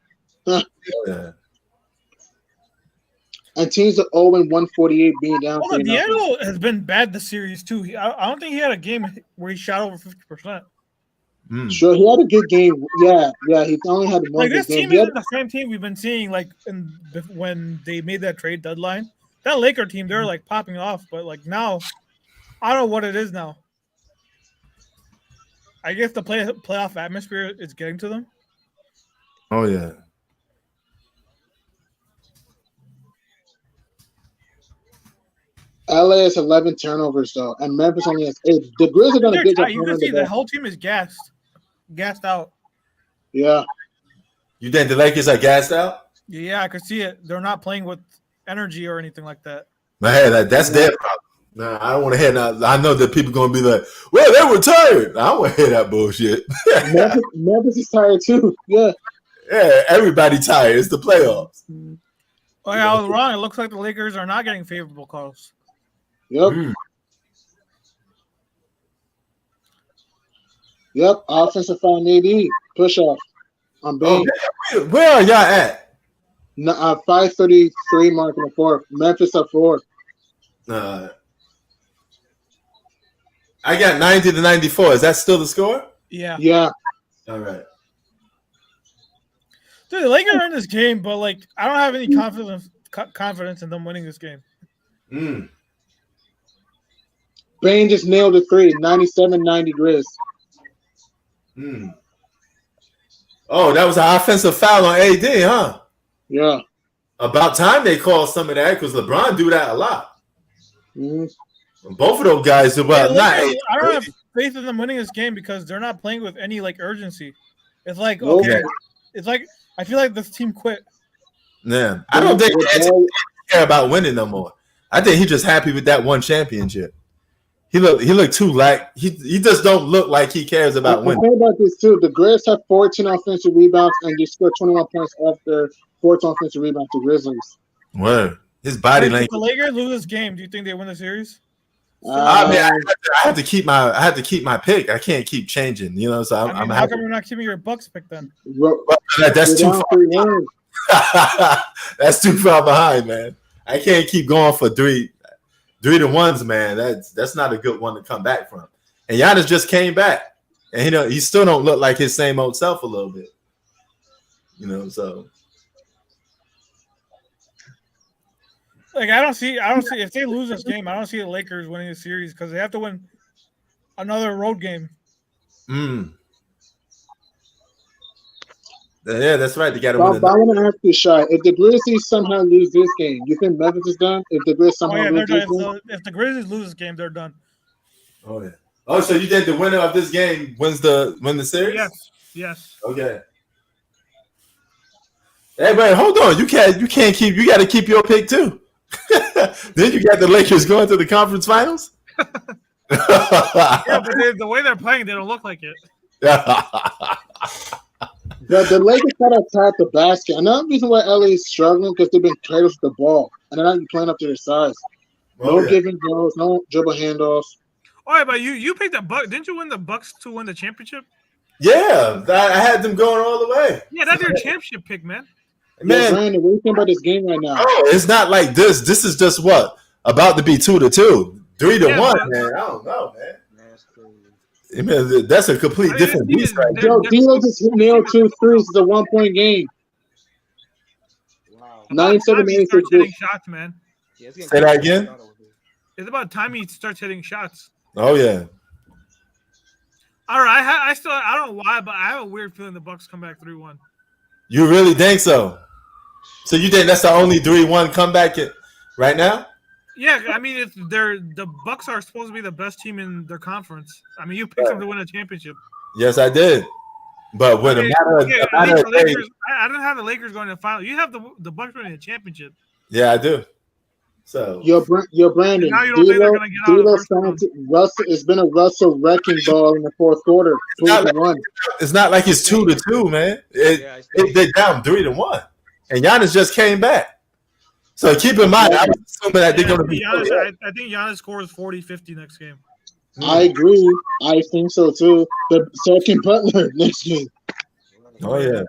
Yeah. And teams are 0-148 being down. Hold on, D'Angelo has been bad this series too. I don't think he had a game where he shot over 50%. Sure, he had a good game. Yeah, he only had one this good game. team isn't the same team we've been seeing like when they made that trade deadline. That Laker team, they're like popping off, but like now, I don't know what it is now. I guess the playoff atmosphere is getting to them. Oh yeah. LA has 11 turnovers though, and Memphis only has 8. The Grizzlies are going to get You can see the whole team is gassed out. Yeah. You think the Lakers are gassed out? Yeah, I could see it. They're not playing with energy or anything like that. But hey, that's their problem. Nah, I don't want to hear that. I know that people going to be like, well, they were tired. I don't want to hear that bullshit. Memphis is tired too. Yeah. Yeah, everybody tired. It's the playoffs. Oh yeah, I was wrong. It looks like the Lakers are not getting favorable calls. Yep. Yep. Offensive foul, AD push off on Bain. Where are y'all at? 5:33 mark in the 4th. Memphis up 4. I got 90-94. Is that still the score? Yeah. Yeah. All right. Dude, the Lakers are in this game, but like I don't have any confidence in them winning this game. Bain just nailed a 3. 97-90 Grizz. Oh, that was an offensive foul on AD, huh? Yeah. About time they called some of that because LeBron do that a lot. Both of those guys do well. I don't have faith in them winning this game because they're not playing with any like urgency. It's like it's like I feel like this team quit. Yeah, I don't think they care about winning no more. I think he's just happy with that one championship. He looked too he just don't look like he cares about I winning. heard about this too. The Grizz have 14 offensive rebounds and they scored 21 points after 14 offensive rebounds to Grizzlies. Word. His body If the language. Lakers lose this game, do you think they win the series? I mean, I have to keep my pick. I can't keep changing, you know. So I'm how happy. come you're not keeping your Bucks pick then? That's too far. That's too far behind, man. I can't keep going for 3-1s, man. That's not a good one to come back from. And Giannis just came back, and he still don't look like his same old self a little bit, you know. So. Like I don't see if they lose this game, I don't see the Lakers winning the series because they have to win another road game. Yeah, that's right. They got to I win. want to ask you, Shy, if the Grizzlies somehow lose this game, you think Memphis is done? If the Grizzlies somehow lose this game? If the Grizzlies lose this game, they're done. Oh yeah. Oh, so you think the winner of this game wins the series? Yes. Okay. Hey, but hold on. You got to keep your pick too. Then you got the Lakers going to the conference finals. Yeah, but the way they're playing, they don't look like it. The Lakers got to attack the basket. Another reason why LA is struggling because they've been careless with the ball and they're not playing up to their size. No giving goals, no dribble handoffs. All right, but you picked the Bucks. Didn't you win the Bucks to win the championship? Yeah, I had them going all the way. Yeah, that's your championship pick, man. Man, Brandon, what do you think about this game right now? Oh, it's not like this. This is just what about to be 2-2, 3-1, man. I don't know, man. I mean, that's a complete different beast, right? Yo, D'Lo just nailed 2 threes. It's a 1-point game. Wow. 97 minutes. Starts hitting shots, man. Yeah, say that again. It's about time he starts hitting shots. Oh yeah. All right, I don't know why, but I have a weird feeling the Bucks come back 3-1. You really think so? So you think that's the only 3-1 comeback right now? Yeah, I mean, the Bucks are supposed to be the best team in their conference. I mean, you picked them to win a championship. Yes, I did. But with a matter of days, I don't have the Lakers going to the final. You have the Bucks winning a championship. Yeah, I do. So you're Brandon. Now you don't think they're going to get out of Russell. It's been a Russell wrecking ball in the fourth quarter. It's not like it's 2-2, man. They're down 3-1, and Giannis just came back. So keep in mind, I'm assuming that they're going to be. I think Giannis scores 40-50 next game. I agree. I think so too. But so can Butler next game. Oh yeah.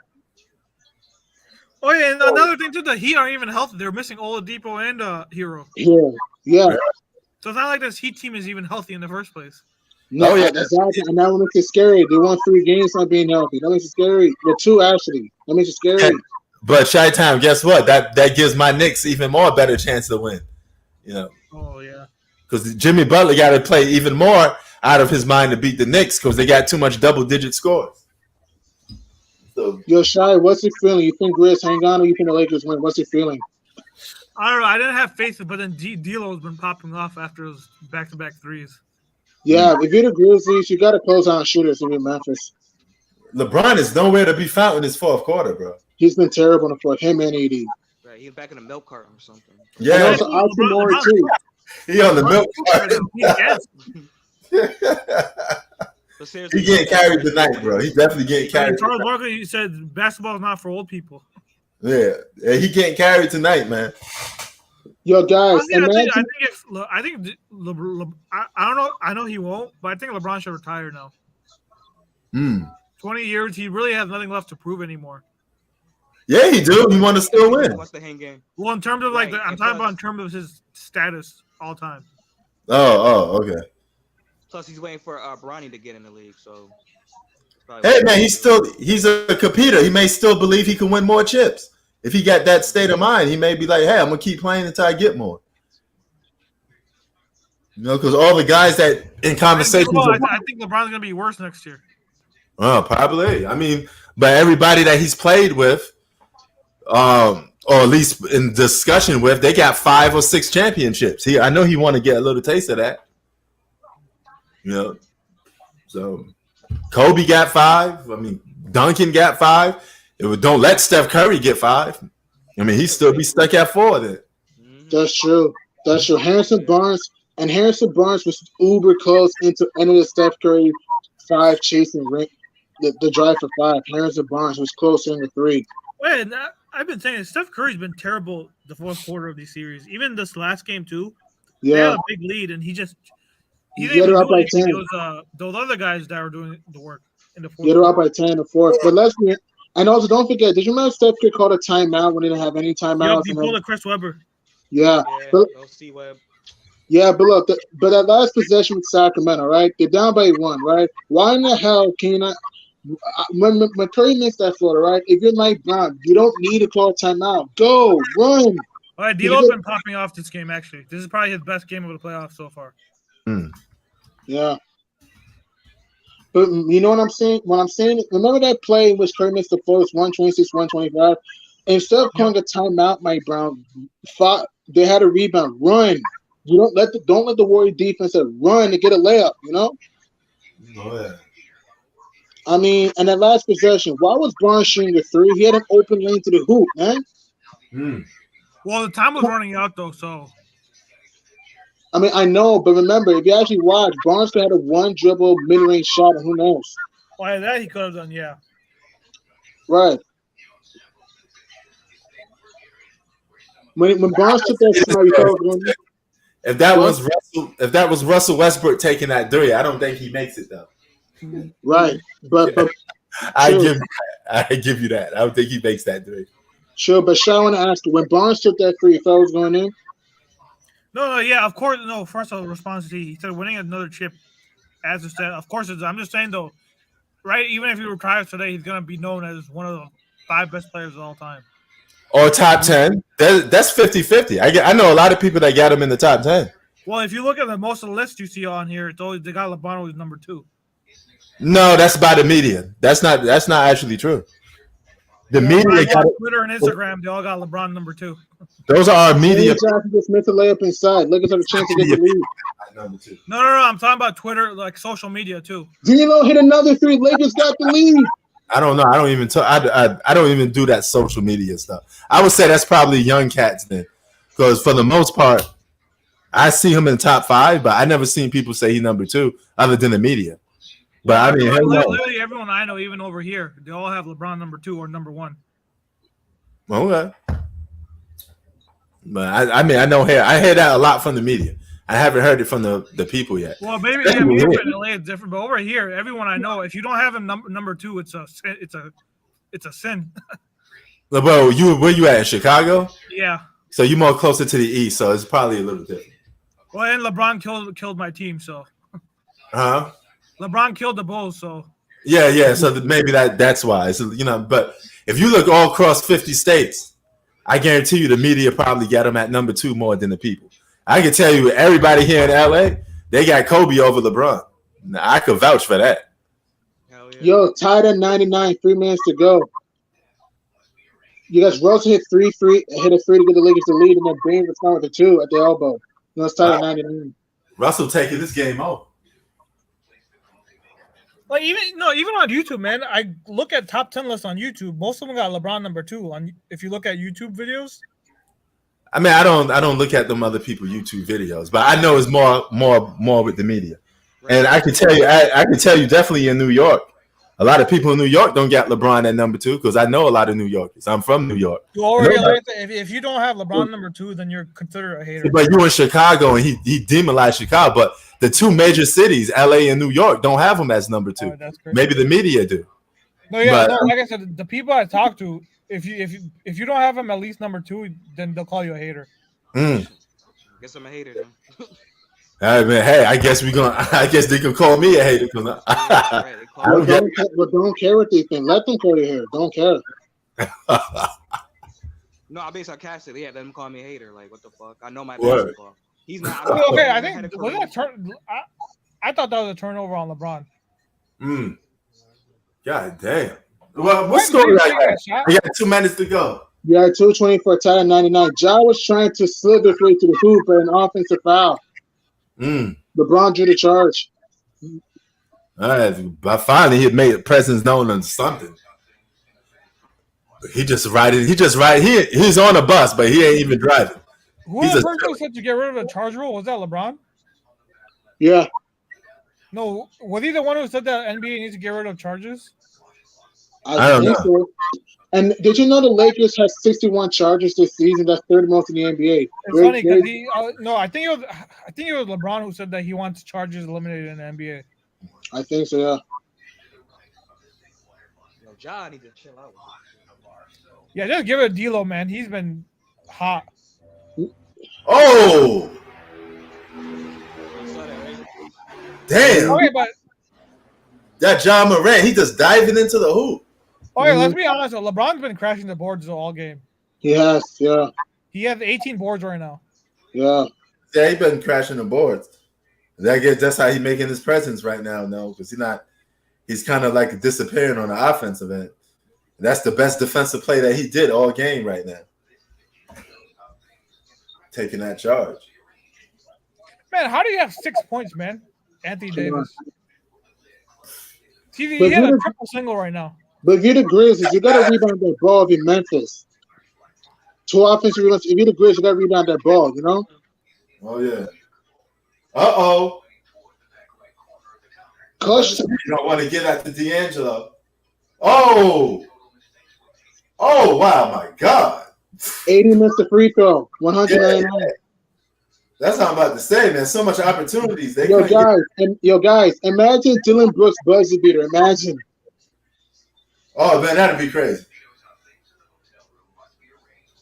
Oh yeah, and another thing too, the Heat aren't even healthy. They're missing Oladipo and Hero. Yeah. So it's not like this Heat team is even healthy in the first place. No, exactly. And that makes it scary. They won 3 games not being healthy. That makes it scary. Well, 2 actually. That makes it scary. But Chi-Town, guess what? That gives my Knicks even more better chance to win. You know. Oh yeah. Because Jimmy Butler got to play even more out of his mind to beat the Knicks because they got too much double-digit scores. So, yo, Shy, what's your feeling? You think Grizz hang on or you think the Lakers win? What's your feeling? I don't know. I didn't have faith, but then D'Lo's been popping off after those back-to-back threes. Yeah, if you're the Grizzlies, you got to close on shooters if you're Memphis. LeBron is nowhere to be found in this fourth quarter, bro. He's been terrible in the fourth. Him and AD. Right, he's back in the milk carton or something. Yeah, and also LeBron too. He on the milk carton. He getting carried tonight, bro. He definitely getting carried. Charles Barkley, he said basketball is not for old people. Yeah, he getting carried tonight, man. Yo, guys, I don't know. I know he won't, but I think LeBron should retire now. 20 years, he really has nothing left to prove anymore. Yeah, he do. He want to still win. What's the hang game? Well, in terms of I'm talking about in terms of his status all time. Oh, okay. Plus, he's waiting for Bronny to get in the league. So, hey man, he's a competitor. He may still believe he can win more chips. If he got that state of mind, he may be like, "Hey, I'm gonna keep playing until I get more." You know, because all the guys that in conversations, I think LeBron's gonna be worse next year. Oh, probably. I mean, but everybody that he's played with, or at least in discussion with, they got 5 or 6 championships. I know he want to get a little taste of that. You know, so Kobe got 5. I mean, Duncan got 5. Don't let Steph Curry get 5. I mean, he still be stuck at 4 then. That's true. Harrison Barnes And Harrison Barnes was uber close into end of the Steph Curry 5 chasing ring. The drive for 5. Harrison Barnes was closer in the 3. Wait, I've been saying Steph Curry's been terrible the fourth quarter of these series. Even this last game too. They had Yeah. a big lead, and he didn't Get even her up do by anything. 10. It was those other guys that were doing the work in the fourth. Get her up quarter. by 10 in the 4th. But let's be, and also don't forget, did you remember Steph Curry called a timeout when he didn't have any Yep, timeouts? he And pulled then, a Chris Webber. yeah. Yeah, But, go see Webb. yeah, but look, but that last possession with Sacramento, right? They're down by 1, right? Why in the hell can you not? When Curry makes that floater, right? If you're Mike Brown, you don't need to call a timeout. Go, run. All right, D'Lo's been popping off this game. Actually, this is probably his best game of the playoffs so far. Yeah. But you know what I'm saying? When I'm saying, remember that play in which Curry missed the floaters, 126, 125? Instead of calling a timeout, Mike Brown, they had a rebound. Run. You don't let the Warrior defense run to get a layup, you know? Oh, yeah. I mean, and that last possession, why was Barnes shooting the 3? He had an open lane to the hoop, man. Well, the time was running out though, so I mean, I know, but remember, if you actually watch, Barnes could have had a 1 dribble mid-range shot, and who knows? well, that he could have done, yeah. Right. When Barnes took that shot, you thought it was going. If that was Russell Westbrook taking that 3, I don't think he makes it though. Right, but I give you that. I don't think he makes that 3. Sure, but Sha, I want to ask you, when Barnes took that 3, you thought it was going in? No, yeah, of course. No, first I'll respond to he said winning another chip, as I said, of course. I'm just saying though, right? Even if he retires today, he's gonna be known as one of the 5 best players of all time. Or top 10. That's 50-50. I know a lot of people that got him in the top 10. Well, if you look at most of the lists you see on here, it's always they got LeBron was number 2. No, that's by the media. That's not actually true. The media got on Twitter and Instagram. They all got LeBron number 2. Those are our media. Johnson just missed a layup inside. Lakers have a chance to get the lead. Number 2. No. I'm talking about Twitter, like social media too. D'Lo hit another 3. Lakers got the lead. I don't know. I don't even I don't even do that social media stuff. I would say that's probably young cats then, because for the most part, I see him in the top 5, but I never seen people say he's number 2 other than the media. But I mean, literally everyone I know, even over here, they all have LeBron number 2 or number 1. Okay. But I mean, I know I hear that a lot from the media. I haven't heard it from the people yet. Well, maybe in LA it's different, but over here, everyone I know, if you don't have him number 2, it's a sin. Well, where you at in Chicago? Yeah. So you're more closer to the east, so it's probably a little different. Well, and LeBron killed my team, so. Huh? LeBron killed the Bulls, so. Yeah. So maybe that's why. So, but if you look all across 50 states, I guarantee you the media probably got him at number 2 more than the people. I can tell you everybody here in LA, they got Kobe over LeBron. Now, I could vouch for that. Hell yeah. Yo, tied at 99, 3 minutes to go. You guys, Russell hit a 3 to get the Lakers to lead, and then Green responded with the 2 at the elbow. It's tied at 99. Russell taking this game off. Like even on YouTube, man, I look at top 10 lists on YouTube. Most of them got LeBron number 2. If you look at YouTube videos. I mean, I don't look at them other people YouTube videos, but I know it's more with the media. And I can tell you, definitely in New York, a lot of people in New York don't get LeBron at number 2 because I know a lot of New Yorkers. I'm from New York. If you don't have LeBron number 2, then you're considered a hater. But you in Chicago, and he demonized Chicago. But the 2 major cities, LA and New York, don't have him as number 2. Oh, Maybe the media do. No, like I said, the people I talk to, if you don't have him at least number 2, then they'll call you a hater. Guess I'm a hater then. Hey, I guess they can call me a hater because don't care what they think. Let them call you a hater. Don't care. No, I'm being sarcastic. Yeah, let them call me a hater. Like, what the fuck? I know my Word. basketball. He's not. Okay, I think I thought that was a turnover on LeBron. God damn. Well, what story like that? We got 2 minutes to go. Yeah, 2:24, tied at 99. Ja was trying to slip his way to the hoop, but an offensive foul. LeBron drew the charge. All right, but finally he made presence known on something. He's on a bus, but he ain't even driving. Who was the person who said to get rid of the charge rule? Was that LeBron? Yeah, No, was he the one who said that NBA needs to get rid of charges? I don't think know. so. And did you know the Lakers have 61 charges this season? That's third most in the NBA. It's funny because he no, I think it was LeBron who said that he wants charges eliminated in the NBA. I think so. Yeah. Yo, John needs to chill out. Yeah, just give it a D'Lo, man. He's been hot. Oh, damn! Okay, but That John Morant, he just diving into the hoop. let's be honest. LeBron's been crashing the boards all game. He has. Yeah. He has 18 boards right now. Yeah. Yeah, he been crashing the boards. That's how he making his presence right now. No, because he's kind of like disappearing on the offensive end. That's the best defensive play that he did all game right now. Taking that charge. Man, how do you have 6 points, man? Anthony Davis. He But had a you- triple single right now. But if you're the Grizzlies, you got to rebound that ball if you're Memphis. 2 offensive rebounds. If you're the Grizzlies, you got to rebound that ball, you know? Oh, yeah. Uh-oh. Clutch. You don't want to get at the D'Angelo. Oh. Oh, wow, my God. 80 missed the free throw. 199. Yeah. That's what I'm about to say, man. So much opportunities. They Yo, couldn't guys, imagine Dylan Brooks buzzer beater. Imagine. Oh, man, that'd be crazy.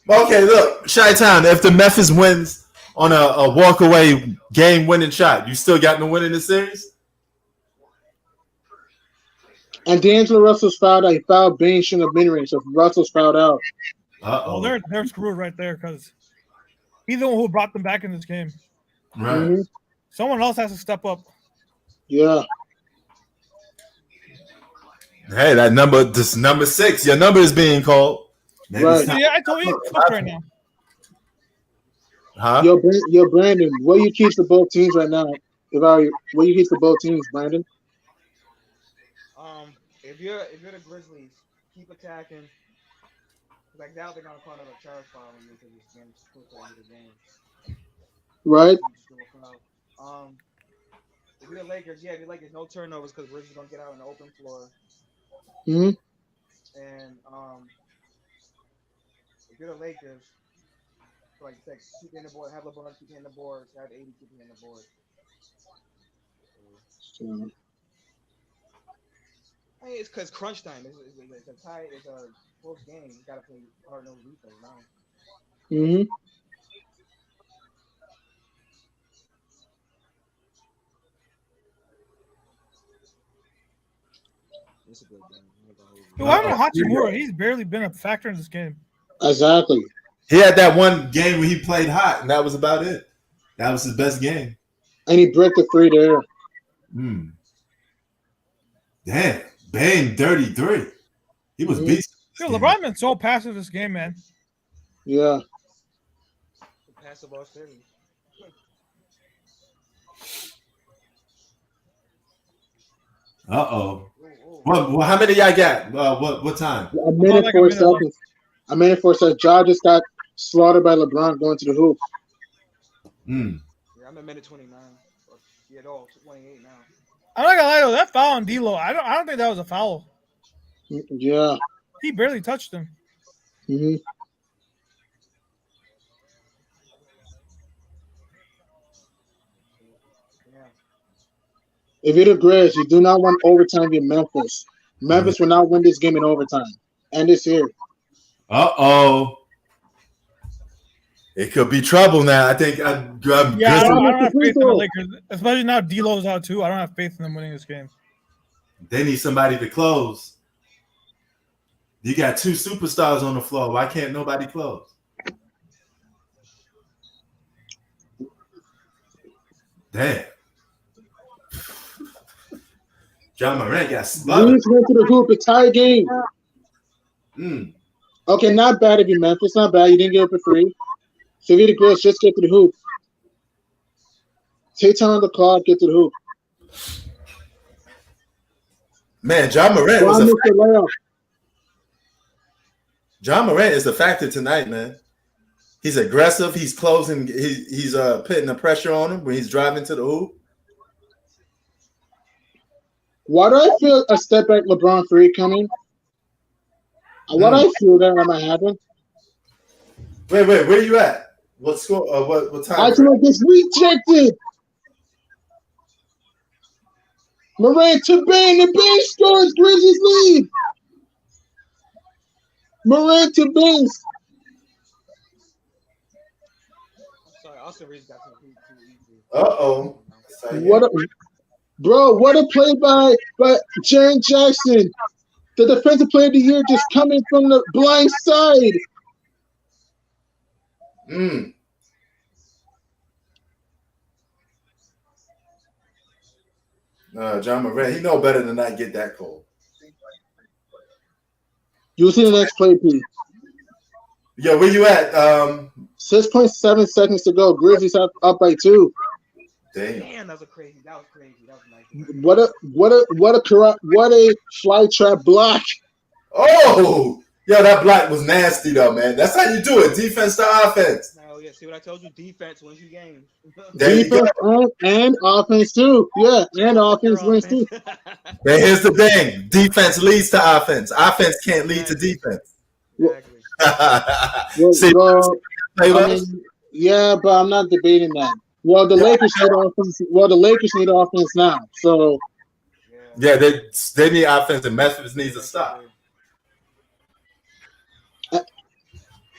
Okay, look, Chi-Town, if the Memphis wins on a walk-away game-winning shot, you still got to win in the series? And D'Angelo Russell's fouled out. He fouled Bain shooting a mid-range, so Russell's fouled out. Uh-oh. Well, they're screwed right there because he's the one who brought them back in this game. Right. Mhm. Someone else has to step up. Yeah. Hey, this number 6, your number is being called. Maybe Right. it's time- Yeah, I told you he's cooked right now. Huh? Yo, Brandon, what you keep for both teams right now? What you keep for both teams, Brandon? If you're the Grizzlies, keep attacking. Like now they're gonna call another charge foul on you because this game's close to the end of the game. Right? If you're the Lakers, if you're Lakers, no turnovers because Grizzlies gonna get out on the open floor. Hmm. And if you're the Lakers, like you said, keep in the board, have LeBron keep in the boards, have 80 keep in the board. So, I mean, it's because crunch time. It's a tie. It's a close game. You gotta play hard-nosed defense now. hmm. It's a good game. Why not Hachimura? He's barely been a factor in this game. Exactly. He had that one game where he played hot, and that was about it. That was his best game. And he broke the free there. Damn. Bang, dirty 3. He was beast. Yo, LeBron been so passive this game, man. Yeah. Pass the ball steady. Uh-oh. Well, how many y'all got? What time? A minute, like 4 a minute left. seconds. A minute, 4 seconds. Ja just got slaughtered by LeBron going to the hoop. Mm. Yeah, I'm at minute 29. Yeah, no, 28 now. I'm not gonna lie though, that foul on D'Lo, I don't think that was a foul. Yeah. He barely touched him. Hmm. Yeah. If you're the Grizz, you do not want overtime in Memphis. Memphis will not win this game in overtime. And it's here. Uh-oh. It could be trouble now. I think Yeah, I Grizzlies- don't have faith in the Lakers, especially now D'Lo's out too. I don't have faith in them winning this game. they need somebody to close. You got 2 superstars on the floor. Why can't nobody close? Damn. John Morant got smothered. Leeds went to the hoop. It's tie game. Mm. Okay, not bad if you're Memphis. Not bad. You didn't give up a free. So if you're the Grizz, just get to the hoop. Take time on the clock, get to the hoop. Man, John Morant was John a missed the layup. John Morant is a factor tonight, man. He's aggressive. He's closing. He's putting the pressure on him when he's driving to the hoop. Why do I feel a step back LeBron 3 coming? Why do I feel that might happen? Wait, where you at? What score? What time? I feel like it's rejected. Morant to Bain. The Bain scores. Grizzlies lead. Morant to Bain. Sorry, Austin Reeves got too easy. Uh-oh. What a play by Jaren Jackson. The defensive player of the year just coming from the blind side. John Morant, he know better than not get that cold. You'll see the next play, Pete. Yo, where you at? 6.7 seconds to go. Grizzlies up by 2. Damn, that was crazy. That was nice. What a fly trap block. Oh, yo, that block was nasty though, man. That's how you do it. Defense to offense. Oh yeah, see what I told you? Defense wins you games. Defense and offense too. Yeah, and offense wins too. But here's the thing: defense leads to offense. Offense can't lead to defense. Exactly. Yeah, but I'm not debating that. Well, the Lakers need offense. Well, the Lakers need offense now. So yeah, they need offense, and Memphis needs to stop.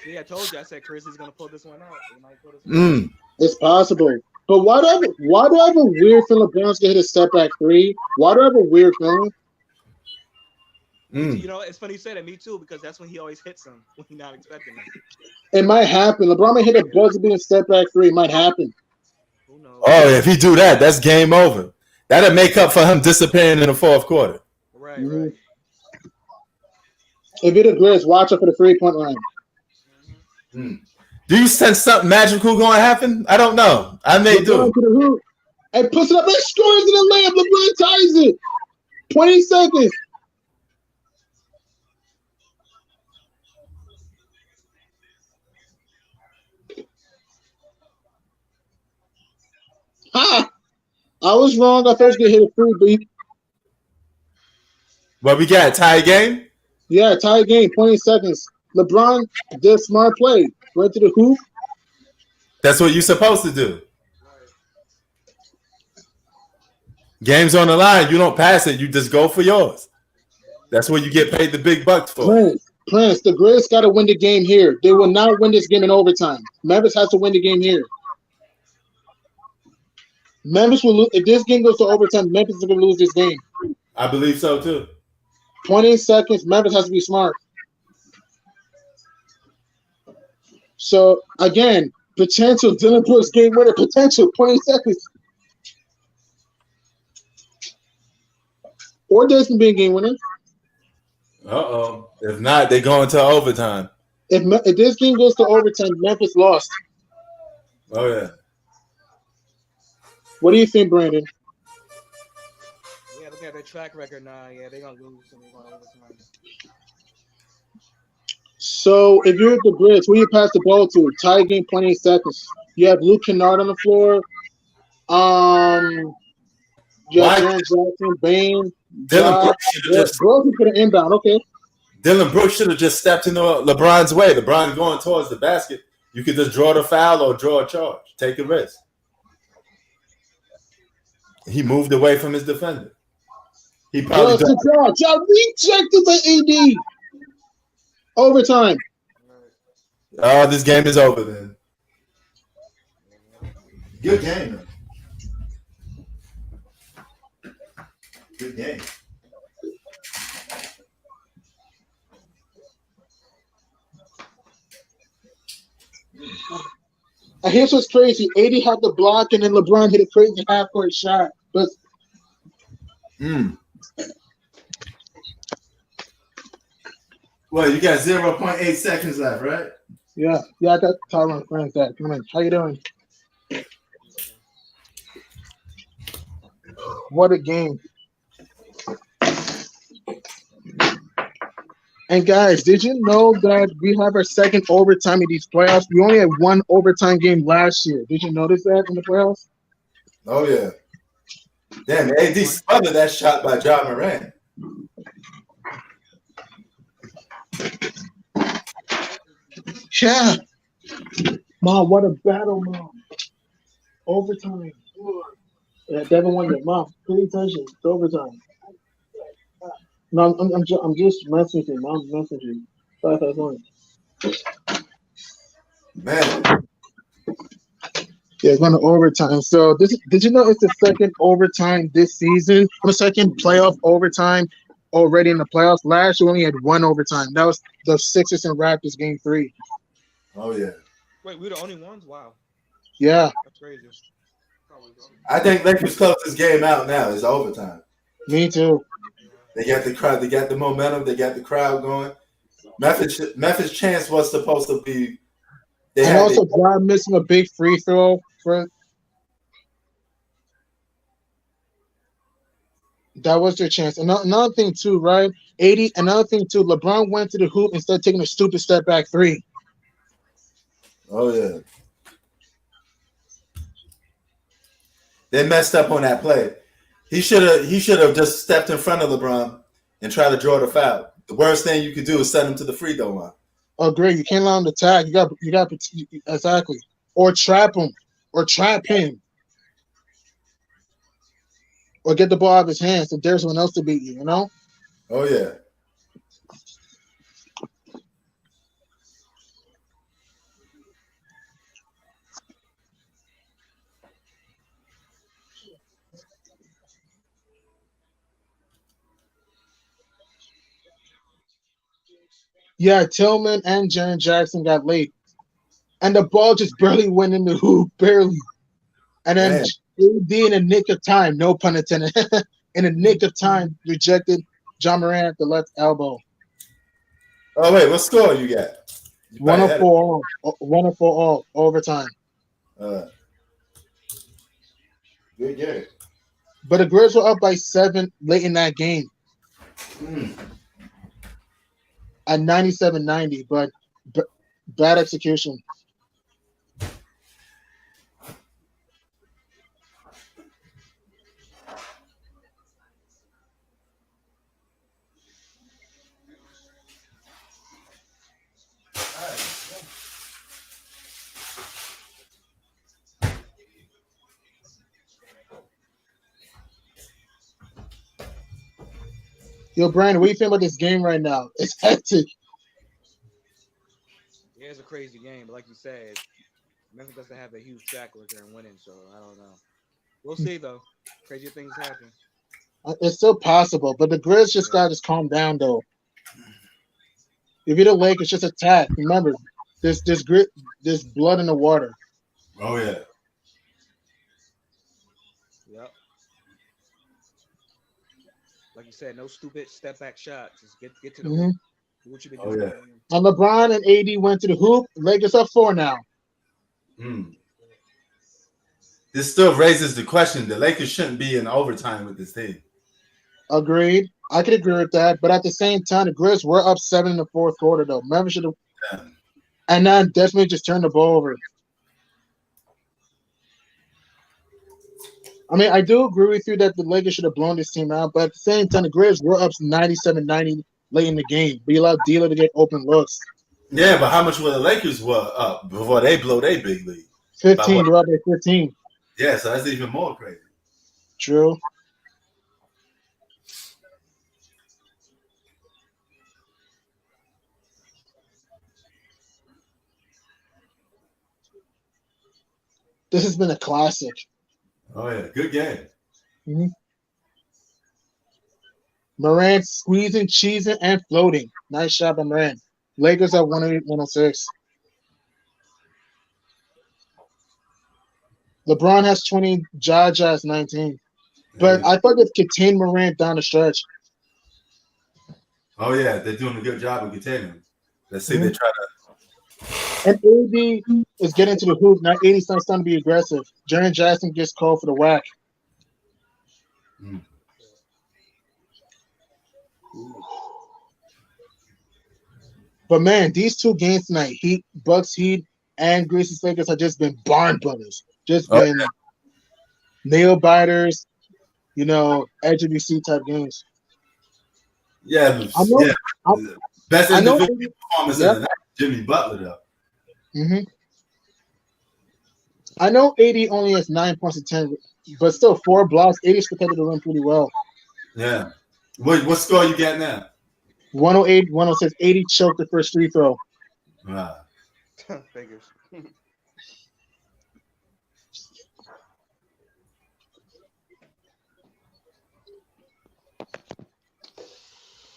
Yeah, I told you. I said Chris is gonna pull this one out. It's possible. But why do I have a weird feeling LeBron's gonna hit a step back 3? Why do I have a weird feeling? You know, it's funny you say that. Me too, because that's when he always hits them when he's not expecting them. It might happen. LeBron might hit a buzzer beating step back 3. It might happen. Who knows? Oh, if he do that, that's game over. That'll make up for him disappearing in the fourth quarter. Right, right. If you're the Grizz, watch out for the 3-point line. Do you sense something magical going to happen? I don't know. I may do. And puts it up and scores in the layup. LeBron ties it. 20 seconds. Ha! I was wrong. I thought I was going to hit a free beat. What we got? Tie game? Yeah, tie game. 20 seconds. LeBron did smart play. Went to the hoop. That's what you're supposed to do. Game's on the line. You don't pass it. You just go for yours. That's what you get paid the big bucks for. Prince, the Grizz got to win the game here. They will not win this game in overtime. Memphis has to win the game here. Memphis will lose. If this game goes to overtime, Memphis is going to lose this game. I believe so, too. 20 seconds. Memphis has to be smart. So, again, potential Dylan Brooks game winner. Potential 20 seconds. Or Desmond being game winner. Uh-oh. If not, they go into overtime. If this game goes to overtime, Memphis lost. Oh, yeah. What do you think, Brandon? Yeah, looking at their track record now, yeah, they're going to lose and they're going to overtime. So, if you're at the Grizz, who you pass the ball to? Tie game, 20 seconds. You have Luke Kennard on the floor. You have Jaren Jackson, Bain. Dylan Brooks should have just for the inbound. Okay. Dylan Brooks should have just stepped into LeBron's way. LeBron going towards the basket. You could just draw the foul or draw a charge. Take a risk. He moved away from his defender. He probably rejected the AD. Overtime. Oh, this game is over then. Good game. Good game. And here's what's crazy. AD had the block, and then LeBron hit a crazy half-court shot. But Well, you got 0.8 seconds left, right? Yeah, I got Tyron Frank that. Come on, how you doing? What a game. And guys, did you know that we have our second overtime in these playoffs? We only had one overtime game last year. Did you notice that in the playoffs? Oh, yeah. Damn, AD smothered that shot by Ja Morant. Yeah. Mom, what a battle, Mom. Overtime. Yeah, Devin won it. Mom, pay attention. It's overtime. No, I'm just messaging. Mom's messaging. 551. Man, Yeah, it's going to overtime. So did you know it's the second overtime this season? The second playoff overtime already in the playoffs. Last year we only had one overtime. That was the Sixers and Raptors game 3. oh yeah. Wait, we're the only ones? Wow, Yeah, that's crazy. I think Lakers close this game out now. It's overtime. me too. They got the crowd. They got the momentum. They got the crowd going. Memphis chance was supposed to be. They And had also, God missing a big free throw for that was their chance. Another thing too, right? 80. Another thing too. LeBron went to the hoop instead of taking a stupid step back 3. Oh yeah. They messed up on that play. He should have just stepped in front of LeBron and tried to draw the foul. The worst thing you could do is send him to the free throw line. Oh, great! You can't allow him to tag. You got exactly, or trap him, or trap him, or get the ball out of his hands if there's someone else to beat you. You know. Oh yeah. Yeah, Tillman and Jaren Jackson got late, and the ball just barely went in the hoop, barely. And then Man. AD in the nick of time, no pun intended, in the nick of time, rejected John Morant at the left elbow. Oh wait, what score you got? You probably had it. 104 all, 104 all, overtime. Good game. But the Grizzlies were up by 7 late in that game at 97-90, but bad execution. Yo, Brandon, what do you think about this game right now? It's hectic. Yeah, it's a crazy game, but like you said, Memphis doesn't have a huge track record in winning, so I don't know. We'll see though. Crazy things happen. It's still possible, but the Grizz just got to calm down, though. If you're the Lakers, just attack. Remember, there's blood in the water. Oh yeah. Yep. Like you said, no stupid step back shots. Just get to the hoop. Do what you been doing. Yeah. And LeBron and AD went to the hoop. Lakers up 4 now. This still raises the question: the Lakers shouldn't be in overtime with this team. Agreed. I could agree with that. But at the same time, the Grizz were up 7 in the fourth quarter, though. Memphis should have. Yeah. And then definitely just turned the ball over. I mean, I do agree with you that the Lakers should have blown this team out. But at the same time, the Grizz were up 97-90 late in the game. But you allowed D'Lo to get open looks. Yeah, but how much were the Lakers were up before they blow their big lead? 15. They're up at 15. Yeah, so that's even more crazy. True. This has been a classic. Oh yeah, good game. Morant squeezing, cheesing, and floating. Nice shot by Morant. Lakers at 108-106. LeBron has 20, Jaja has 19. But I thought they'd contain Morant down the stretch. Oh yeah, they're doing a good job of containing him. Let's see, they try to. And AD is getting to the hoop. Now 80's starting to be aggressive. Jaren Jackson gets called for the whack. But man, these 2 games tonight, Bucks Heat and Grizzlies Lakers have just been barn butters. Just been nail biters. edge of your seat type games. Yeah, I know. yeah. Best I know. individual performance Yeah. of the night, Jimmy Butler, though. hmm I know 80 only has 9 points to 10, but still 4 blocks. 80 protected the rim pretty well. Yeah. What score you got now? 108, 106. 80 choked the first free throw. Wow. Figures.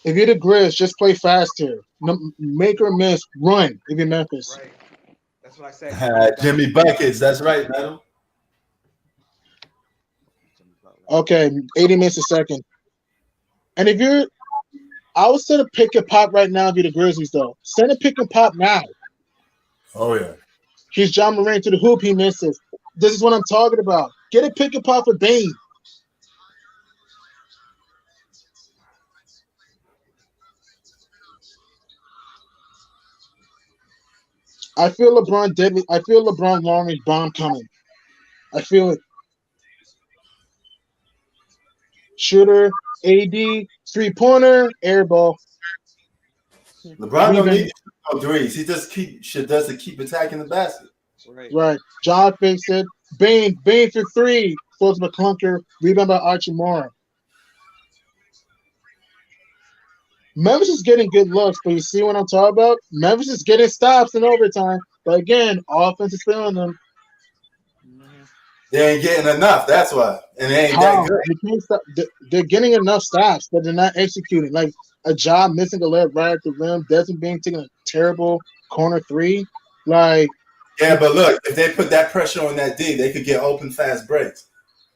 If you're the Grizz, just play faster. Make or miss, run if you're Memphis. Right. That's what I said. Jimmy Buckets. That's right, Metal. Okay, 80 minutes a second. And if you're, I would send a pick and pop right now if you're the Grizzlies, though. Send a pick and pop now. Oh, yeah. He's John Moran to the hoop, he misses. This is what I'm talking about. Get a pick and pop for Bane. I feel LeBron deadly. I feel LeBron long range bomb coming. I feel it. Shooter, AD, 3-pointer, air ball. LeBron don't need no threes. He just does to keep attacking the basket. Right. John fakes it. Bane for 3. Floats McClunker. Rebound by Archie Moore. Memphis is getting good looks, but you see what I'm talking about? Memphis is getting stops in overtime. But again, offense is failing them. They ain't getting enough. That's why. And they ain't How? that good. They can't stop. They're getting enough stops, but they're not executing. Like a job missing a leg right at the rim, Desmond being taking a terrible corner 3. Like, Yeah, but look, if they put that pressure on that D, they could get open fast breaks.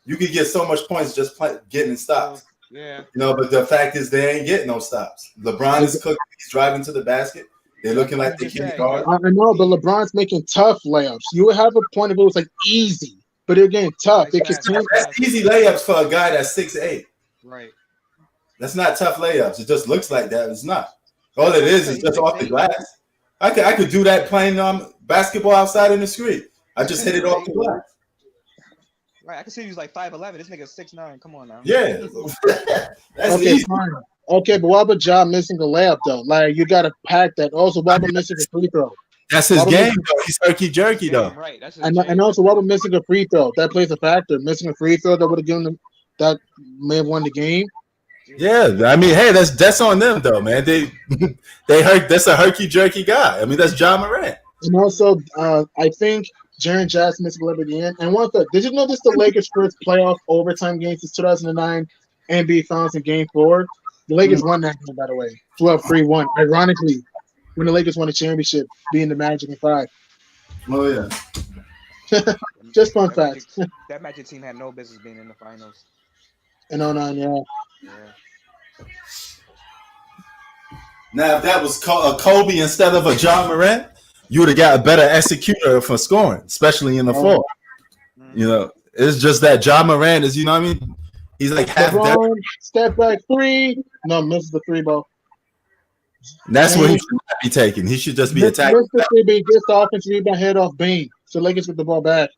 You could get so much points just getting stops. Yeah. But the fact is they ain't getting no stops. LeBron is cooking. He's driving to the basket. They're looking like they can't guard. I know, but LeBron's making tough layups. You would have a point if it was like easy, but they're getting tough. They continue. That's easy layups for a guy that's 6'8". Right. That's not tough layups. It just looks like that. It's not. All it is just off the glass. I could do that playing basketball outside in the street. I just hit it off the glass. Right, I can see he's like 5'11". This nigga's 6'9". Come on now. Yeah. That's Okay, easy. fine. Okay, but what about job missing a layup though? Like you got to pack that. Also, what about missing a free throw? That's his game, though. He's herky jerky, though. Right. That's And also, what about missing a free throw? That plays a factor. Missing a free throw that would have given them that may have won the game. Yeah, I mean, hey, that's on them though, man. They hurt. That's a herky jerky guy. I mean, that's John Morant. And also, I think Jaren Jackson missed a little bit at the end. And one thing, did you know this? The Lakers' first playoff overtime game since 2009 NBA Finals in Game 4. The Lakers won that game, by the way, 12-3-1. Ironically, when the Lakers won a championship, being the Magic in 5. Oh yeah. Just fun facts. That Magic team had no business being in the finals. In 09, yeah. Now, if that was a Kobe instead of a John Morant, you would have got a better executor for scoring, especially in the fourth. It's just that John Morant is, you know what I mean? He's like half dead. Step back 3. No, misses the 3 ball. That's what he should not be taking. He should just be attacking. Gets the offensive rebound head off Bane. So Lakers get the ball back.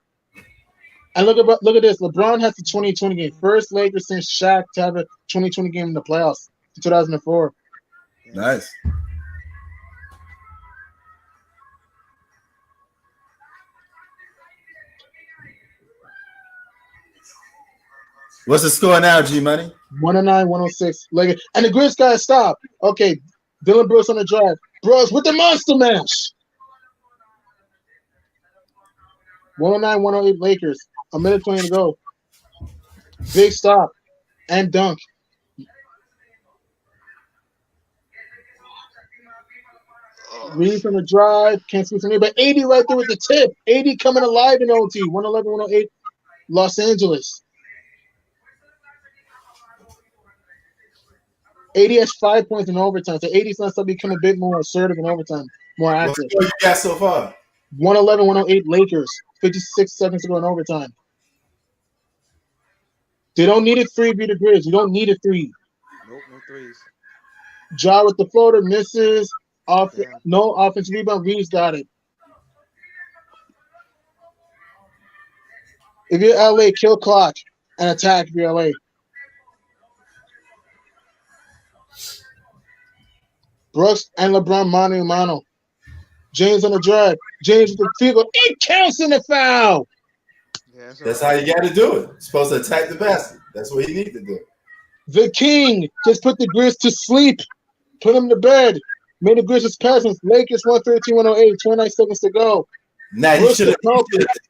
And look at this. LeBron has the 2020 game. First Lakers since Shaq to have a 2020 game in the playoffs in 2004. Nice. What's the score now, G Money? 109, 106. Lakers. And the Grizz guys stop. Okay, Dylan Brooks on the drive. Bros with the monster mash. 109, 108 Lakers. A minute 20 to go. Big stop. And dunk. Reed from the drive. Can't see from here. But 80 right there with the tip. 80 coming alive in OT. 111, 108. Los Angeles. 80 has 5 points in overtime. So 80's going to become a bit more assertive in overtime. More active. What you got so far? 111, 108 Lakers. 56 seconds to go in overtime. They don't need a 3 beat the Grizz. You don't need a 3. Nope, no threes. Ja with the floater misses. No offensive rebound. Reed's got it. If you're LA, kill clock and attack if you're LA. Brooks and LeBron mano a mano. James on the drive. James with the field goal. It counts in the foul. Yeah, That's how you got to do it. You're supposed to attack the basket. That's what you need to do. The King just put the Grizz to sleep. Put him to bed. Made the Grizzlies peasants. Lakers 113-108. 29 seconds to go. Now he Brooks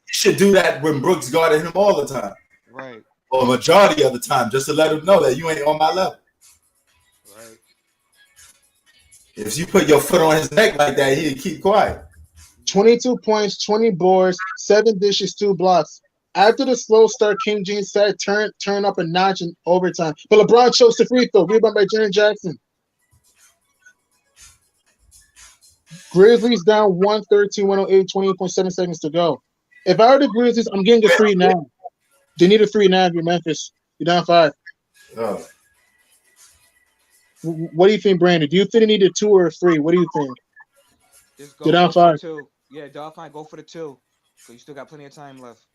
should do that when Brooks guarded him all the time. Right. Or majority of the time, just to let him know that you ain't on my level. Right. If you put your foot on his neck like that, he'd keep quiet. 22 points, 20 boards, 7 dishes, 2 blocks. After the slow start, King James said turn up a notch in overtime. But LeBron chose the free throw. Rebound by Jaren Jackson. Grizzlies down 113-108, 28.7 seconds to go. If I were the Grizzlies, I'm getting a 3 now. They need a 3 now if you're Memphis. You're down 5. Oh. What do you think, Brandon? Do you think they need a 2 or a 3? What do you think? Just They're down for the 5. 2. Yeah, down 5. Go for the 2. So you still got plenty of time left.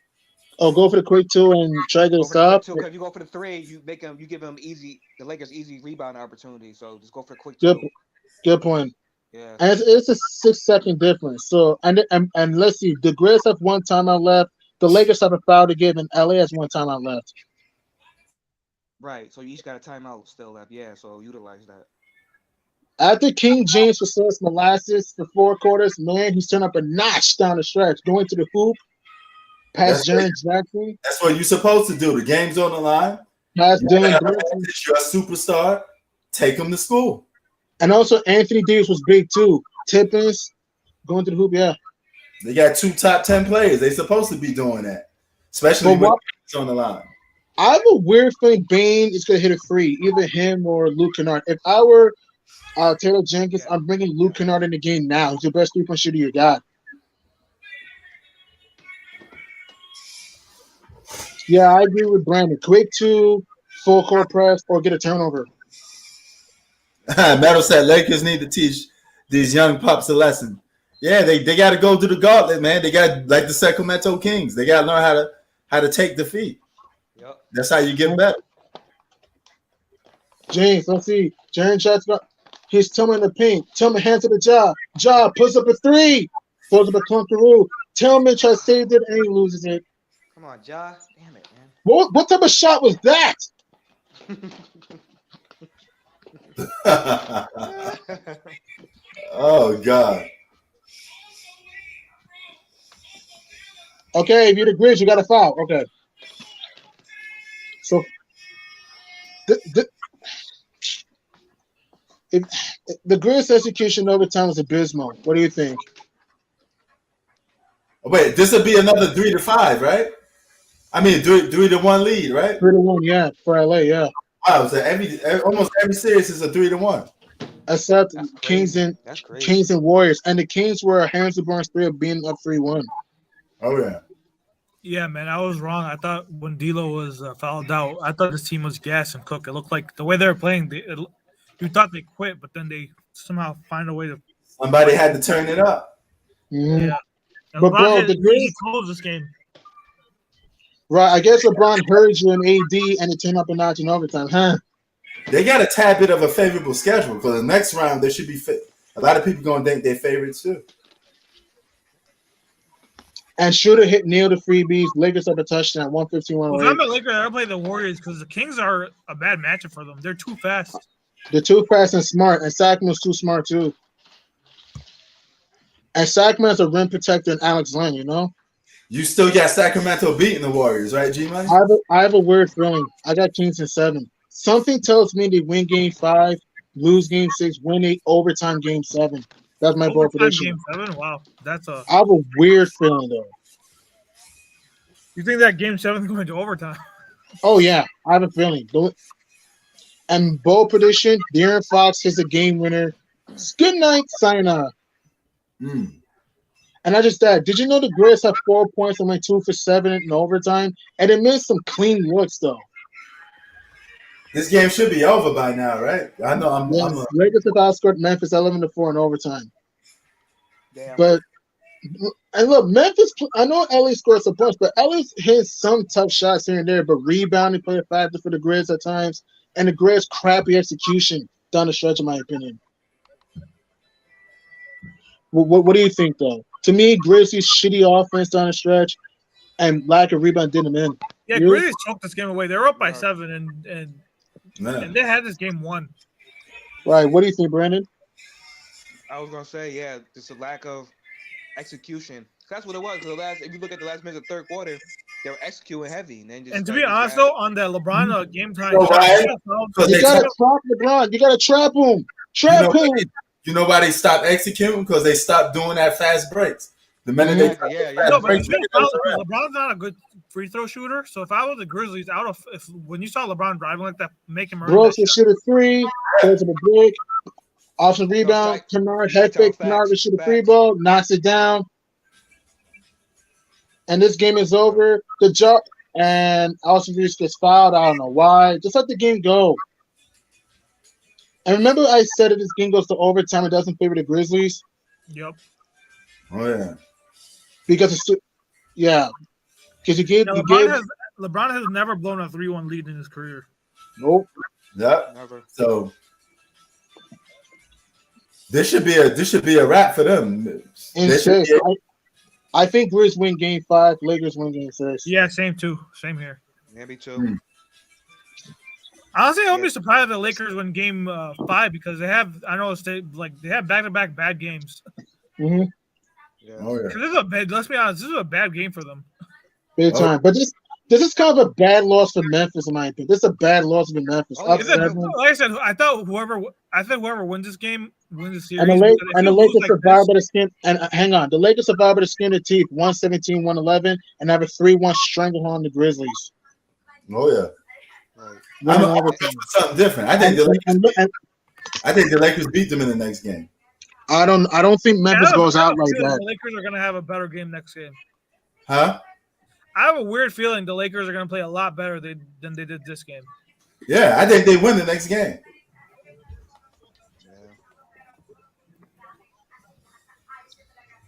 Oh, go for the quick 2 and try to get a stop? Because if you go for the 3, you give them the Lakers easy rebound opportunity. So just go for a quick 2. Good point. Yeah. And it's a 6-second difference. So and let's see, the Grizz have 1 timeout left. The Lakers have a foul to give, and LA has 1 timeout left. Right. So you each got a timeout still left. Yeah. So utilize that. After King James was Sauce Molasses for 4 quarters, man, he's turned up a notch down the stretch, going to the hoop, past Jaren Jackson. That's what you're supposed to do. The game's on the line. Past Dylan Brooks. You're a superstar. Take him to school. And also Anthony Davis was big too. Tippins going to the hoop, yeah. They got 2 top 10 players. They're supposed to be doing that, especially when it's on the line. I have a weird feeling Bane is going to hit a 3, either him or Luke Kennard. If I were Taylor Jenkins, I'm bringing Luke Kennard in the game now. He's the best 3-point shooter you got. Yeah, I agree with Brandon. Quick 2, full court press, or get a turnover. Metal said Lakers need to teach these young pups a lesson. Yeah, they got to go to the gauntlet, man. They got like the Sacramento Kings. They got to learn how to take defeat. Yep. That's how you get better. James, let's see. Jaren Jackson, he's Tillman in the paint. Tillman hands to the Ja. Ja puts up a 3. Throws up a clunkaroo. Tillman tries to save it and he loses it. Come on, Ja. Damn it, man. What type of shot was that? Oh, God. Okay, if you're the Grizz, you got a foul. Okay. So, if the Grizz execution overtime was abysmal. What do you think? Wait, this would be another 3-5, right? I mean, 3-1 lead, right? 3-1, yeah, for LA, yeah. Wow, so almost every series is a 3-1. Except That's Kings crazy. and Warriors, and the Kings were hands to Burns 3 of being up 3-1. Oh yeah. Yeah, man, I was wrong. I thought when D'Lo was fouled out, I thought this team was gas and cook. It looked like the way they were playing, you thought they quit, but then they somehow find a way to. Somebody had to turn it up. Mm-hmm. Yeah. And But, bro, LeBron the Grizz closed this game. Right, I guess LeBron heard you in AD and it turned up a notch in overtime, huh? They got a tad bit of a favorable schedule because the next round they should be fit. A lot of people gonna think they're favorites too. And Shooter hit nail the freebies. Lakers up a touchdown, 115-108. If I'm a Laker, I'll play the Warriors because the Kings are a bad matchup for them. They're too fast. They're too fast and smart, and Sacramento's too smart too. And Sacramento's a rim protector and Alex Len, you know? You still got Sacramento beating the Warriors, right, G-Money? I have a weird feeling. I got Kings in 7. Something tells me they win game 5, lose game 6, win 8, overtime game 7. That's my bold prediction. Game 7? Wow. That's a. I have a weird feeling, though. You think that game 7 is going to overtime? Oh, yeah. I have a feeling. And bold prediction, De'Aaron Fox hits a game winner. Good night, sayonara. Mm. And I just said, did you know the Grizz have 4 points and went 2 for 7 in overtime? And it missed some clean looks, though. This game should be over by now, right? I know I'm Lakers have outscored Memphis 11-4 in overtime. Damn. But and look, Memphis. I know LA scored some points, but LA hit some tough shots here and there. But rebounding played a factor for the Grizz at times, and the Grizz crappy execution down the stretch, in my opinion. What do you think though? To me, Grizzlies shitty offense down the stretch and lack of rebound did them in. Yeah, You? Grizzlies choked this game away. They're up by Yeah. 7, and they had this game won. Right. What do you think, Brandon? I was gonna say, yeah, just a lack of execution. That's what it was. If you look at the last minute of the third quarter, they were executing heavy, and then just. And to be honest, though, on the LeBron game time, So why? You gotta trap LeBron. You gotta trap him. Trap him. You know why they stopped executing? Because they stopped doing that fast breaks. The minute they No, but LeBron's not a good free throw shooter. So if I was the Grizzlies, when you saw LeBron driving like that, make him earn Brooks that will shoot a three, goes to the break, offensive rebound, Kennard, head fake, Kennard will shoot a free ball, knocks it down. And this game is over. The job and Austin Reeves gets fouled. I don't know why. Just let the game go. And remember, I said if this game goes to overtime, it doesn't favor the Grizzlies. Yep. Oh yeah. Because it's because LeBron has never blown a 3-1 lead in his career. Nope. Yep. Never. So this should be a wrap for them. I think Grizz win game 5, Lakers win game 6. Yeah, same here. Yeah, me too. Honestly, I won't be surprised if the Lakers win game 5 because they have back-to-back bad games. Mm-hmm. Yeah. Oh yeah. Let's be honest, this is a bad game for them. Big time. But this is kind of a bad loss for Memphis, in my opinion. This is a bad loss for Memphis. Oh, like I said, I thought whoever wins this game wins the series. And the Lakers survive by the skin. And hang on, the Lakers survive by the skin of teeth, 117-111, and have a 3-1 stranglehold on the Grizzlies. Oh yeah. Right. I'm looking for something different. I think the Lakers beat them in the next game. I don't think Memphis goes out like that. The Lakers are going to have a better game next game. Huh? I have a weird feeling the Lakers are going to play a lot better than they did this game. Yeah, I think they win the next game.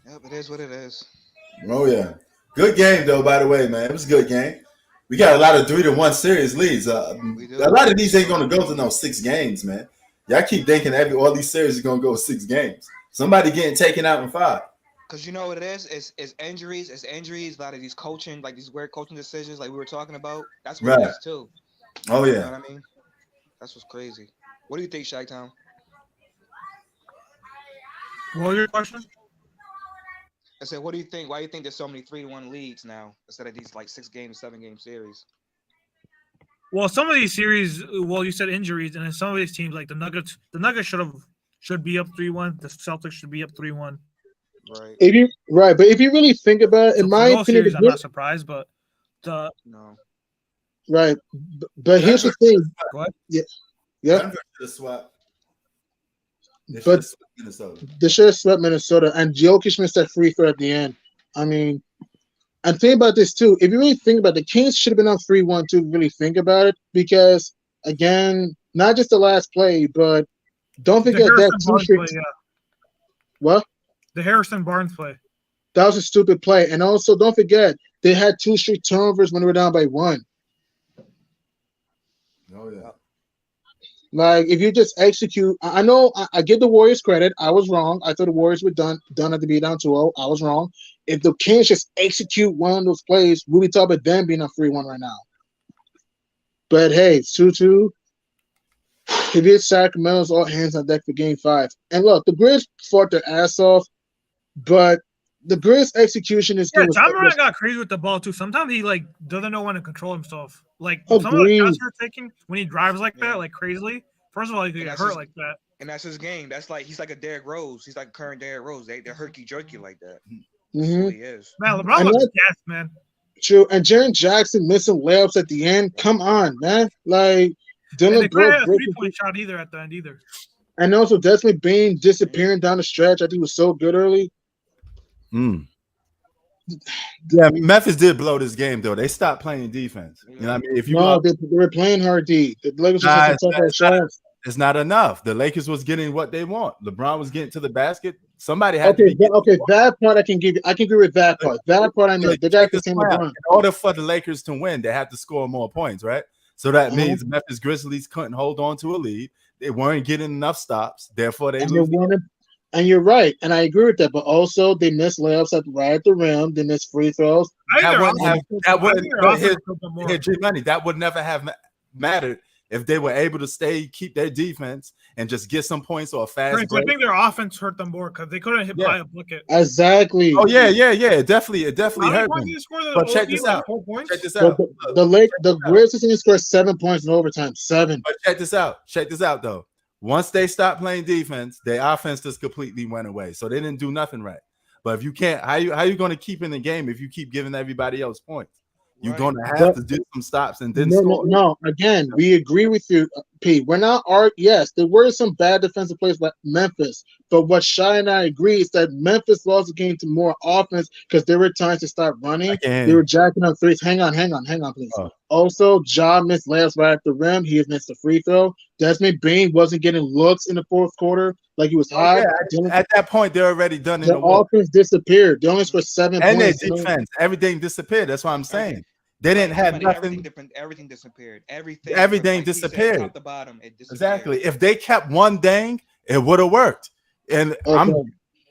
Yep, it is what it is. Oh yeah. Good game though, by the way, man. It was a good game. We got a lot of 3-1 series leads. A lot of these ain't gonna go to no 6 games, man. Y'all keep thinking all these series are gonna go 6 games. Somebody getting taken out in 5. Because you know what it is? It's injuries. It's injuries. A lot of these coaching, like these weird coaching decisions, like we were talking about. That's what it is too. Oh yeah. You know what I mean? That's what's crazy. What do you think, Shaq-Town? What was your question? I said, what do you think? Why do you think there's so many 3-1 leads now instead of these like 6-game, 7-game series? Well, some of these series, you said injuries, and then some of these teams, like the Nuggets should be up 3-1. The Celtics should be up 3-1. Right. But if you really think about it, in my opinion, series, I'm not surprised, but no. Right, but here's the thing. What? Yeah. Denver should have swept. But Minnesota. They should have swept Minnesota, and Jokic missed that free throw at the end. I mean, and think about this too. If you really think about it, the Kings should have been up 3-1 too. Really think about it, because again, not just the last play, but don't forget that What? The Harrison Barnes play. That was a stupid play, and also don't forget they had 2 straight turnovers when they were down by 1. Oh yeah. Like, if you just execute, I know I give the Warriors credit. I was wrong. I thought the Warriors were done at the beat down 2-0. I was wrong. If the Kings just execute one of those plays, we'll be talking about them being up 3-1 right now. But hey, it's 2-2. If it's Sacramento's all hands on deck for game 5. And look, the Grizz fought their ass off, but the Grizz execution is good. John Moran got crazy with the ball too. Sometimes he doesn't know when to control himself. Like some of the shots you're taking when he drives like that, like crazily. First of all, he could get hurt like that. And that's his game. That's like he's like a Derrick Rose. He's like a current Derrick Rose. They're herky jerky like that. Mm-hmm. He is. Man, LeBron was gas, man. True. And Jaren Jackson missing layups at the end. Come on, man. Like Dylan Brooks had a 3-point shot at the end either. And also Desmond Bain disappearing down the stretch. I think was so good early. Yeah, Memphis did blow this game though. They stopped playing defense. You know what I mean? If you they were playing hard D. The Lakers were it's not enough. The Lakers was getting what they want. LeBron was getting to the basket. Somebody had to be that part I can give you. I can agree with that part. That part I know. The guy can LeBron. In order for the Lakers to win, they had to score more points, right? So that means Memphis Grizzlies couldn't hold on to a lead. They weren't getting enough stops. Therefore, they lose. And you're right, and I agree with that. But also, they missed layups right at the rim. They missed free throws. I think That their wouldn't have. offense- That I wouldn't. think their But offense took them more. here, G Money. That would never have mattered if they were able to keep their defense, and just get some points or a fast Right, so I break. think their offense hurt them more because they couldn't hit by a bucket. Exactly. Oh yeah. It definitely How many hurt points them. did you score? But check this out. 4 points. Check this The out. the Grizzlies team scored 7 points in overtime. 7. But check this out. Check this out though. Once they stopped playing defense, their offense just completely went away. So they didn't do nothing right. But if you can't, how you going to keep in the game if you keep giving everybody else points? You're Right. going to have to do some stops and then score. No. Again, we agree with you, Pete. We're not yes, there were some bad defensive plays like Memphis, but what Shy and I agree is that Memphis lost the game to more offense because there were times to start running. They were jacking up threes. Hang on, please. Oh. Also, Ja missed layups right at the rim. He has missed a free throw. Desmond Bain wasn't getting looks in the fourth quarter like he was hot. At that point, they're already done in The the war. offense disappeared. They only scored 7 And their points. defense, everything disappeared. That's what I'm saying. They didn't have nothing. Everything disappeared. Everything like you said, disappeared. top to bottom, it disappeared. Exactly. If they kept one thing, it would have worked. And Okay.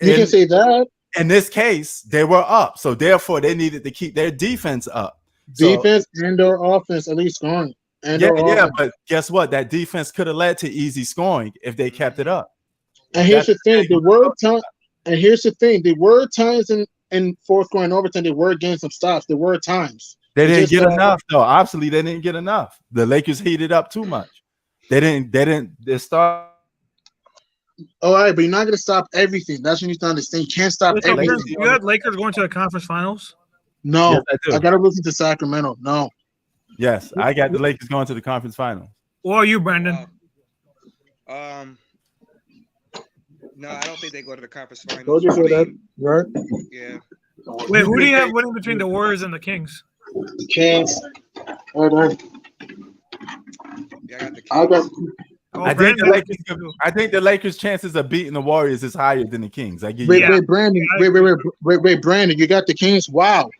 You can say that. in this case, they were up. So therefore, they needed to keep their defense up. So, Defense and/or offense, at least scoring. yeah, but guess what? That defense could have led to easy scoring if they kept it up. And here's the thing: there were times in fourth quarter and overtime. They were getting some stops. There were times They didn't get enough, though. Obviously, they didn't get enough. The Lakers heated up too much. They start. All right, but you're not going to stop everything. That's what you need to understand. You can't stop everything. You had Lakers going to the conference finals? No, Yes, I do. I got to listen to Sacramento. No. Yes, I got the Lakers going to the conference final. Or are you, Brandon? No, I don't think they go to the conference finals. Told you so that, right? Yeah. Wait, who do you have winning between the Warriors and the Kings? Kings. All right. Yeah, I got the Kings. I got. Oh, I think the Lakers' chances of beating the Warriors is higher than the Kings. I give you. Wait, Brandon. Wait, Brandon. You got the Kings. Wow.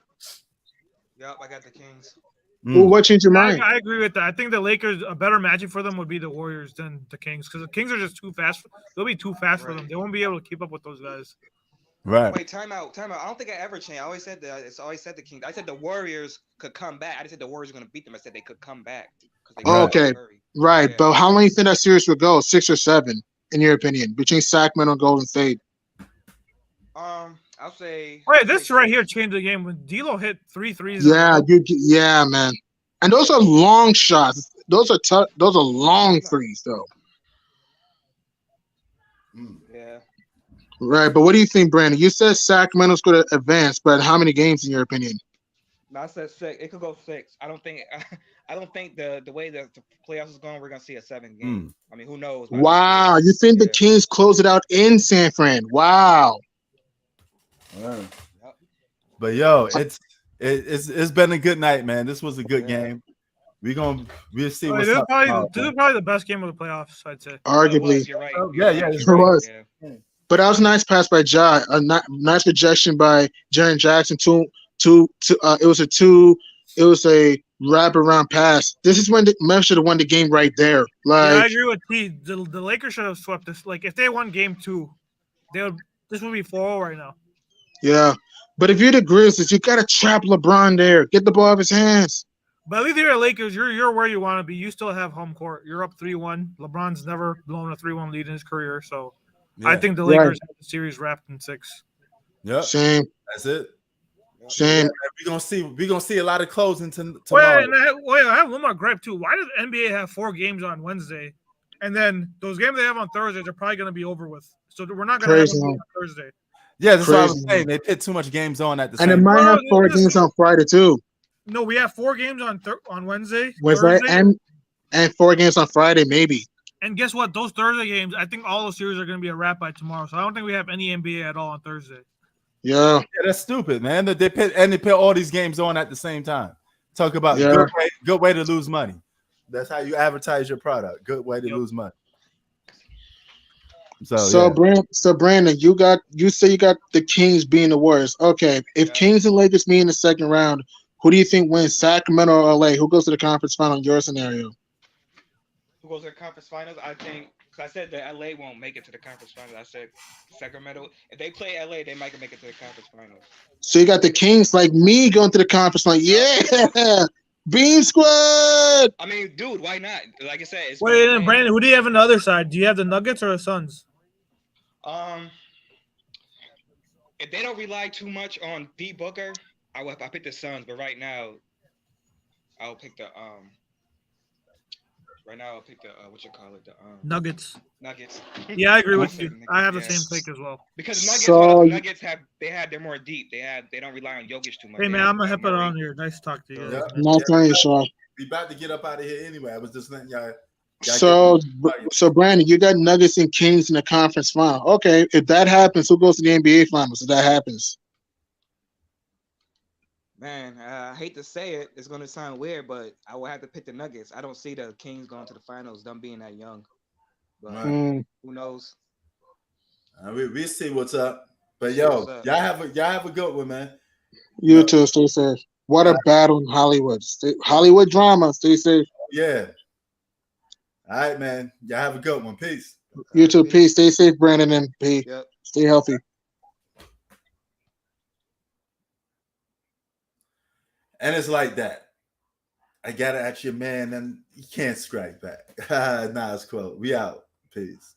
Yep, I got the Kings. Well, what changed your mind? I agree with that. I think the Lakers, a better matchup for them would be the Warriors than the Kings because the Kings are just too fast. They'll be too fast for them. They won't be able to keep up with those guys. Right. Wait, time out. I don't think I ever changed. I always said that. It's always said the Kings. I said the Warriors could come back. I didn't say the Warriors were going to beat them. I said they could come back. Okay, right. Yeah. But how long do you think that series will go? 6 or 7, in your opinion, between Sacramento and Golden State? I'll say. Wait, this right here changed the game when D'Lo hit 3 threes. Yeah, man. And those are long shots. Those are tough. Those are long threes, though. Yeah. Right, but what do you think, Brandon? You said Sacramento's going to advance, but how many games, in your opinion? No, I said 6. It could go 6. I don't think. I don't think the way the playoffs is going, we're gonna see a 7 game. I mean, who knows? Wow, you think the Kings close it out in San Fran? Wow. But yo, it's been a good night, man. This was a good game. We'll see what's up. This is probably the best game of the playoffs, I'd say. Arguably. You're right. It was. But that was a nice pass by Ja. A nice rejection by Jaren Jackson. It was a wraparound pass. This is when Memphis should have won the game right there. I agree with Pete. The Lakers should have swept this. Like if they won game 2, this would be 4-0 right now. Yeah. But if you're the Grizzlies, you gotta trap LeBron there. Get the ball out of his hands. But at least you're the Lakers. You're where you want to be. You still have home court. You're up 3-1. LeBron's never blown a 3-1 lead in his career. So I think the Lakers have the series wrapped in 6. Yep. Same. That's it. Same. We're gonna see a lot of closing tomorrow. Wait, I have one more gripe too. Why does the NBA have 4 games on Wednesday, and then those games they have on Thursday they're probably going to be over with? So we're not going to have them on Thursday. Yeah, that's what I was saying. They put too much games on at the same time. And it might have 4 games on Friday too. No, we have 4 games on Wednesday, Thursday, and 4 games on Friday, maybe. And guess what? Those Thursday games, I think all those series are going to be a wrap by tomorrow. So I don't think we have any NBA at all on Thursday. Yeah, that's stupid, man. They put all these games on at the same time. Talk about good way to lose money. That's how you advertise your product. Good way to lose money. So Brandon, you say you got the Kings being the worst. Okay, if Kings and Lakers meet in the second round, who do you think wins, Sacramento or LA? Who goes to the conference final in your scenario? Who goes to the conference finals? I think 'Cause I said that LA won't make it to the conference finals. I said Sacramento. If they play LA, they might make it to the conference finals. So you got the Kings like me going to the conference line. Yeah, Beam Squad. I mean, dude, why not? Like I said, it's been Wait, playing- Brandon, who do you have on the other side? Do you have the Nuggets or the Suns? If they don't rely too much on D Booker, I pick the Suns. But right now, I'll pick the Right now, I'll pick the Nuggets. Nuggets. Yeah, I agree I'll with say you. the Nuggets, I have the yeah. same pick as well. Because Nuggets, So- Nuggets they're more deep. They don't rely on Jokic too much. Hey They man, have, I'm gonna hip it Murray. on here. Nice to talk to you. Yeah. guys. Nice on you, Sean. We about to get up out of here anyway. I was just letting y'all So, Brandon, you got Nuggets and Kings in the conference final. Okay, if that happens, who goes to the NBA finals? If that happens, Man, I hate to say it. It's gonna sound weird, but I will have to pick the Nuggets. I don't see the Kings going to the finals. Them being that young. But Right. who knows? We see what's up. But See yo, what's up. y'all have a good one, man. you too. Stay safe. What a battle in Hollywood. Hollywood drama. Stay safe. Yeah. All right, man. Y'all have a good one. Peace. You too. Peace. Stay safe, Brandon, and P. Yep. Stay healthy. And it's like that. I got to at your man, and you can't strike back. Nah, it's cool. We out. Peace.